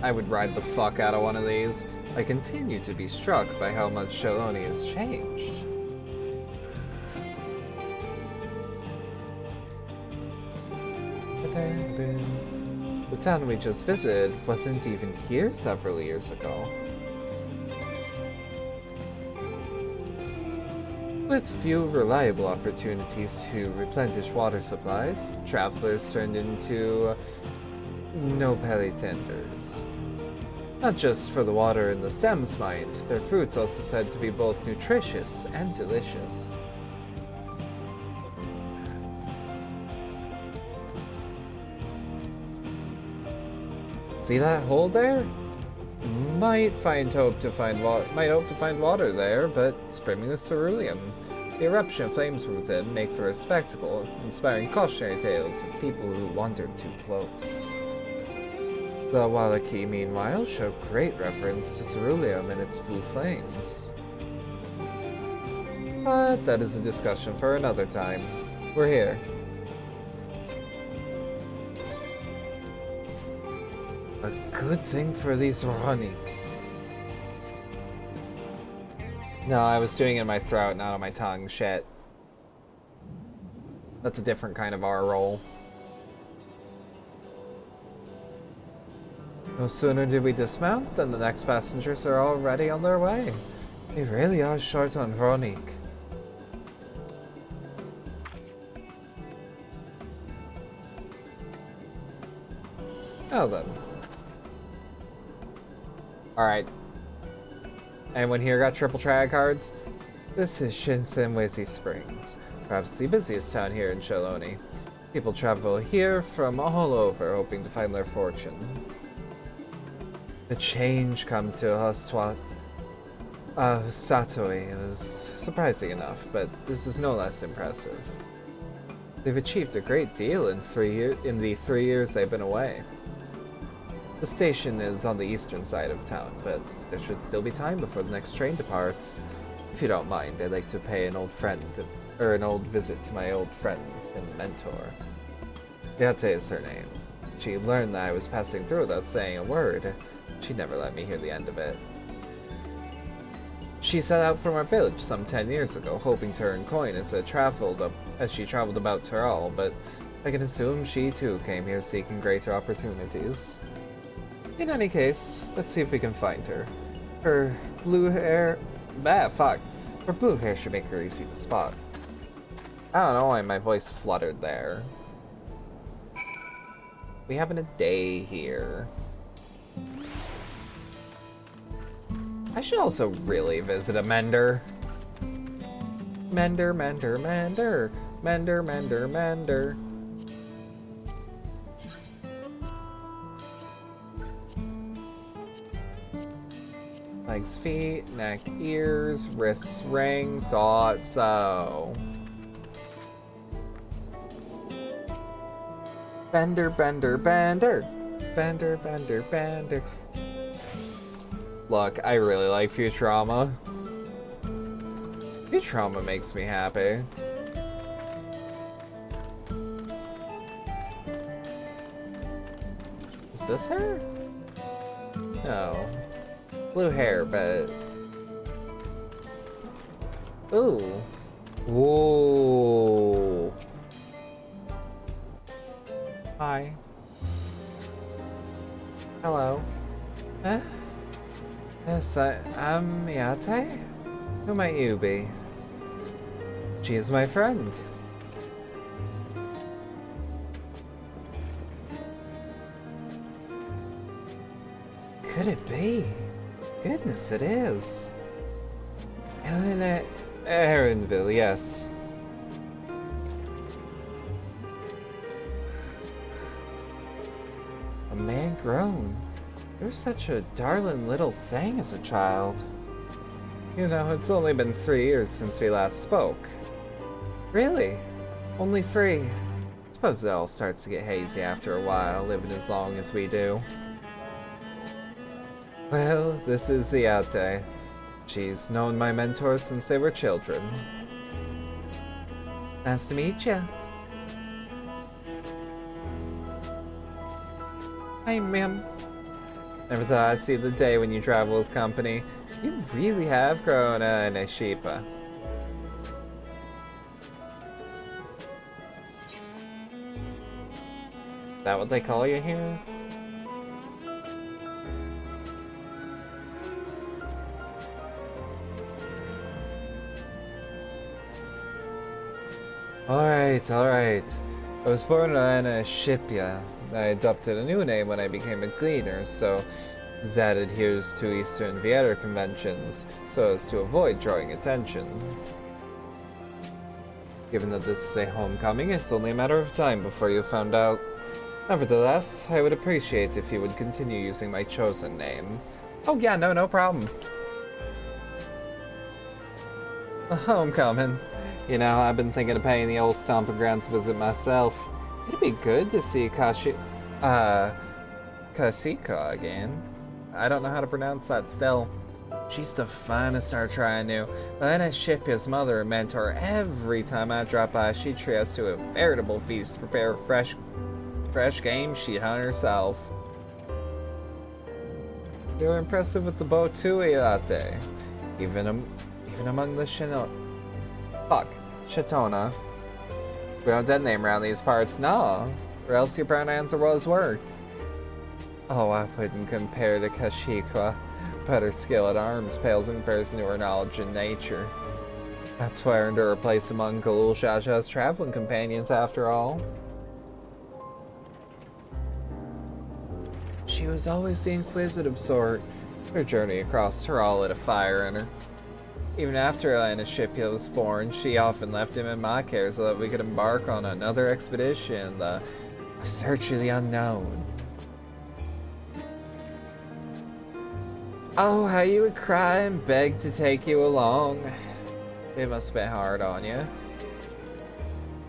I would ride the fuck out of one of these. I continue to be struck by how much Shaloni has changed. The town we just visited wasn't even here several years ago. With few reliable opportunities to replenish water supplies, travelers turned into no pelly tenders. Not just for the water in the stems, mind. Their fruits also said to be both nutritious and delicious. See that hole there? Might hope to find water there, but it's brimming with ceruleum. The eruption of flames from within make for a spectacle, inspiring cautionary tales of people who wandered too close. The Wallaki, meanwhile, show great reverence to ceruleum and its blue flames. But that is a discussion for another time. We're here. A good thing for these Ronik. No, I was doing it in my throat, not on my tongue. Shit. That's a different kind of R roll. No sooner did we dismount than the next passengers are already on their way. They really are short on Ronik. Oh then. Alright. Anyone here got triple triad cards? This is Shinsenwezi Springs, perhaps the busiest town here in Shaloni. People travel here from all over, hoping to find their fortune. The change come to Satoi was surprising enough, but this is no less impressive. They've achieved a great deal in the 3 years they've been away. The station is on the eastern side of town, but there should still be time before the next train departs. If you don't mind, I'd like to pay an old visit to my old friend and mentor. Yate is her name. She learned that I was passing through without saying a word. She never let me hear the end of it. She set out from our village some 10 years ago, hoping to earn coin as she traveled about Tural, but I can assume she too came here seeking greater opportunities. In any case, let's see if we can find her. Her blue hair... Her blue hair should make her easy to spot. I don't know why my voice fluttered there. We having a day here. I should also really visit a mender. Mender, mender, mender. Mender, mender, mender. Legs, feet, neck, ears, wrists, ring, thought so. Bender, bender, bender. Bender, bender, bender. Look, I really like Futurama. Futurama makes me happy. Is this her? No. Blue hair, but... Ooh. Whoa. Hi. Hello. Huh? Yes, I'm Miyate? Who might you be? She is my friend. Could it be? Goodness, it is. Elena Erinville, yes. A man grown. You're such a darling little thing as a child. You know, it's only been 3 years since we last spoke. Really? Only 3? Suppose it all starts to get hazy after a while, living as long as we do. Well, this is Ziate. She's known my mentors since they were children. Nice to meet ya. Hi, ma'am. Never thought I'd see the day when you travel with company. You really have grown an Eshipa. Is that what they call you here? Alright, alright. I was born in a Ffxiv. I adopted a new name when I became a gleaner, so that adheres to Eastern Theater conventions, so as to avoid drawing attention. Given that this is a homecoming, it's only a matter of time before you found out. Nevertheless, I would appreciate if you would continue using my chosen name. Oh yeah, no problem. A homecoming. You know, I've been thinking of paying the old stomping grounds a visit myself. It'd be good to see Kasika again. I don't know how to pronounce that still. She's the finest archer I knew. Lena Shipya's mother and mentor. Every time I drop by, she'd treat us to a veritable feast, prepare fresh game she'd hunt herself. You were impressive with the bow too that day. Even among the Shatona. We don't dead name around these parts, no. Or else your pronouns are what his word. Oh, I wouldn't compare to Kashyyyk, but her skill at arms pales in comparison to her knowledge in nature. That's why I earned her a place among Galul Shasha's traveling companions, after all. She was always the inquisitive sort. Her journey across Tural lit a fire in her. Even after Elena Shipya was born, she often left him in my care so that we could embark on another expedition, the search of the unknown. Oh, how you would cry and beg to take you along. It must have been hard on you.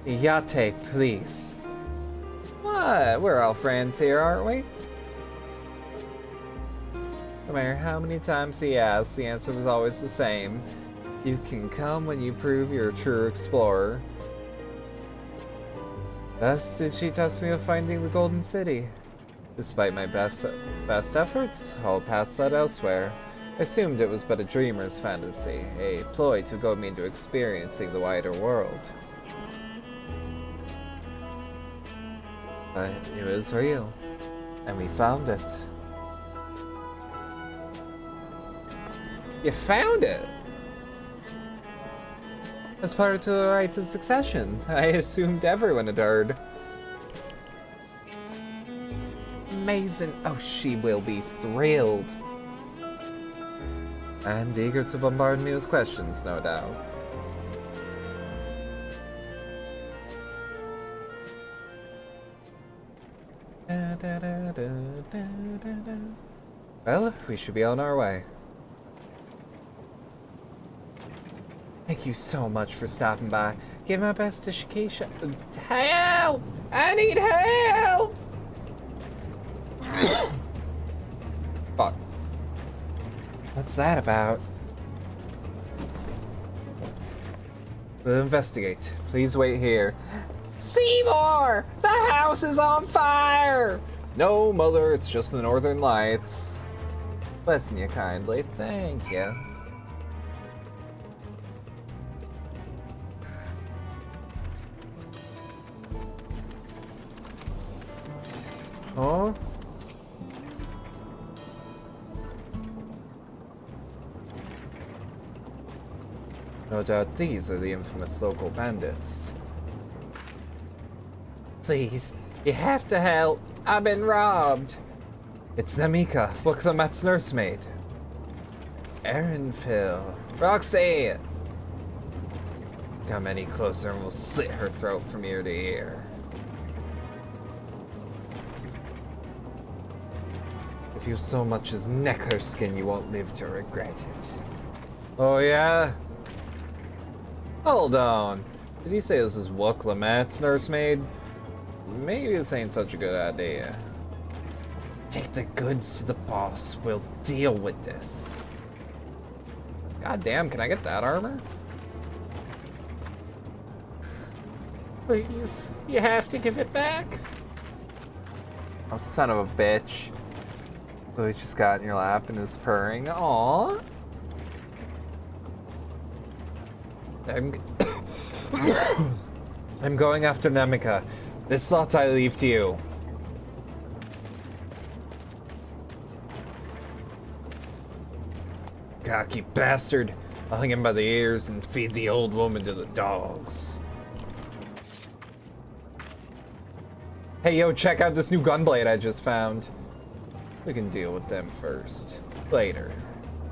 Yate, please. What? We're all friends here, aren't we? No matter how many times he asked, the answer was always the same. You can come when you prove you're a true explorer. Thus did she test me with finding the Golden City. Despite my best efforts, all paths led elsewhere. I assumed it was but a dreamer's fantasy, a ploy to goad me into experiencing the wider world. But it was real, and we found it. You found it? As part of the rites of succession, I assumed everyone had heard. Amazing. Oh, she will be thrilled. And eager to bombard me with questions, no doubt. Well, we should be on our way. Thank you so much for stopping by. Give my best to Shikisha. Help! I need help! Fuck. What's that about? We'll investigate. Please wait here. Seymour! The house is on fire! No, Mother, it's just the Northern Lights. Blessing you kindly. Thank you. Oh? No doubt these are the infamous local bandits. Please, you have to help. I've been robbed. It's Namika, Wuklamat's nursemaid. Aaron Phil. Roxy! Come any closer and we'll slit her throat from ear to ear. If you so much as neck her skin, you won't live to regret it. Oh yeah? Hold on. Did he say this is Wuklamat's nursemaid? Maybe this ain't such a good idea. Take the goods to the boss. We'll deal with this. God damn, can I get that armor? Please, you have to give it back. Oh, son of a bitch. Oh, he just got in your lap and is purring. Aww. I'm going after Namika. This lot I leave to you. Cocky bastard. I'll hang him by the ears and feed the old woman to the dogs. Hey, yo, check out this new gunblade I just found. We can deal with them first. Later.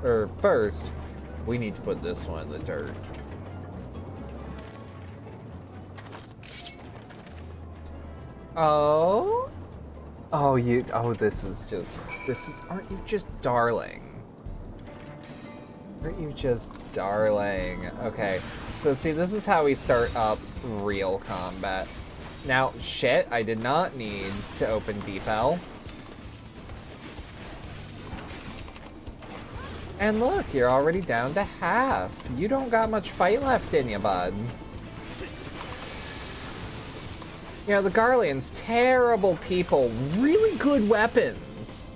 Or first, we need to put this one in the dirt. Oh? Oh, this is, aren't you just darling? Aren't you just darling? Okay, so see, this is how we start up real combat. Now, shit, I did not need to open Deepel. And look, you're already down to half. You don't got much fight left in you, bud. You know, the Garleans, terrible people, really good weapons.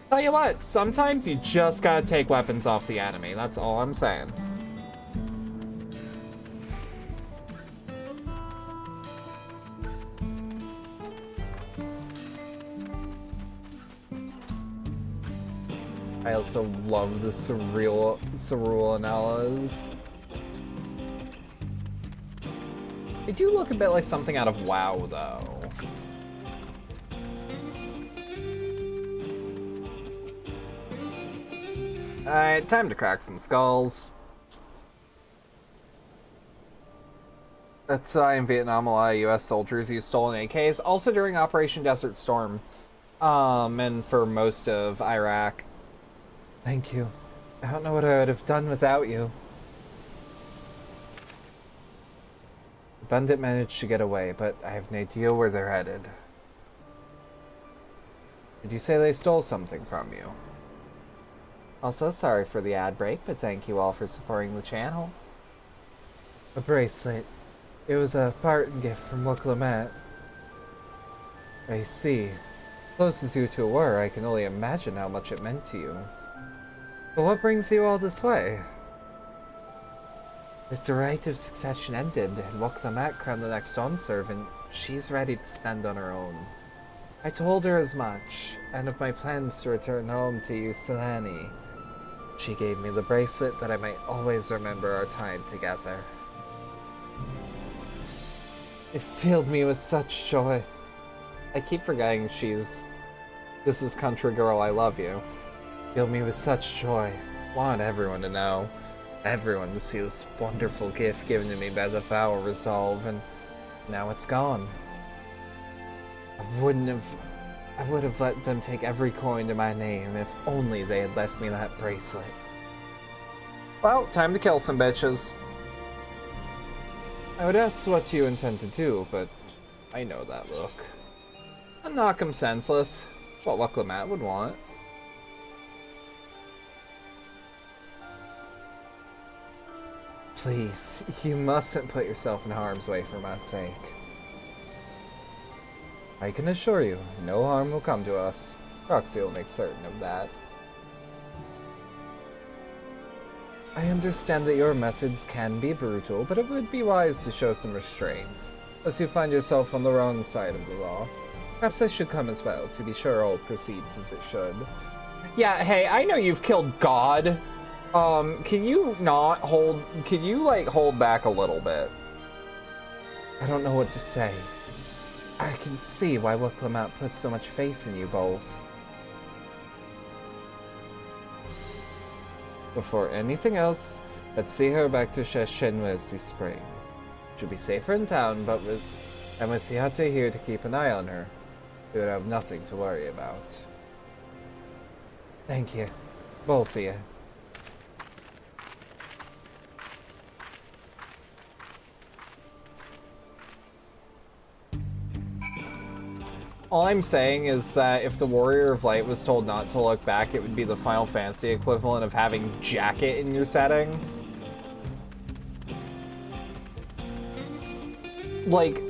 Tell you what, sometimes you just gotta take weapons off the enemy, that's all I'm saying. I also love the Cerule Anellas. They do look a bit like something out of WoW, though. Alright, time to crack some skulls. That's in Vietnam, a lot of US soldiers used stolen AKs, also during Operation Desert Storm, and for most of Iraq. Thank you. I don't know what I would have done without you. The bandit managed to get away, but I have no idea where they're headed. Did you say they stole something from you? Also, sorry for the ad break, but thank you all for supporting the channel. A bracelet. It was a parting gift from Ffxiv. I see. Close as you two were, I can only imagine how much it meant to you. But what brings you all this way? If the right of succession ended, and Ffxiv crowned the next Dawn servant, she's ready to stand on her own. I told her as much, and of my plans to return home to Ysulani. She gave me the bracelet that I might always remember our time together. It filled me with such joy. I keep forgetting this is Country Girl, I love you. Filled me with such joy. Want everyone to know. Everyone to see this wonderful gift given to me by the Foul Resolve, and now it's gone. I would have let them take every coin to my name if only they had left me that bracelet. Well, time to kill some bitches. I would ask what you intend to do, but I know that look. I'll knock him senseless. That's what Ffxiv would want. Please, you mustn't put yourself in harm's way for my sake. I can assure you, no harm will come to us. Roxy will make certain of that. I understand that your methods can be brutal, but it would be wise to show some restraint, lest you find yourself on the wrong side of the law. Perhaps I should come as well, to be sure all proceeds as it should. Yeah, hey, I know you've killed God. Can you hold back a little bit? I don't know what to say. I can see why Ffxiv put so much faith in you both. Before anything else, let's see her back to Shenwezi Springs. She'll be safer in town, but with Yate here to keep an eye on her, you would have nothing to worry about. Thank you, both of you. All I'm saying is that if the Warrior of Light was told not to look back, it would be the Final Fantasy equivalent of having Jacket in your setting. Like,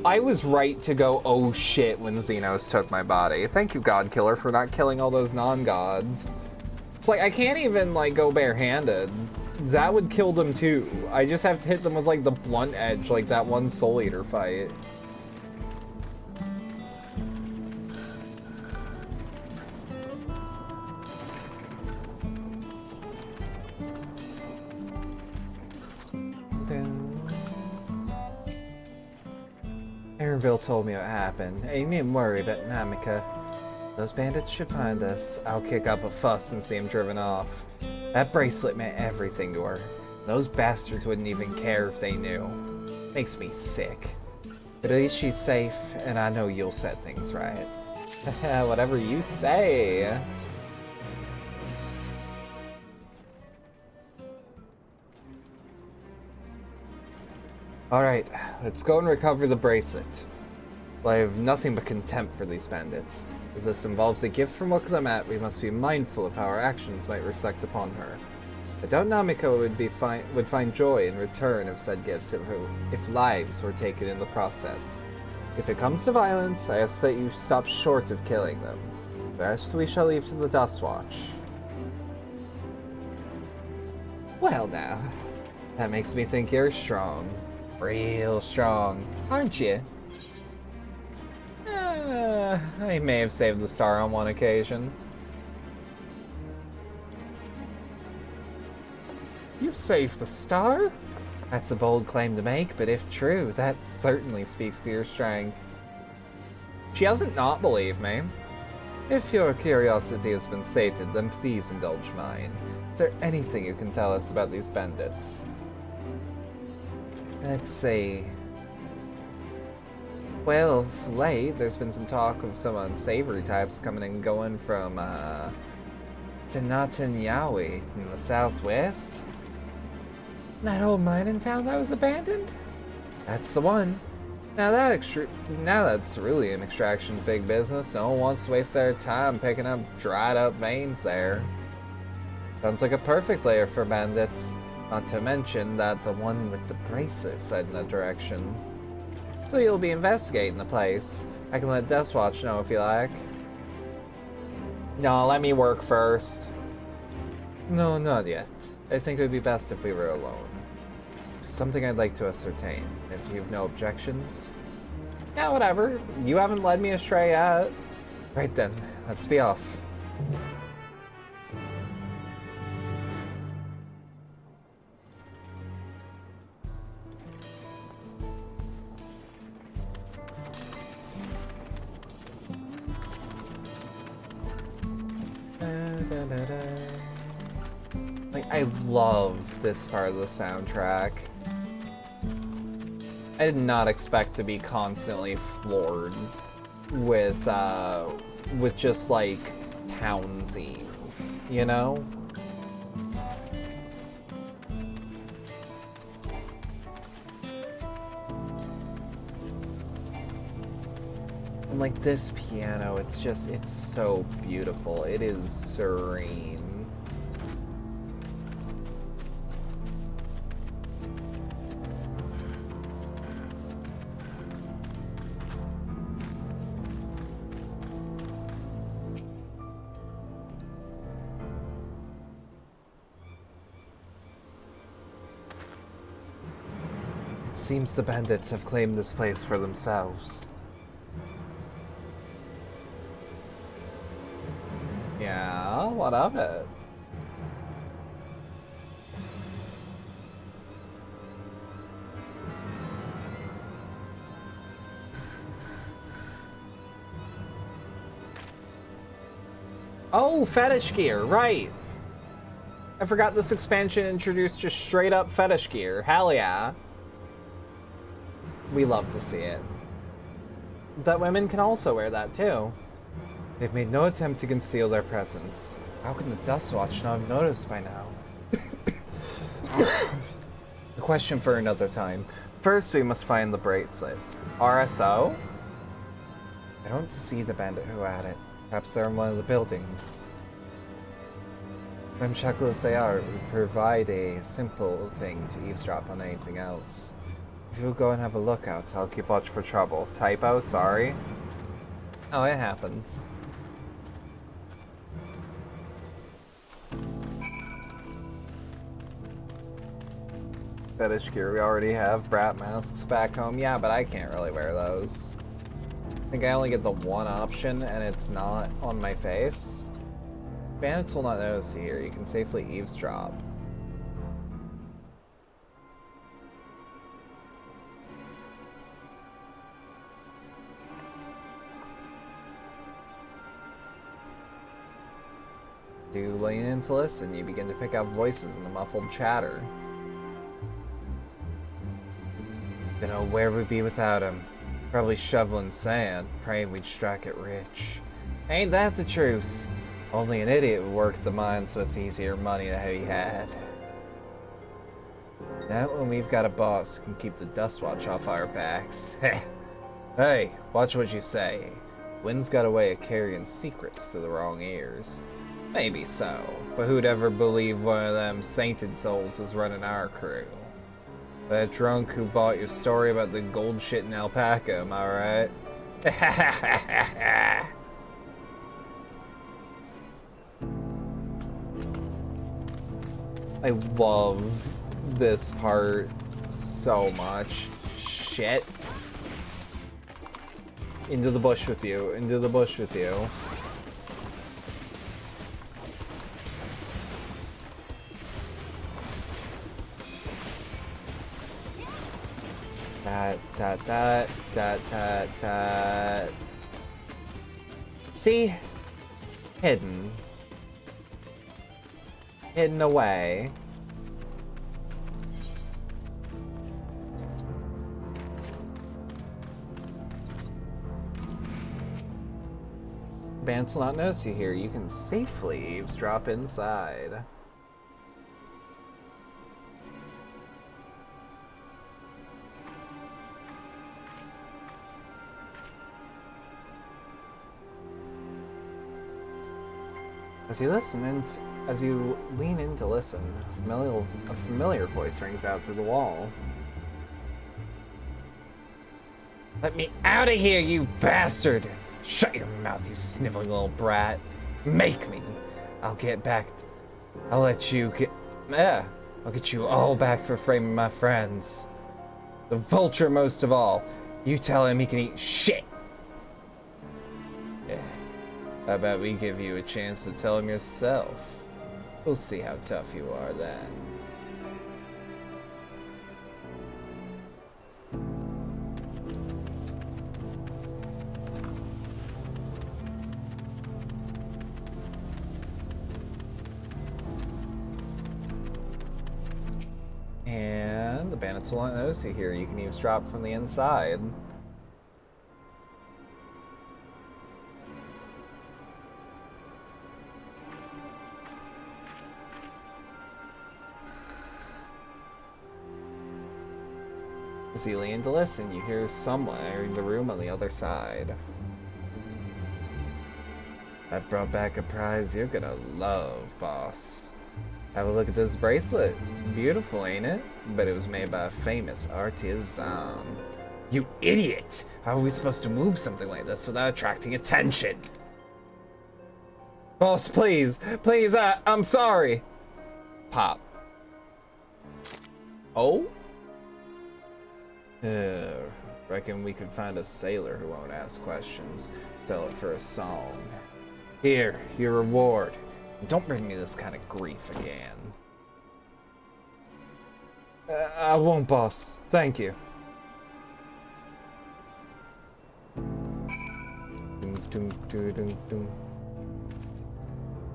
I was right to go, oh shit, when Xenos took my body. Thank you, Godkiller, for not killing all those non-gods. It's like, I can't even, like, go barehanded. That would kill them too. I just have to hit them with, like, the blunt edge, like that one Soul Eater fight. Somerville told me what happened. And you needn't worry about Namika. Those bandits should find us. I'll kick up a fuss and see him driven off. That bracelet meant everything to her. Those bastards wouldn't even care if they knew. Makes me sick. But at least she's safe, and I know you'll set things right. Whatever you say. Alright, let's go and recover the bracelet. Well, I have nothing but contempt for these bandits. As this involves a gift from Look-a-Mat, we must be mindful of how our actions might reflect upon her. I doubt Namiko would find joy in return of said gifts if lives were taken in the process. If it comes to violence, I ask that you stop short of killing them. The rest we shall leave to the Dustwatch. Well now, that makes me think you're strong. Real strong, aren't you? I may have saved the star on one occasion. You've saved the star? That's a bold claim to make, but if true, that certainly speaks to your strength. She doesn't not believe me. If your curiosity has been sated, then please indulge mine. Is there anything you can tell us about these bandits? Let's see. Well, of late, there's been some talk of some unsavory types coming and going from, Tanatanyawi in the southwest. That old mining town that was abandoned? That's the one. Now that's really an extraction's big business. No one wants to waste their time picking up dried up veins there. Sounds like a perfect lair for bandits. Not to mention that the one with the bracelet fled in that direction. So you'll be investigating the place. I can let Dustwatch know if you like. No, let me work first. No, not yet. I think it would be best if we were alone. Something I'd like to ascertain, if you've no objections. Yeah, whatever. You haven't led me astray yet. Right then, let's be off. Like, I love this part of the soundtrack. I did not expect to be constantly floored with just like town themes, you know? And like this piano, it's so beautiful. It is serene. It seems the bandits have claimed this place for themselves. Yeah, what of it? Oh, fetish gear, right. I forgot this expansion introduced just straight up fetish gear. Hell yeah. We love to see it. That women can also wear that too. They've made no attempt to conceal their presence. How can the Dustwatch not have noticed by now? A question for another time. First, we must find the bracelet. RSO? I don't see the bandit who had it. Perhaps they're in one of the buildings. Ramshackle as they are, it would provide a simple thing to eavesdrop on anything else. If you'll go and have a look out, I'll keep watch for trouble. Typo, sorry. Oh, it happens. Fetish gear we already have. Brat masks back home. Yeah, but I can't really wear those. I think I only get the one option and it's not on my face. Bandits will not notice here. You can safely eavesdrop. You lean in to listen, you begin to pick out voices in the muffled chatter. Don't know where we'd be without him. Probably shoveling sand, praying we'd strike it rich. Ain't that the truth? Only an idiot would work the mines with easier money than he had. Now when we've got a boss who can keep the Dustwatch off our backs. Hey, watch what you say. Wind's got a way of carrying secrets to the wrong ears. Maybe so, but who'd ever believe one of them sainted souls is running our crew? That drunk who bought your story about the gold shit in Alpaca, am I right? I love this part so much. Shit. Into the bush with you. Into the bush with you. That. See? Hidden. Hidden away. Bandits will not notice you here. You can safely eavesdrop inside. As you lean in to listen, a familiar voice rings out through the wall. Let me out of here, you bastard! Shut your mouth, you sniveling little brat. Make me. I'll get back. I'll let you get. I'll get you all back for framing my friends. The vulture most of all. You tell him he can eat shit. Yeah. How about we give you a chance to tell him yourself? We'll see how tough you are then. And the bandits will not notice you here. You can eavesdrop from the inside. As you lean to listen, you hear someone entering the room on the other side. I brought back a prize you're gonna love, boss. Have a look at this bracelet. Beautiful, ain't it? But it was made by a famous artisan. You idiot! How are we supposed to move something like this without attracting attention? Boss, please! Please, I'm sorry! Pop. Oh? Reckon we could find a sailor who won't ask questions. Sell it for a song. Here, your reward. Don't bring me this kind of grief again. I won't, boss. Thank you.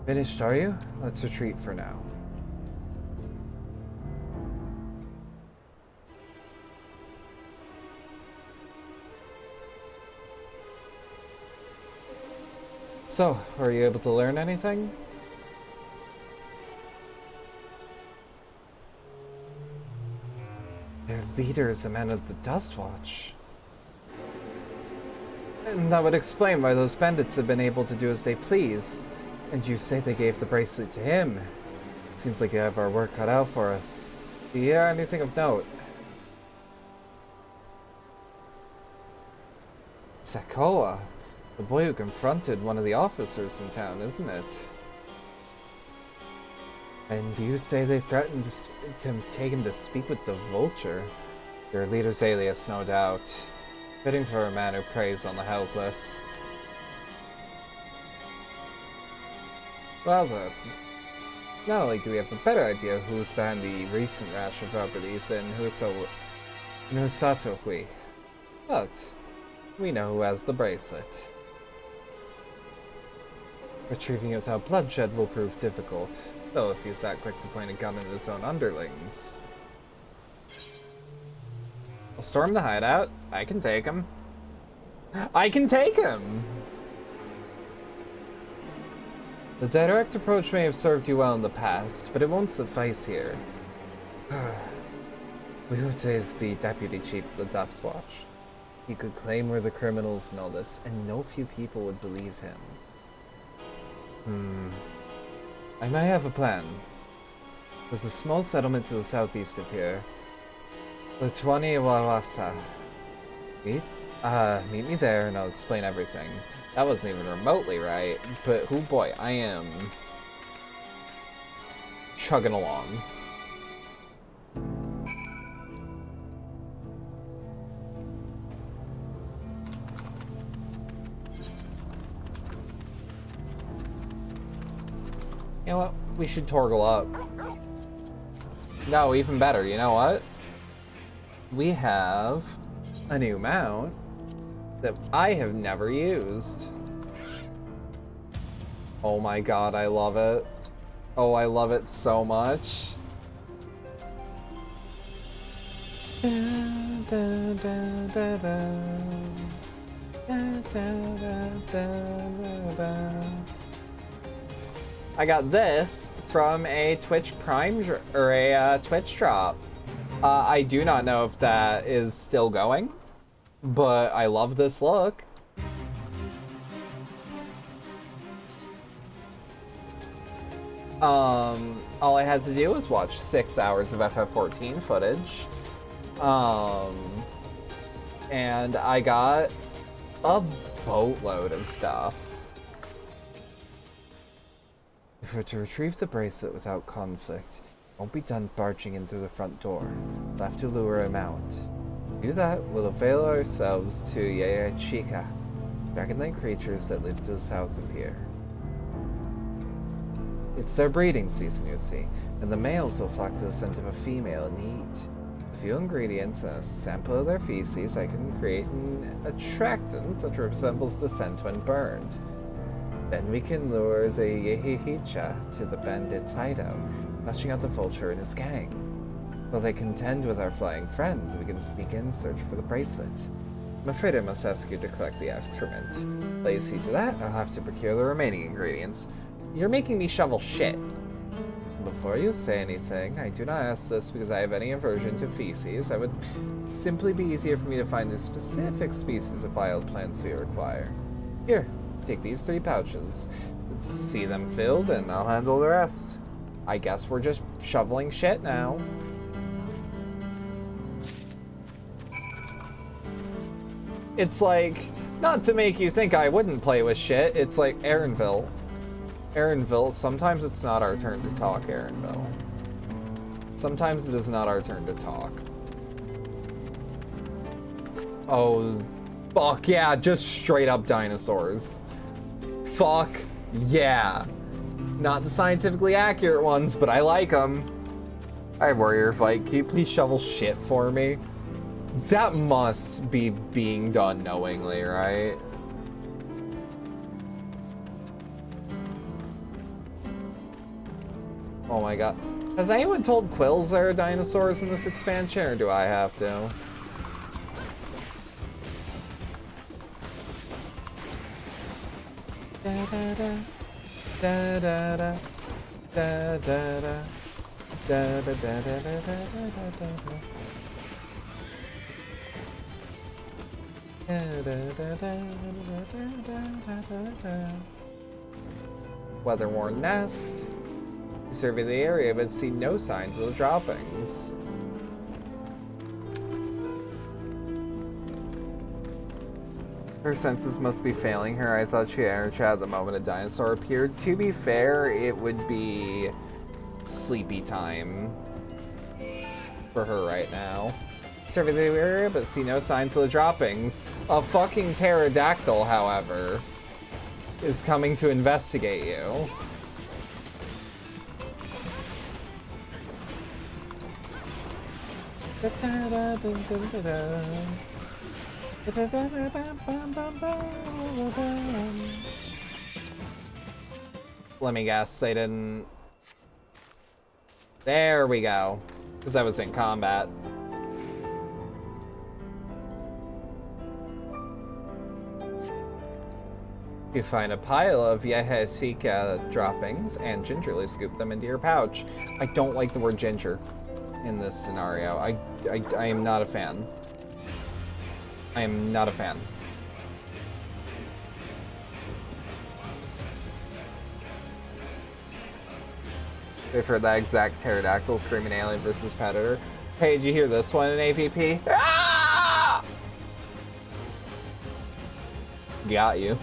Finished, are you? Let's retreat for now. So, were you able to learn anything? Their leader is a man of the Dustwatch. And that would explain why those bandits have been able to do as they please. And you say they gave the bracelet to him. Seems like you have our work cut out for us. Do you hear anything of note? Sakoa, the boy who confronted one of the officers in town, isn't it? And you say they threatened to take him to speak with the Vulture? Your leader's alias, no doubt. Fitting for a man who preys on the helpless. Well then, not only do we have a better idea who's behind the recent rash of properties than Husatohui, but we know who has the bracelet. Retrieving it without bloodshed will prove difficult, though if he's that quick to point a gun at his own underlings. I'll storm the hideout. I can take him. I can take him! The direct approach may have served you well in the past, but it won't suffice here. Wihute is the deputy chief of the Dust Watch. He could claim we're the criminals and all this, and no few people would believe him. I might have a plan. There's a small settlement to the southeast of here. Lutwani Wawasa. Meet me there and I'll explain everything. That wasn't even remotely right, but oh boy, I am chugging along. You know what? We should torgle up. No, even better. You know what? We have a new mount that I have never used. Oh my god, I love it. Oh, I love it so much. I got this from a Twitch Prime or a Twitch drop. I do not know if that is still going, but I love this look. All I had to do was watch 6 hours of FF14 footage. And I got a boatload of stuff. If we're to retrieve the bracelet without conflict, won't be done barging in through the front door. We'll have to lure him out. To do that, we'll avail ourselves to Yayachika, dragon-like creatures that live to the south of here. It's their breeding season, you see, and the males will flock to the scent of a female and eat. A few ingredients and a sample of their feces, I can create an attractant that resembles the scent when burned. Then we can lure the Yehihicha to the bandit's hideout, flashing out the vulture and his gang. While they contend with our flying friends, we can sneak in and search for the bracelet. I'm afraid I must ask you to collect the excrement. While you see to that, I'll have to procure the remaining ingredients. You're making me shovel shit. Before you say anything, I do not ask this because I have any aversion to feces. It would simply be easier for me to find the specific species of wild plants we require. Here, take these 3 pouches. See them filled and I'll handle the rest. I guess we're just shoveling shit now. It's like, not to make you think I wouldn't play with shit, it's like Erinville. Erinville, sometimes it's not our turn to talk, Erinville. Sometimes it is not our turn to talk. Oh, fuck yeah, just straight up dinosaurs. Fuck yeah. Not the scientifically accurate ones, but I like them. Alright, Warrior Fight, can you please shovel shit for me? That must be being done knowingly, right? Oh my god. Has anyone told Quills there are dinosaurs in this expansion, or do I have to? Da da da da da da da da da da da da da da da. Weather-worn nest. Survey the area, but see no signs of the droppings. Her senses must be failing her. I thought she had chat the moment a dinosaur appeared. To be fair, it would be sleepy time for her right now. Survey the area, but see no signs of the droppings. A fucking pterodactyl, however, is coming to investigate you. Let me guess, they didn't... There we go. Because I was in combat. You find a pile of Ffxiv droppings and gingerly scoop them into your pouch. I don't like the word ginger in this scenario. I am not a fan. I am not a fan. They've heard that exact pterodactyl screaming alien versus predator. Hey, did you hear this one in AVP? Ah! Got you.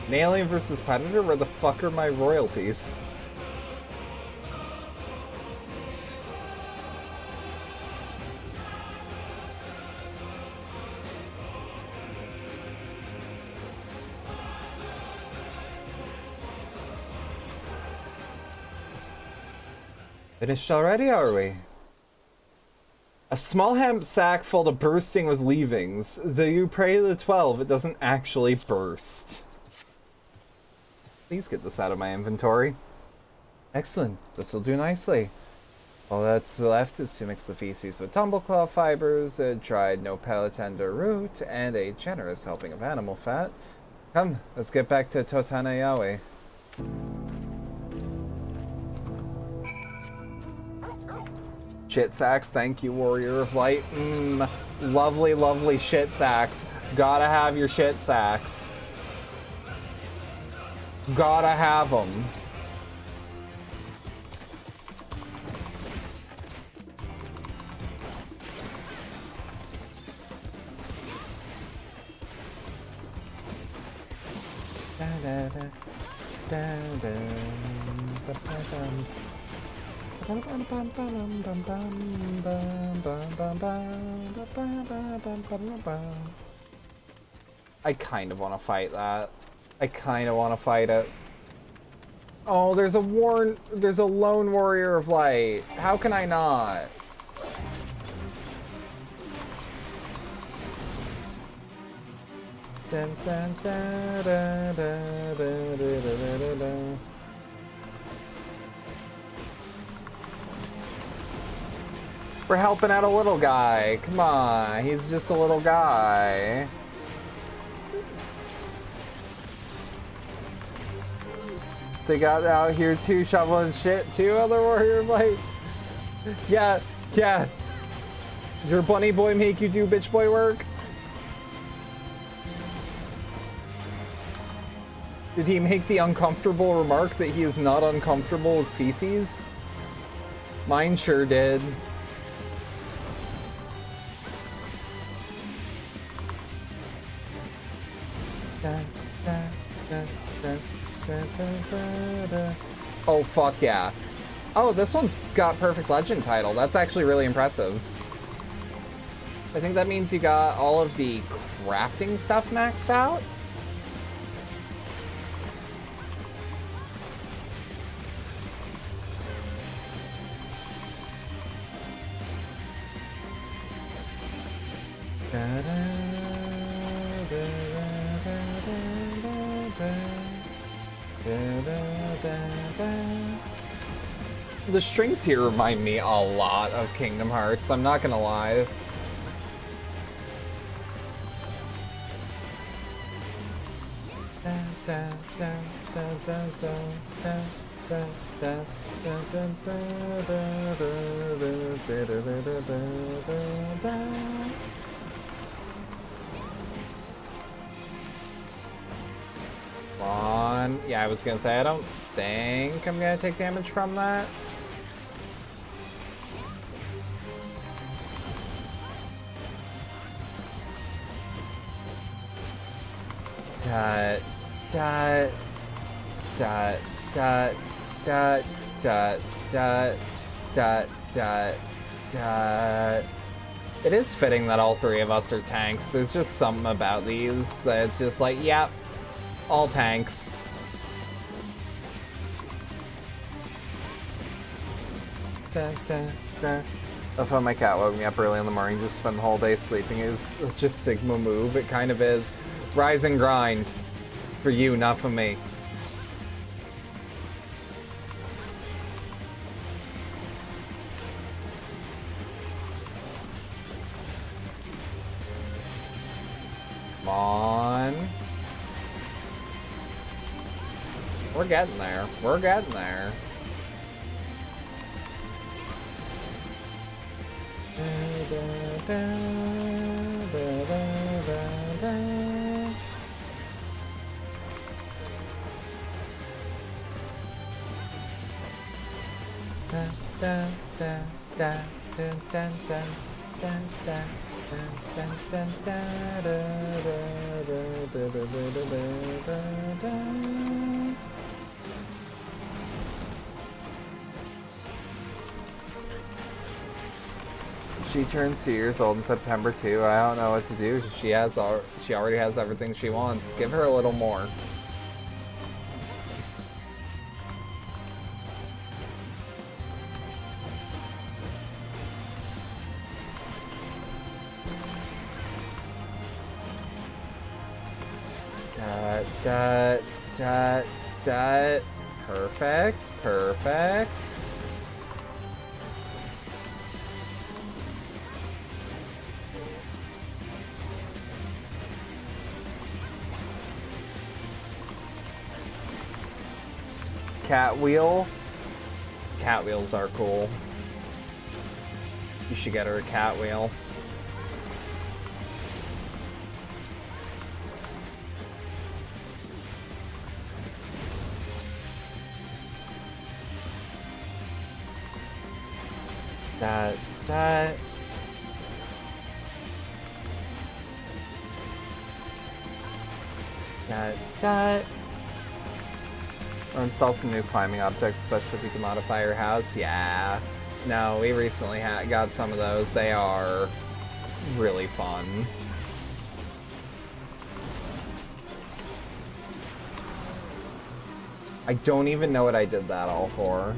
An alien versus predator? Where the fuck are my royalties? Finished already, are we? A small hemp sack full of bursting with leavings. Though you pray to the 12, it doesn't actually burst. Please get this out of my inventory. Excellent. This will do nicely. All that's left is to mix the feces with tumbleclaw fibers, a dried nopalotender root, and a generous helping of animal fat. Come, let's get back to Totana Yaoi. Shit sacks, thank you, Warrior of Light. Lovely, lovely shit sacks. Gotta have your shit sacks. Gotta have them. I kind of want to fight that. I kind of want to fight it. Oh, there's a lone warrior of light. How can I not? Dun, dun, dun, dun, dun, dun, dun, dun, dun. We're helping out a little guy. Come on, he's just a little guy. They got out here too, shoveling shit too, other warrior like. Yeah. Your bunny boy make you do bitch boy work? Did he make the uncomfortable remark that he is not uncomfortable with feces? Mine sure did. Oh, fuck yeah. Oh, this one's got perfect legend title. That's actually really impressive. I think that means you got all of the crafting stuff maxed out. The strings here remind me a lot of Kingdom Hearts, I'm not gonna lie. Come on. Yeah, I was gonna say, I don't think I'm gonna take damage from that. Dot, dot, dot, dot, dot, dot, dot, dot, dot, dot. It is fitting that all three of us are tanks. There's just something about these that it's just like, yep, all tanks. Da, da, da, If my cat woke me up early in the morning, just spend the whole day sleeping is just Sigma move. It kind of is. Rise and grind. For you, not for me. Come on. We're getting there. We're getting there. She turns 2 years old in September too. I don't know what to do. She already has everything she wants. Give her a little more. Perfect, perfect. Cat wheel. Cat wheels are cool. You should get her a cat wheel. Or install some new climbing objects, especially if you can modify your house. Yeah. No, we recently got some of those. They are really fun. I don't even know what I did that all for.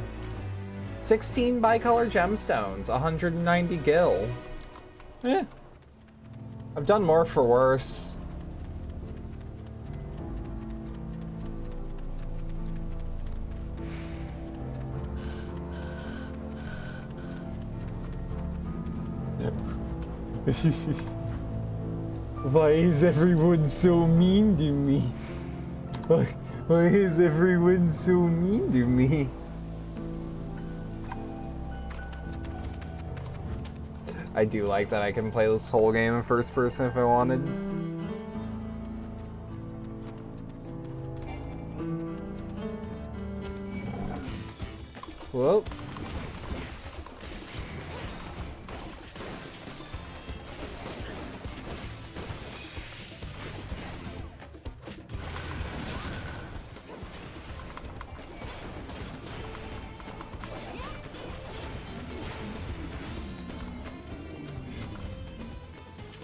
16 bicolor gemstones, 190 gil. Eh. I've done more for worse. Why is everyone so mean to me? Why is everyone so mean to me? I do like that I can play this whole game in first person if I wanted. Whoa.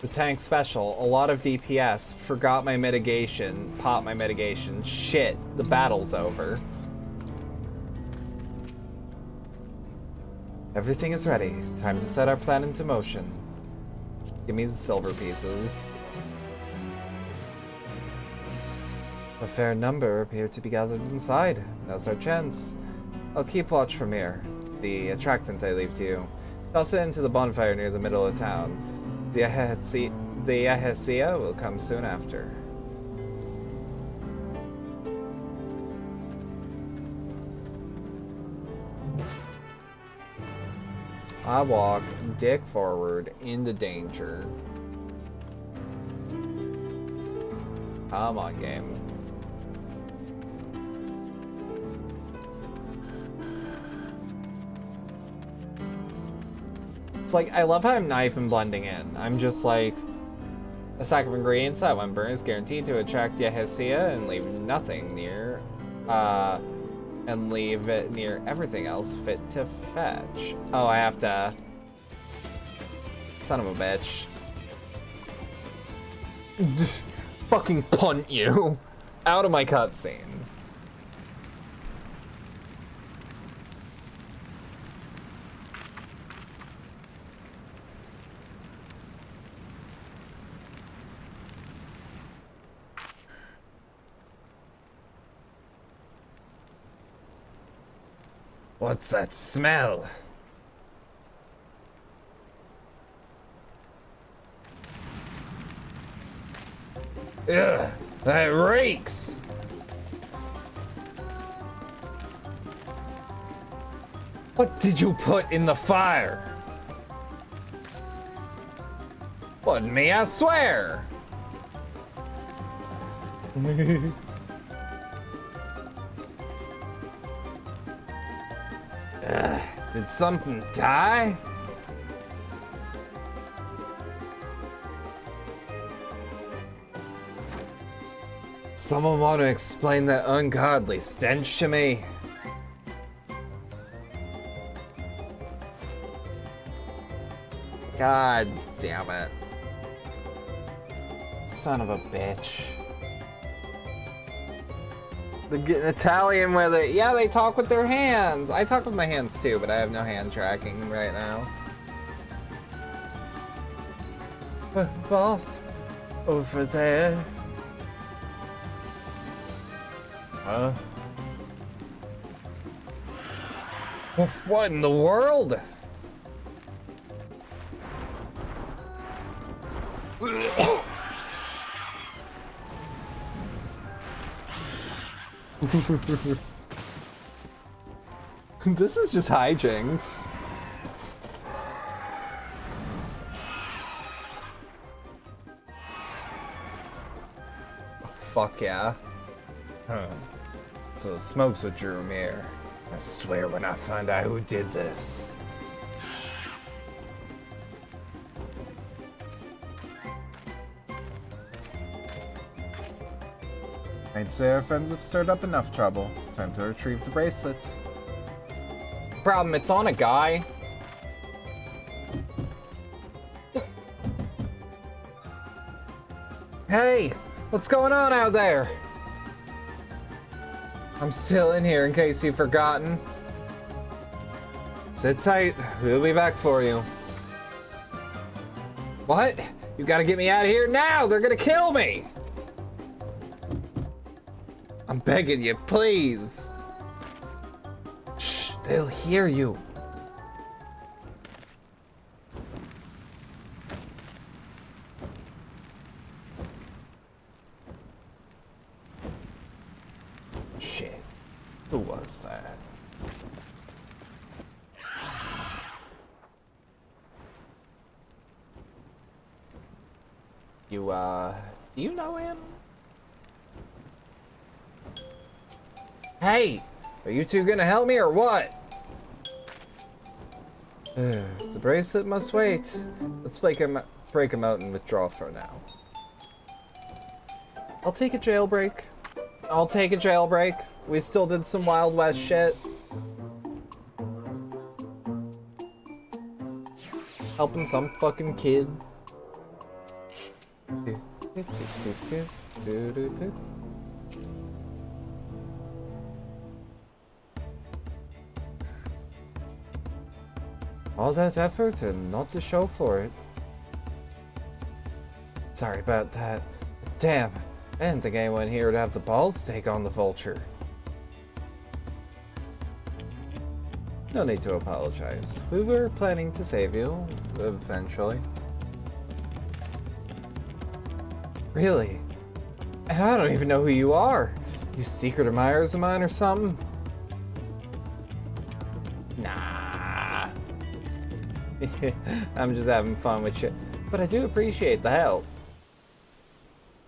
The tank special, a lot of DPS, forgot my mitigation, popped my mitigation. Shit, the battle's over. Everything is ready. Time to set our plan into motion. Give me the silver pieces. A fair number appear to be gathered inside. Now's our chance. I'll keep watch from here. The attractant I leave to you. Toss it into the bonfire near the middle of town. The Ffxiv will come soon after. I walk dick forward into danger. Come on, game. It's like, I love how I'm not even blending in. I'm just like, a stack of ingredients that when burned is guaranteed to attract the Ffxiv and leave nothing near, and leave it near everything else fit to fetch. Oh, I have to... Son of a bitch. Just fucking punt you out of my cutscene. What's that smell? Ugh, that reeks! What did you put in the fire? Wasn't me, I swear! Did something die? Someone want to explain that ungodly stench to me? God damn it. Son of a bitch. The Italian with it. Yeah, they talk with their hands. I talk with my hands too, but I have no hand tracking right now. Boss, over there. Huh? What in the world? This is just hijinks. Oh, fuck yeah. Huh. So the smoke's what drew me here. I swear when I find out who did this. I'd say our friends have stirred up enough trouble. Time to retrieve the bracelet. Problem, it's on a guy. Hey, what's going on out there? I'm still in here in case you've forgotten. Sit tight, we'll be back for you. What? You gotta get me out of here now! They're gonna kill me! I'm begging you, please. Shh, they'll hear you. Shit, who was that? Do you know him? Hey, are you two gonna help me or what? The bracelet must wait. Let's break him out and withdraw for now. I'll take a jailbreak. I'll take a jailbreak. We still did some Wild West shit. Helping some fucking kid. All that effort and not to show for it. Sorry about that. Damn, I didn't think anyone here would have the balls to take on the vulture. No need to apologize. We were planning to save you, eventually. Really? And I don't even know who you are. You secret admirers of mine or something? Nah. I'm just having fun with you. But I do appreciate the help.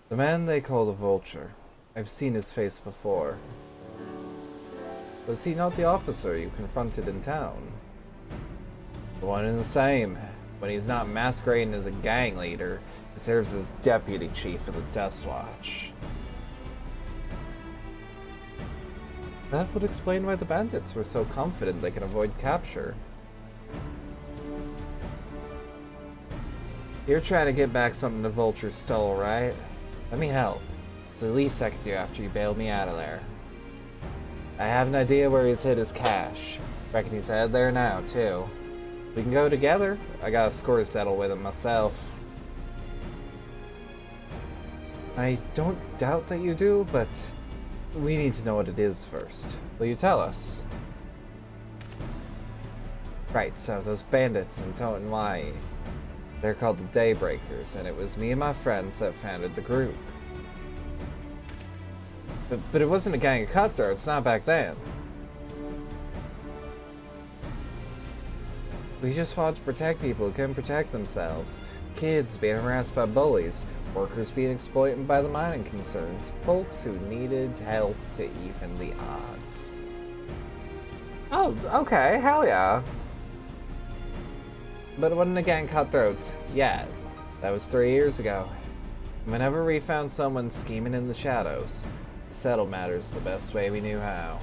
The man they call the Vulture. I've seen his face before. Was he not the officer you confronted in town? The one and the same. When he's not masquerading as a gang leader, he serves as deputy chief of the Dust Watch. That would explain why the bandits were so confident they can avoid capture. You're trying to get back something the Vulture stole, right? Let me help. It's the least I can do after you bailed me out of there. I have an idea where he's hid his cash. Reckon he's headed there now, too. We can go together. I got a score to settle with him myself. I don't doubt that you do, but we need to know what it is first. Will you tell us? Right, so those bandits in Toten Mai, they're called the Daybreakers, and it was me and my friends that founded the group. But it wasn't a gang of cutthroats, not back then. We just wanted to protect people who couldn't protect themselves. Kids being harassed by bullies, workers being exploited by the mining concerns, folks who needed help to even the odds. Oh, okay, hell yeah. But it wasn't a gang of cutthroats yet. That was 3 years ago. Whenever we found someone scheming in the shadows, settle matters the best way we knew how.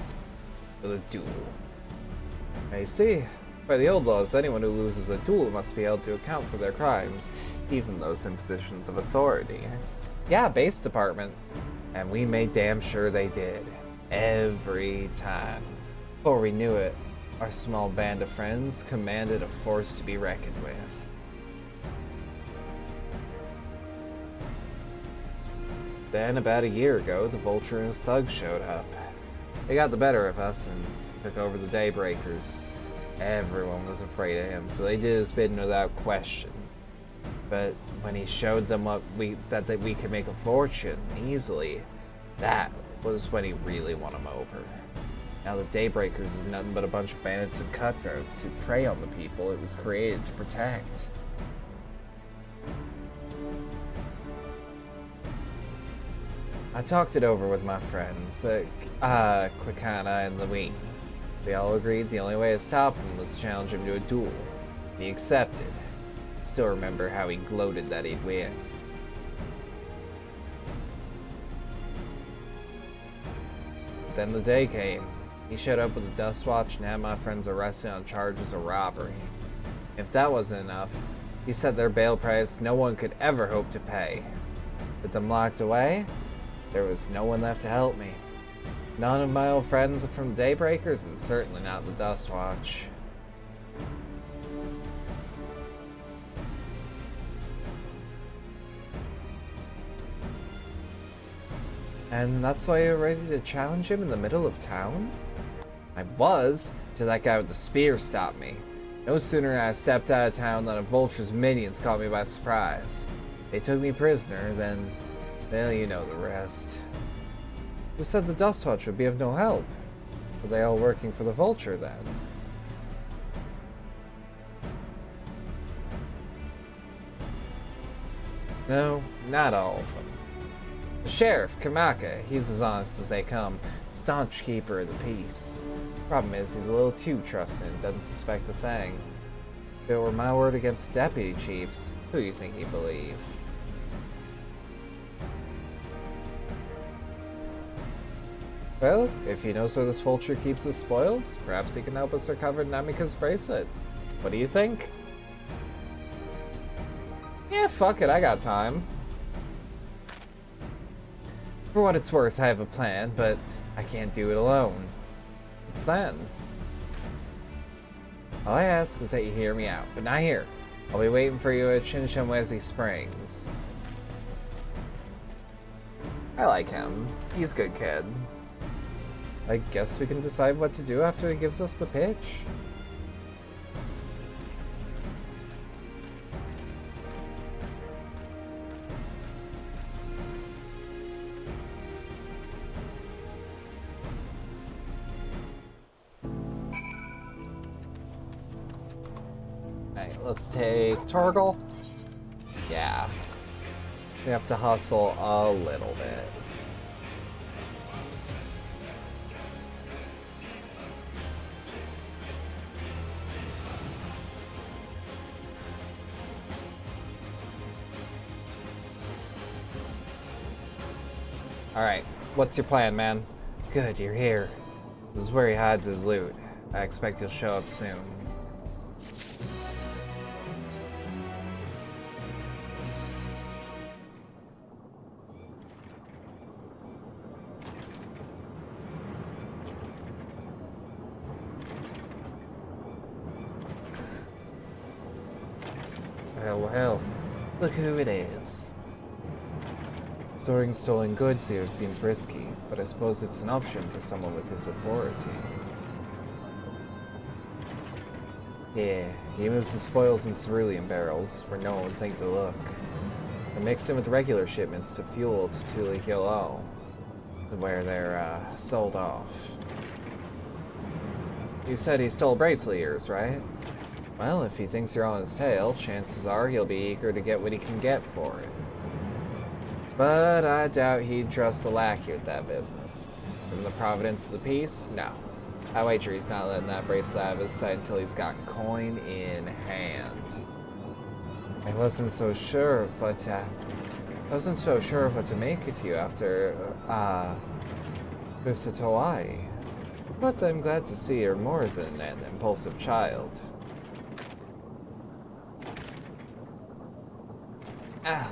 With a duel. I see. By the old laws, anyone who loses a duel must be held to account for their crimes, even those in positions of authority. Yeah, base department. And we made damn sure they did. Every time. Before we knew it, our small band of friends commanded a force to be reckoned with. Then, about a year ago, the Vulture and his thugs showed up. They got the better of us and took over the Daybreakers. Everyone was afraid of him, so they did his bidding without question. But when he showed them that we could make a fortune easily, that was when he really won them over. Now the Daybreakers is nothing but a bunch of bandits and cutthroats who prey on the people it was created to protect. I talked it over with my friends, Quicana and Louine. We all agreed the only way to stop him was to challenge him to a duel. He accepted. I still remember how he gloated that he'd win. Then the day came. He showed up with a dust watch and had my friends arrested on charges of robbery. If that wasn't enough, he set their bail price no one could ever hope to pay. With them locked away, there was no one left to help me. None of my old friends are from the Daybreakers, and certainly not the Dust Watch. And that's why you're ready to challenge him in the middle of town? I was, till that guy with the spear stopped me. No sooner had I stepped out of town than a Vulture's minions caught me by surprise. They took me prisoner, then, well, you know the rest. Who said the Dust Watch would be of no help? Were they all working for the Vulture, then? No, not all of them. The Sheriff, Kamaka, he's as honest as they come. Staunch keeper of the peace. Problem is, he's a little too trusting and doesn't suspect a thing. If it were my word against deputy chiefs, who do you think he'd believe? Well, if he knows where this Vulture keeps his spoils, perhaps he can help us recover Namika's bracelet. What do you think? Yeah, fuck it, I got time. For what it's worth, I have a plan, but I can't do it alone. Plan? All I ask is that you hear me out, but not here. I'll be waiting for you at Shinshamwezi Springs. I like him. He's a good kid. I guess we can decide what to do after he gives us the pitch. Alright, let's take Torgal. Yeah. We have to hustle a little bit. Alright, what's your plan, man? Good, you're here. This is where he hides his loot. I expect you'll show up soon. Well, look who it is. Storing stolen goods here seems risky, but I suppose it's an option for someone with his authority. Yeah, he moves the spoils in cerulean barrels, where no one would think to look. They're mixed in with regular shipments to fuel to Tuli-Hilal, where they're, sold off. You said he stole a bracelet of yours, right? Well, if he thinks you're on his tail, chances are he'll be eager to get what he can get for it. But I doubt he'd trust a lackey with that business. From the providence of the peace, no. I wager he's not letting that bracelet out of his sight until he's got coin in hand. I wasn't so sure of what to make of you after, visit Hawaii. But I'm glad to see you're more than an impulsive child.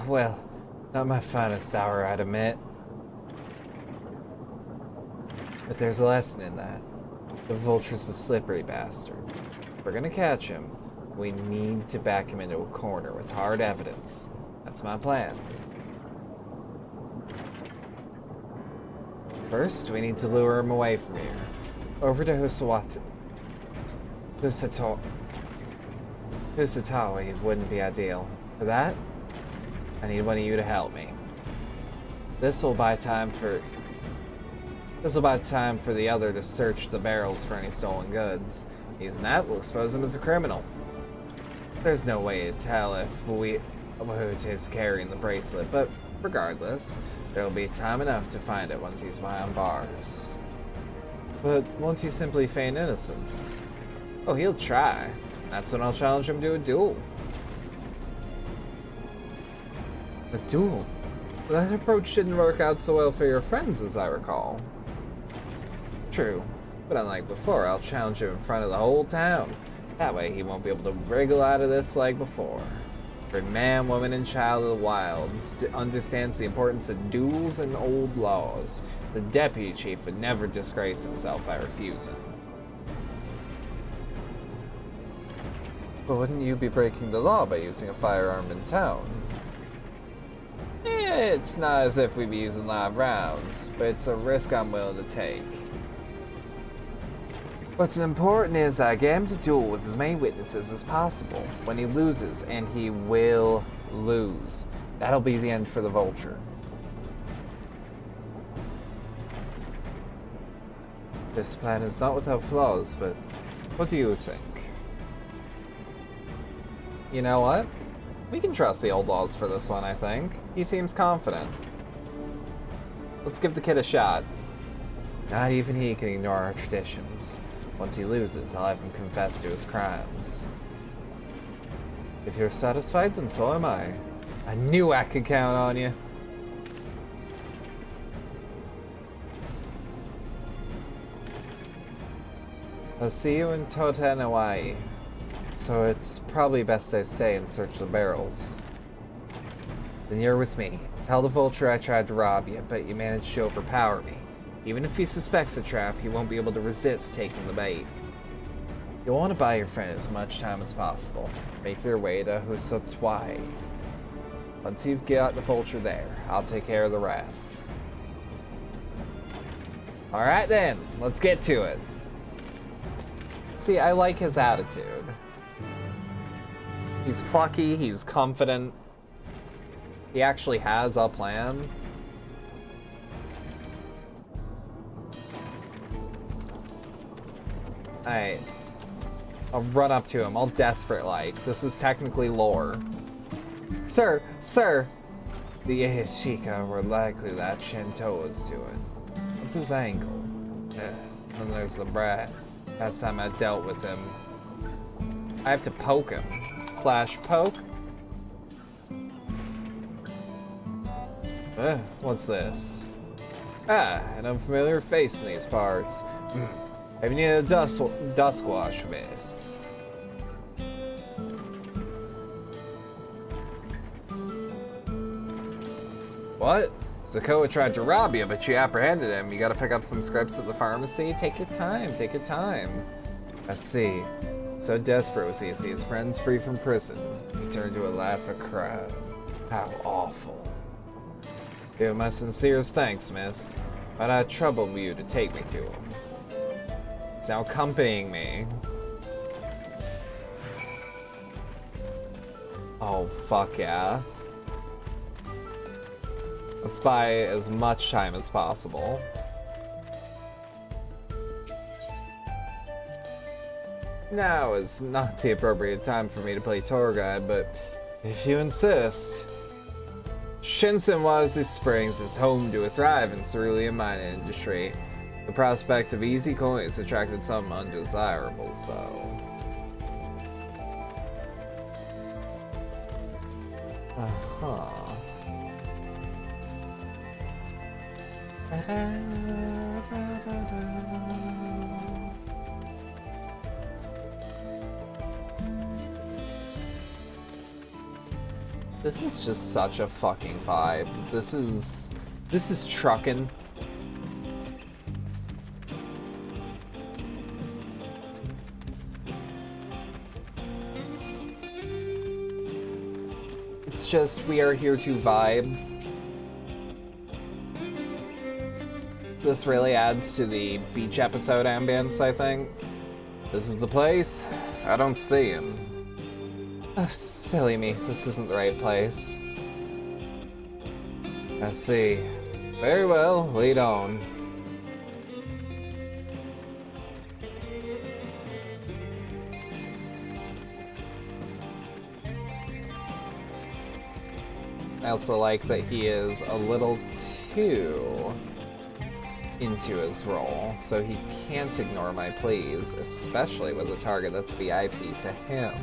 Well, not my finest hour, I'd admit. But there's a lesson in that. The Vulture's a slippery bastard. If we're gonna catch him, we need to back him into a corner with hard evidence. That's my plan. First, we need to lure him away from here. Over to Husatawi wouldn't be ideal. For that, I need one of you to help me. This'll buy time for the other to search the barrels for any stolen goods. Using that, we'll expose him as a criminal. There's no way to tell who is carrying the bracelet, but regardless, there'll be time enough to find it once he's behind bars. But won't he simply feign innocence? Oh, he'll try. That's when I'll challenge him to a duel. A duel? That approach didn't work out so well for your friends, as I recall. True, but unlike before, I'll challenge him in front of the whole town. That way he won't be able to wriggle out of this like before. Every man, woman, and child of the wild understands the importance of duels and old laws. The deputy chief would never disgrace himself by refusing. But wouldn't you be breaking the law by using a firearm in town? It's not as if we'd be using live rounds, but it's a risk I'm willing to take. What's important is I get him to duel with as many witnesses as possible. When he loses, and he will lose, that'll be the end for the Vulture. This plan is not without flaws, but what do you think? You know what? We can trust the old laws for this one, I think. He seems confident. Let's give the kid a shot. Not even he can ignore our traditions. Once he loses, I'll have him confess to his crimes. If you're satisfied, then so am I. I knew I could count on you. I'll see you in Toten, Hawaii. So it's probably best I stay and search the barrels. Then you're with me. Tell the Vulture I tried to rob you, but you managed to overpower me. Even if he suspects a trap, he won't be able to resist taking the bait. You'll want to buy your friend as much time as possible. Make your way to Husatwai. Once you've got the Vulture there, I'll take care of the rest. Alright then, let's get to it. See, I like his attitude. He's plucky, he's confident. He actually has a plan. Alright. I'll run up to him, all desperate like. This is technically lore. Sir! Sir! The Ehishika were likely that Shinto was doing. What's his ankle? Then there's the brat. Last time I dealt with him. I have to poke him. / poke? What's this? Ah, an unfamiliar face in these parts. Have you need a dust wash mist? What? Zakoa tried to rob you, but you apprehended him. You gotta pick up some scripts at the pharmacy. Take your time, take your time. I see. So desperate was he to see his friends free from prison. He turned to a laughing crowd. How awful. Give my sincerest thanks, miss. But I troubled you to take me to him. He's now accompanying me. Oh, fuck yeah. Let's buy as much time as possible. Now is not the appropriate time for me to play tour guide, but if you insist. Shinsen Wazi Springs is home to a thriving cerulean mining industry. The prospect of easy coins attracted some undesirables, though. Uh-huh. This is just such a fucking vibe. This is truckin'. It's just, we are here to vibe. This really adds to the beach episode ambience, I think. This is the place. I don't see him. Oh, silly me. This isn't the right place. I see. Very well, lead on. I also like that he is a little too into his role, so he can't ignore my pleas, especially with a target that's VIP to him.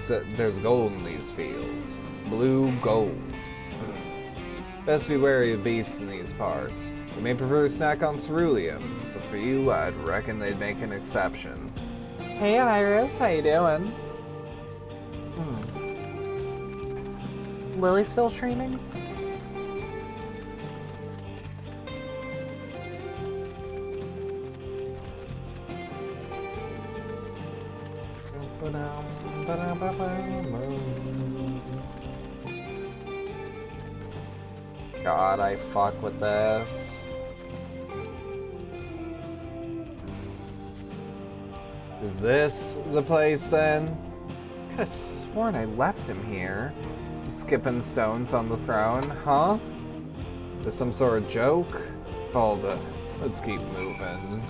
There's gold in these fields. Blue gold. Best be wary of beasts in these parts. You may prefer to snack on cerulean, but for you, I'd reckon they'd make an exception. Hey Iris, how you doing? Lily still streaming? God, I fuck with this. Is this the place then? I could have sworn I left him here. Skipping stones on the throne, huh? Is some sort of joke? Hold it. Let's keep moving.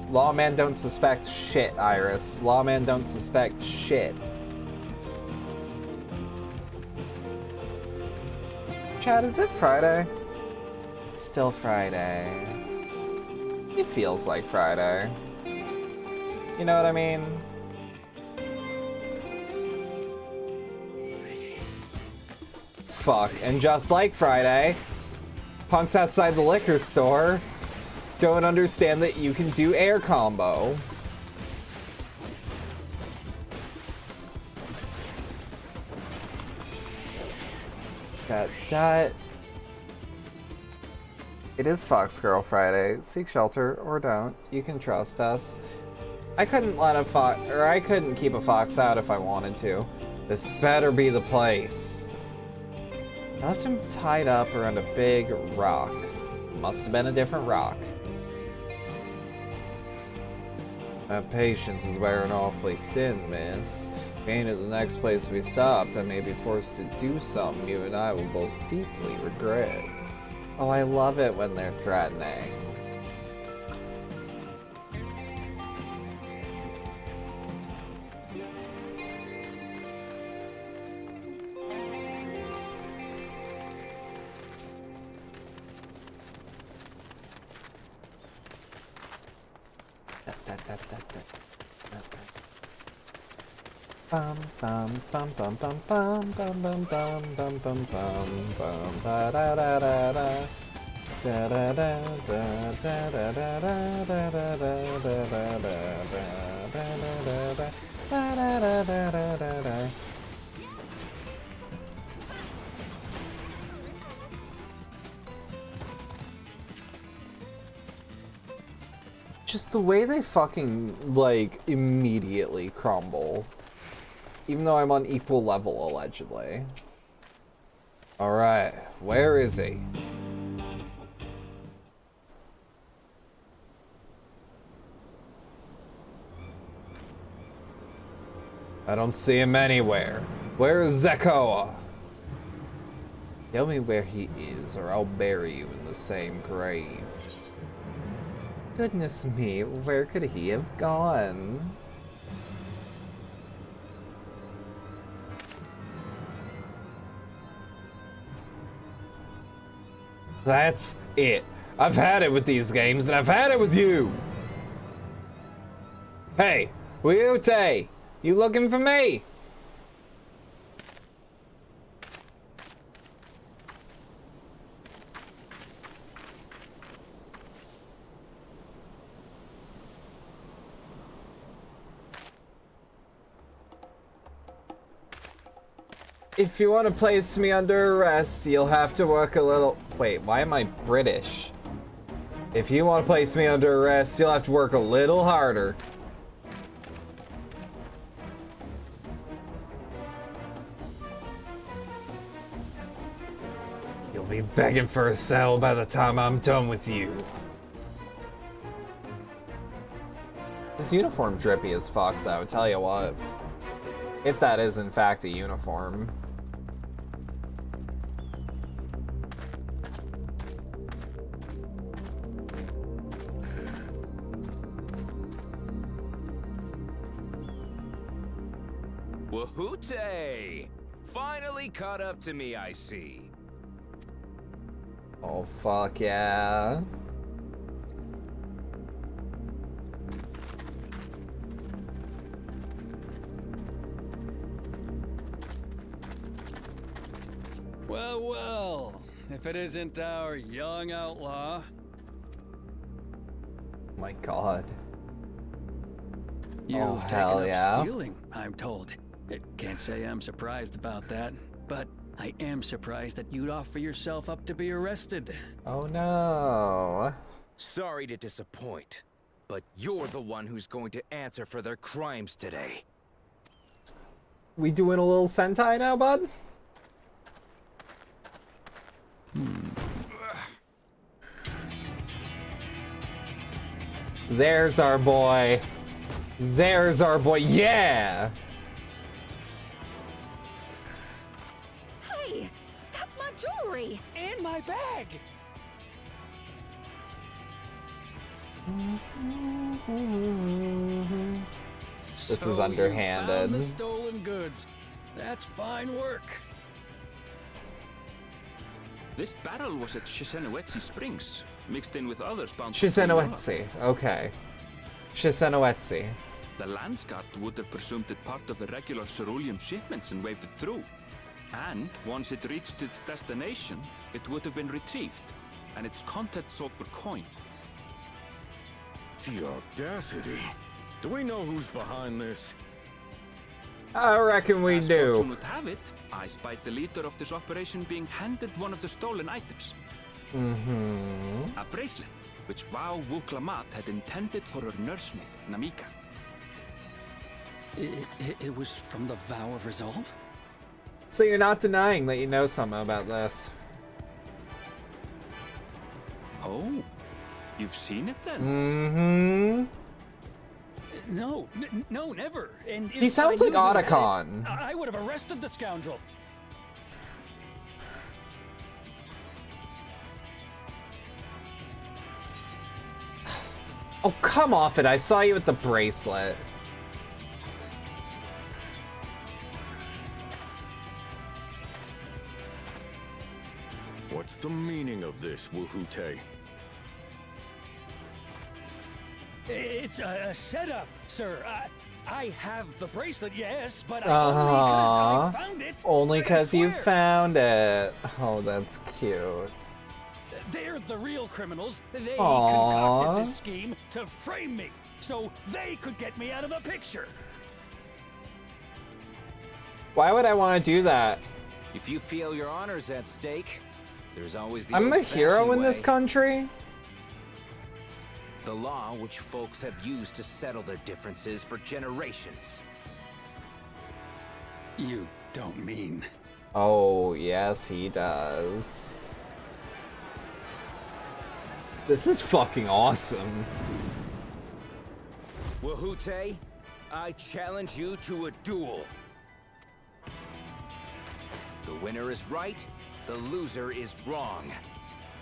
Lawman don't suspect shit, Iris. Lawman don't suspect shit. Chad, is it Friday? Still Friday. It feels like Friday. You know what I mean? Fuck, and just like Friday, punks outside the liquor store don't understand that you can do air combo. That. It is Fox Girl Friday. Seek shelter or don't. You can trust us. I couldn't let a fox, or I couldn't keep a fox out if I wanted to. This better be the place. I left him tied up around a big rock. Must have been a different rock. My patience is wearing awfully thin, miss. Being at the next place we stopped, I may be forced to do something you and I will both deeply regret. Oh, I love it when they're threatening. Bum bum bum bum bum bum bum bum bum bum bum bum ba da da da da da da da da da da da da da da da da da da. Just the way they fucking, like, immediately crumble. Even though I'm on equal level, allegedly. Alright, where is he? I don't see him anywhere. Where is Zekoa? Tell me where he is, or I'll bury you in the same grave. Goodness me, where could he have gone? That's it. I've had it with these games, and I've had it with you! Hey, Ryute! You looking for me? If you want to place me under arrest, you'll have to work a little... Wait, why am I British? If you want to place me under arrest, you'll have to work a little harder. You'll be begging for a cell by the time I'm done with you. This uniform drippy as fuck, though, tell you what. If that is in fact a uniform. Wahoote! Finally caught up to me, I see. Oh, fuck yeah. Well, well, if it isn't our young outlaw. My god. You've taken hell up yeah. stealing, I'm told. Can't say I'm surprised about that, but I am surprised that you'd offer yourself up to be arrested. Oh no. Sorry to disappoint, but you're the one who's going to answer for their crimes today. We doing a little Sentai now, bud? There's our boy. There's our boy. Yeah! Hey, that's my jewelry! And my bag! This is So underhanded. you found the stolen goods. That's fine work. This barrel was at Shisenowetsi Springs, mixed in with others bound for Shisenowetsi. Okay. Shisenowetsi. The Landsguard would have presumed it part of the regular ceruleum shipments and waved it through. And once it reached its destination, it would have been retrieved, and its contents sold for coin. The audacity. Do we know who's behind this? I reckon we As do. fortune would have it, I spied the leader of this operation being handed one of the stolen items. Mm-hmm. A bracelet, which Vau Wuklamat had intended for her nursemaid, Namika. It was from the Vow of Resolve? So you're not denying that you know something about this? Oh, you've seen it then? Mm-hmm. No, no, never. And He if sounds I like knew who had it, Otacon. I would have arrested the scoundrel. Oh, come off it. I saw you with the bracelet. What's the meaning of this, Wahoote? It's a setup, sir. I have the bracelet, yes, but only because I found it. Only I because you swear. found it. Oh, that's cute. They're the real criminals. They Aww. concocted this scheme to frame me, so they could get me out of the picture. Why would I want to do that? If you feel your honor's at stake, there's always the I'm a hero old-fashioned in this way. country. The law which folks have used to settle their differences for generations. You don't mean... Oh, yes, he does. This is fucking awesome. Wahute, I challenge you to a duel. The winner is right, the loser is wrong.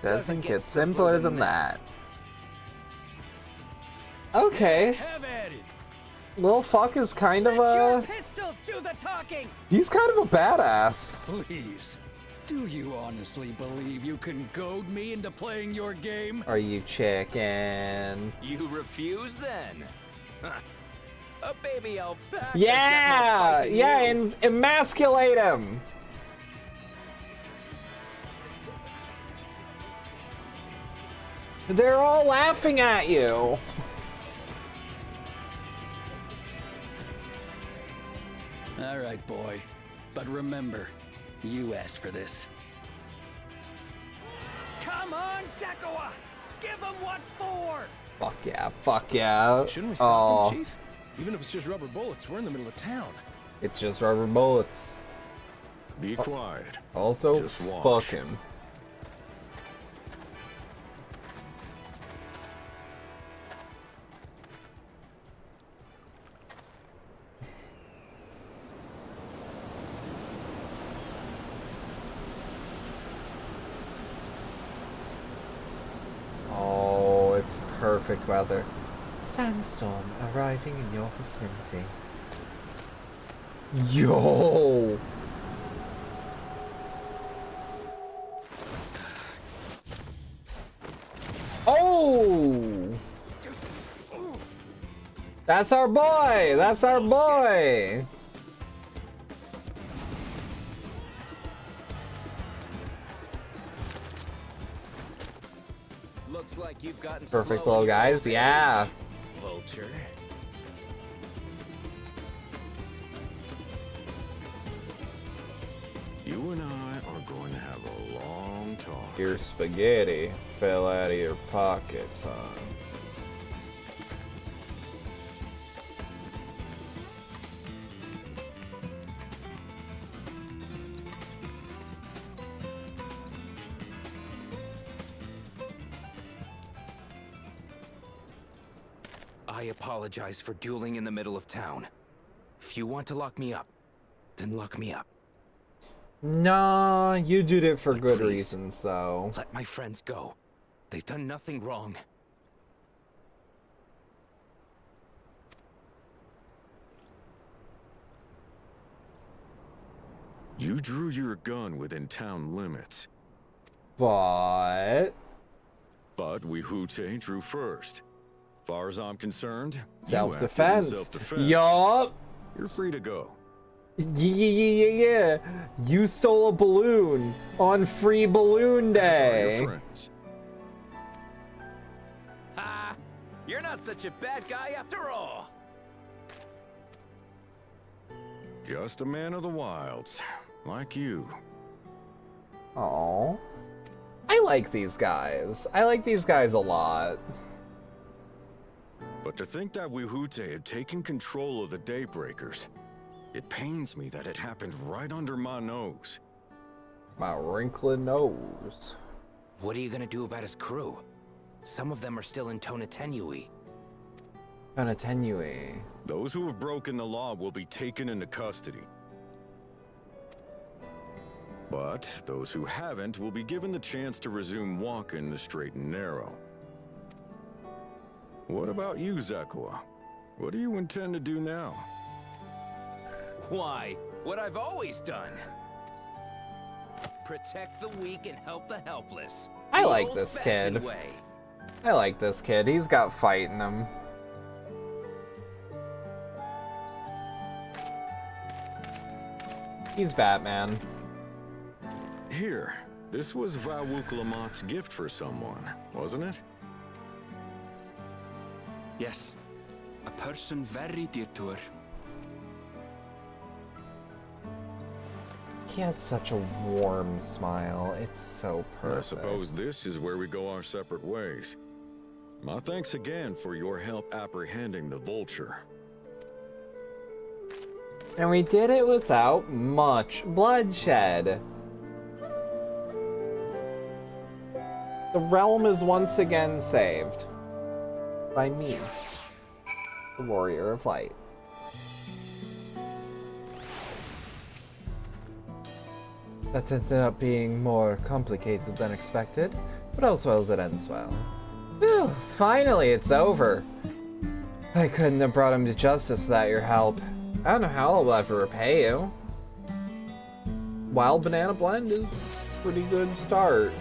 Doesn't get simpler than that. Okay. Have at it. Lil Fuck is kind of Your a... pistols do the talking. He's kind of a badass. Please, do you honestly believe you can goad me into playing your game? Are you chicken? You refuse then? A baby alpaca. Yeah! Yeah, and emasculate him! They're all laughing at you. All right, boy. But remember, you asked for this. Come on, Zakawa! Give him what for! Fuck yeah, fuck yeah. Shouldn't we stop him, Chief? Even if it's just rubber bullets, we're in the middle of town. It's just rubber bullets. Be quiet. Also, Just watch. fuck him. Oh, it's perfect weather. Sandstorm arriving in your vicinity. Yo! Oh! That's our boy! That's our boy! Looks like you've gotten Perfect slow little in your guys, old yeah. age, Vulture. You and I are going to have a long talk. Your spaghetti fell out of your pocket, son. I apologize for dueling in the middle of town. If you want to lock me up, then lock me up. Nah, you did it for good Please, reasons, though. Let my friends go. They've done nothing wrong. You drew your gun within town limits. But... But Wahute drew first. Far as I'm concerned, Self-defense. Self-defense. Yup. You're free to go. Yeah. You stole a balloon on Free Balloon Day. Ha! You're not such a bad guy after all. Just a man of the wilds, like you. Oh, I like these guys. I like these guys a lot. But to think that Wahute had taken control of the Daybreakers, it pains me that it happened right under my nose. My wrinkly nose. What are you gonna do about his crew? Some of them are still in Tonatenui. Tonatenui. Those who have broken the law will be taken into custody. But those who haven't will be given the chance to resume walking the straight and narrow. What about you, Zakawa? What do you intend to do now? Why? What I've always done. Protect the weak and help the helpless. I The like this old-fashioned kid. way. I like this kid. He's got fight in him. He's Batman. Here, this was Vawuk Lamott's gift for someone, wasn't it? Yes, a person very dear to her. He has such a warm smile. It's so perfect. I suppose this is where we go our separate ways. My thanks again for your help apprehending the Vulture. And we did it without much bloodshed. The realm is once again saved. By me, the Warrior of Light. That ended up being more complicated than expected, but all's well that ends well. Whew, finally it's over. I couldn't have brought him to justice without your help. I don't know how I'll ever repay you. Wild Banana Blend is a pretty good start.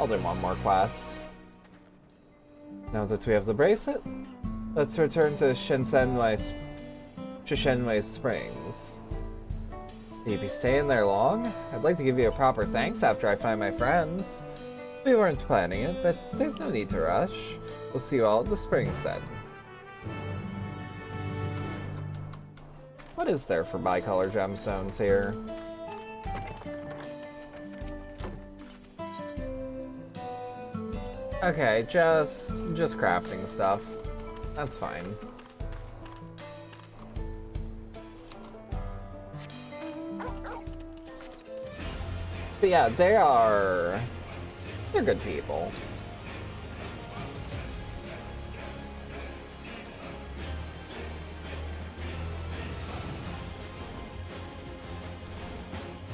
I'll do one more quest. Now that we have the bracelet, let's return to Shishenwei Springs. Will you be staying there long? I'd like to give you a proper thanks after I find my friends. We weren't planning it, but there's no need to rush. We'll see you all at the springs then. What is there for bicolor gemstones here? Okay, just crafting stuff. That's fine. But yeah, they're good people.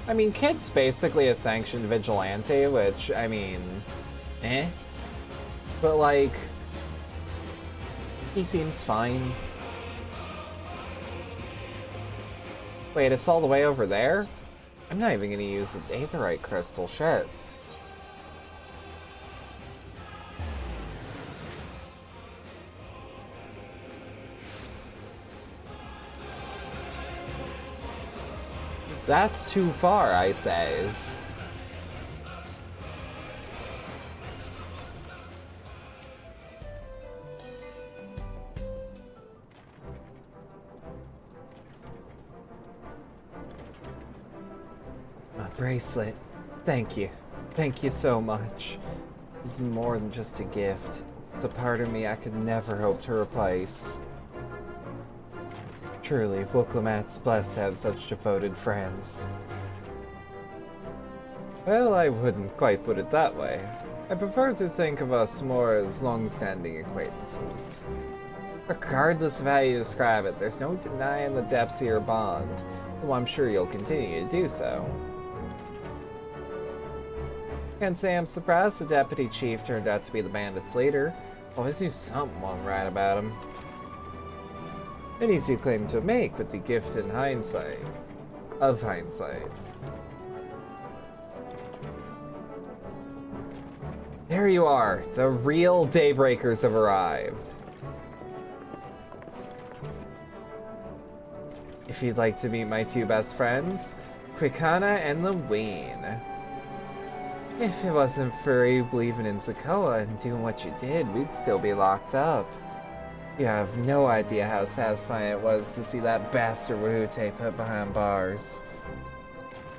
I mean, Kid's basically a sanctioned vigilante, which, I mean, eh? But, like, he seems fine. Wait, it's all the way over there? I'm not even gonna use the Aetherite crystal, shit. That's too far, I says. My bracelet. Thank you. Thank you so much. This is more than just a gift. It's a part of me I could never hope to replace. Truly, Wuklemat's blessed to have such devoted friends. Well, I wouldn't quite put it that way. I prefer to think of us more as long-standing acquaintances. Regardless of how you describe it, there's no denying the depths of your bond, though I'm sure you'll continue to do so. Can't say I'm surprised the deputy chief turned out to be the bandits' leader. Always knew something wasn't right about him. An easy claim to make with the gift in hindsight. Of hindsight. There you are! The real Daybreakers have arrived. If you'd like to meet my two best friends, Quicana and Leween. If it wasn't for you believing in Zakoa and doing what you did, we'd still be locked up. You have no idea how satisfying it was to see that bastard Wahute put behind bars.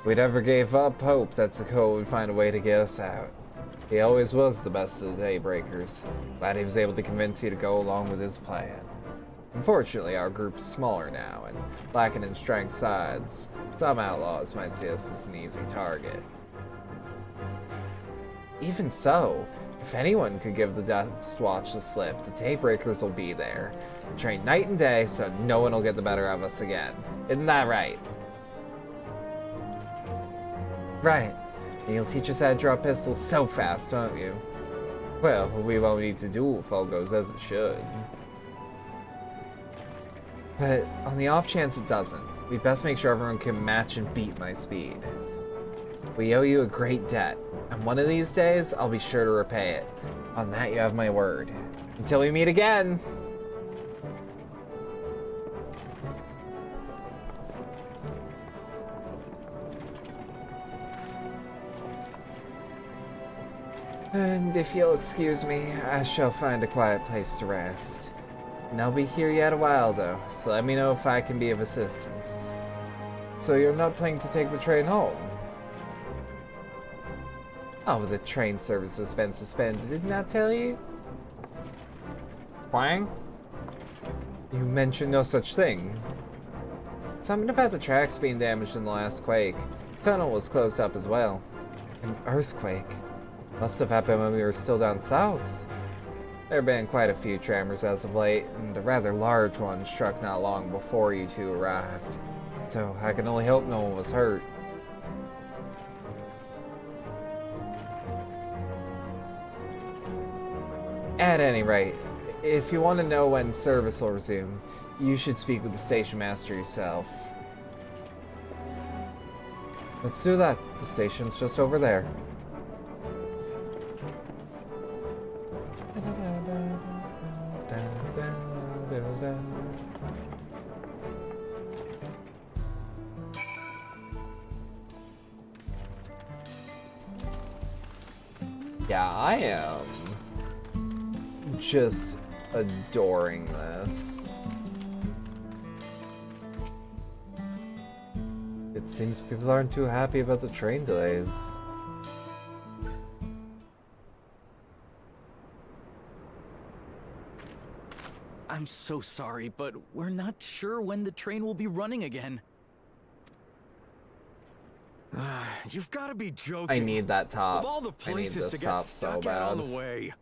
We never gave up hope that Zakoa would find a way to get us out. He always was the best of the Daybreakers. Glad he was able to convince you to go along with his plan. Unfortunately, our group's smaller now, and lacking in strength sides, some outlaws might see us as an easy target. Even so, if anyone could give the Dustwatch the slip, the Daybreakers will be there. We train night and day, so no one will get the better of us again. Isn't that right? Right. And you'll teach us how to draw pistols so fast, won't you? Well, we won't need to duel if all goes as it should. But on the off chance it doesn't, we'd best make sure everyone can match and beat my speed. We owe you a great debt, and one of these days, I'll be sure to repay it. On that, you have my word. Until we meet again! And if you'll excuse me, I shall find a quiet place to rest. And I'll be here yet a while, though, so let me know if I can be of assistance. So you're not planning to take the train home? Oh, the train service has been suspended, didn't I tell you? Quang? You mentioned no such thing. Something about the tracks being damaged in the last quake. The tunnel was closed up as well. An earthquake. Must have happened when we were still down south. There have been quite a few tremors as of late, and a rather large one struck not long before you two arrived. So I can only hope no one was hurt. At any rate, if you want to know when service will resume, you should speak with the station master yourself. Let's do that. The station's just over there. Yeah, I am just adoring this. It seems people aren't too happy about the train delays. I'm so sorry, but we're not sure when the train will be running again. You've got to be joking. I need that top. Of all the I need places this to top get so stuck bad. out on the way.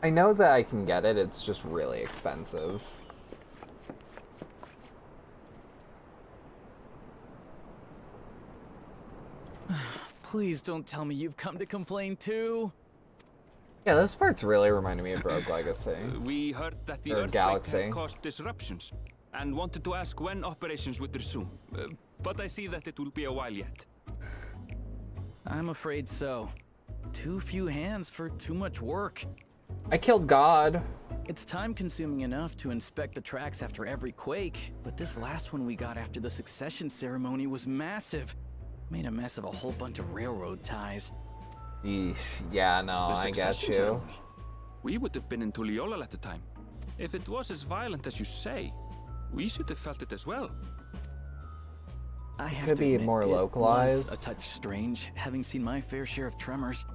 I know that I can get it, it's just really expensive. Please don't tell me you've come to complain too. Yeah, this part's really reminding me of Rogue Legacy. We heard that the Or earthquake Galaxy. had caused disruptions, and wanted to ask when operations would resume. But I see that it will be a while yet. I'm afraid so. Too few hands for too much work. I killed God. It's time-consuming enough to inspect the tracks after every quake, but this last one we got after the succession ceremony was massive. Made a mess of a whole bunch of railroad ties. Yeesh. Yeah, no, The I get succession you. ceremony. We would have been in Tuliolal at the time. If it was as violent as you say, we should have felt it as well. I have Could to be admit, more it was localized. a touch strange, having seen my fair share of tremors.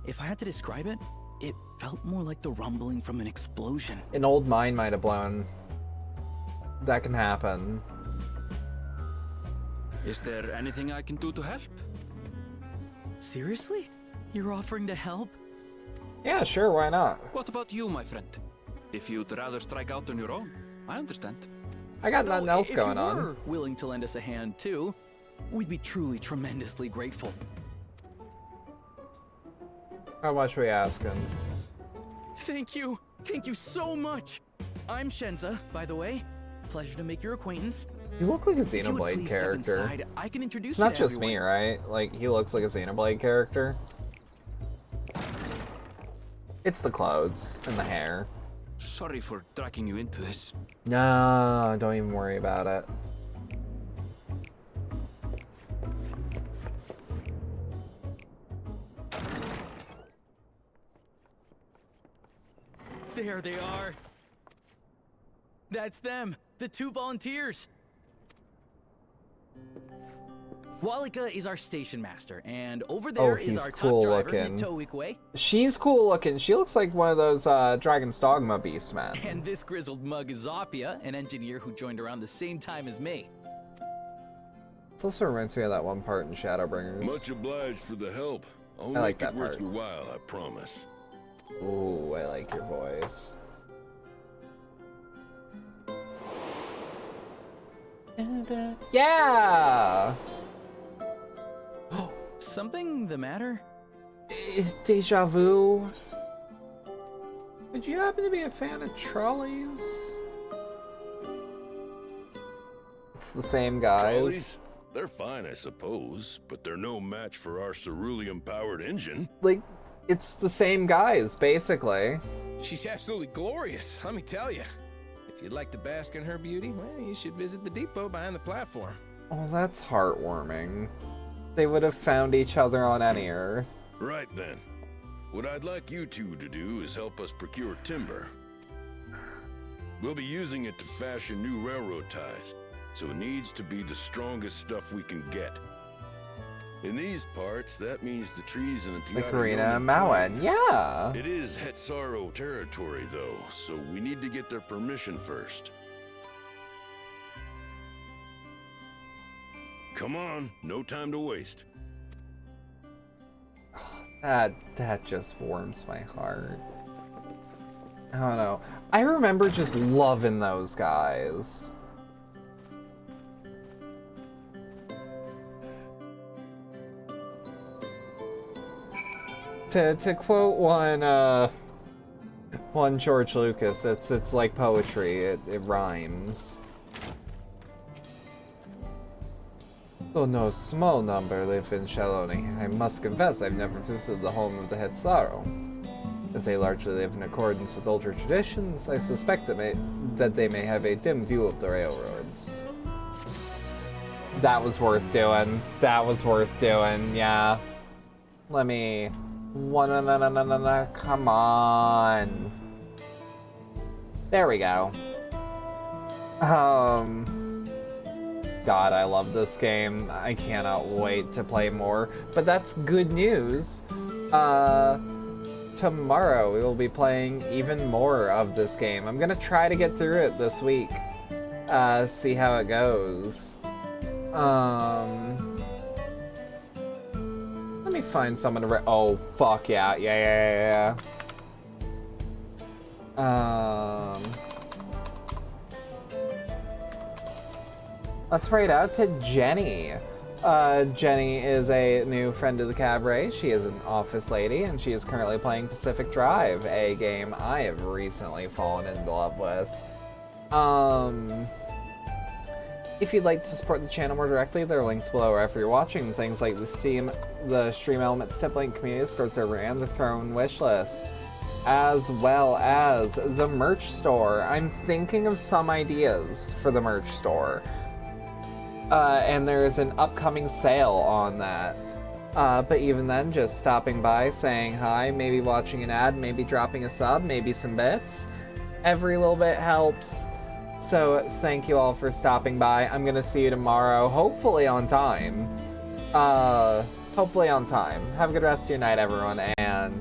If I had to describe it, it felt more like the rumbling from an explosion. An old mine might have blown. That can happen. Is there anything I can do to help? Seriously? You're offering to help? Yeah, sure, why not? What about you, my friend? If you'd rather strike out on your own, I understand. I got nothing else If going you on. were willing to lend us a hand too, we'd be truly tremendously grateful. How much are we asking? Thank you. Thank you so much. I'm Shenza, by the way. Pleasure to make your acquaintance. You look like a If you would Xenoblade please step character. inside, I can introduce It's you not to just everyone. me, right? Like, he looks like a Xenoblade character. It's the clothes and the hair. Sorry for dragging you into this. No, don't even worry about it. There they are. That's them, the two volunteers. Walika is our station master, and over there is he's our top cool driver, looking. Nitoikwe. She's cool looking. She looks like one of those Dragon's Dogma beast men. And this grizzled mug is Zapia, an engineer who joined around the same time as me. This also reminds me of that one part in Shadowbringers. Much obliged for the help. I'll I like make it that worth part. your while, I promise. Ooh, I like your voice. Yeah! Something the matter? Deja vu. Would you happen to be a fan of trolleys? It's the same guys. Trolleys? They're fine, I suppose, but they're no match for our cerulean-powered engine. Like, it's the same guys, basically. She's absolutely glorious, let me tell you. If you'd like to bask in her beauty, well, you should visit the depot behind the platform. Oh, that's heartwarming. They would have found each other on any Earth. Right then. What I'd like you two to do is help us procure timber. We'll be using it to fashion new railroad ties, so it needs to be the strongest stuff we can get. In these parts, that means the trees in the The Karina and Mauen, yeah. It is Hetsaro territory, though, so we need to get their permission first. Come on, no time to waste. That just warms my heart. I don't know. I remember just loving those guys. To quote one George Lucas, it's like poetry. It rhymes. Though no small number live in Shaloni, I must confess I've never visited the home of the Hetsaro. As they largely live in accordance with older traditions, I suspect that they may have a dim view of the railroads. That was worth doing. That was worth doing, yeah. Let me... Come on. There we go. God, I love this game. I cannot wait to play more. But that's good news. Tomorrow we will be playing even more of this game. I'm gonna try to get through it this week. See how it goes. Let me find someone to oh, fuck yeah. Yeah. Let's raid out to Jenny. Jenny is a new friend of the Cabaret. She is an office lady, and she is currently playing Pacific Drive, a game I have recently fallen in love with. If you'd like to support the channel more directly, there are links below wherever you're watching. Things like the Stream Elements tip link, community Discord server, and the Throne wishlist, as well as the merch store. I'm thinking of some ideas for the merch store. And there is an upcoming sale on that. But even then, just stopping by, saying hi, maybe watching an ad, maybe dropping a sub, maybe some bits. Every little bit helps. So thank you all for stopping by. I'm gonna see you tomorrow, hopefully on time. Hopefully on time. Have a good rest of your night, everyone, and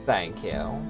thank you.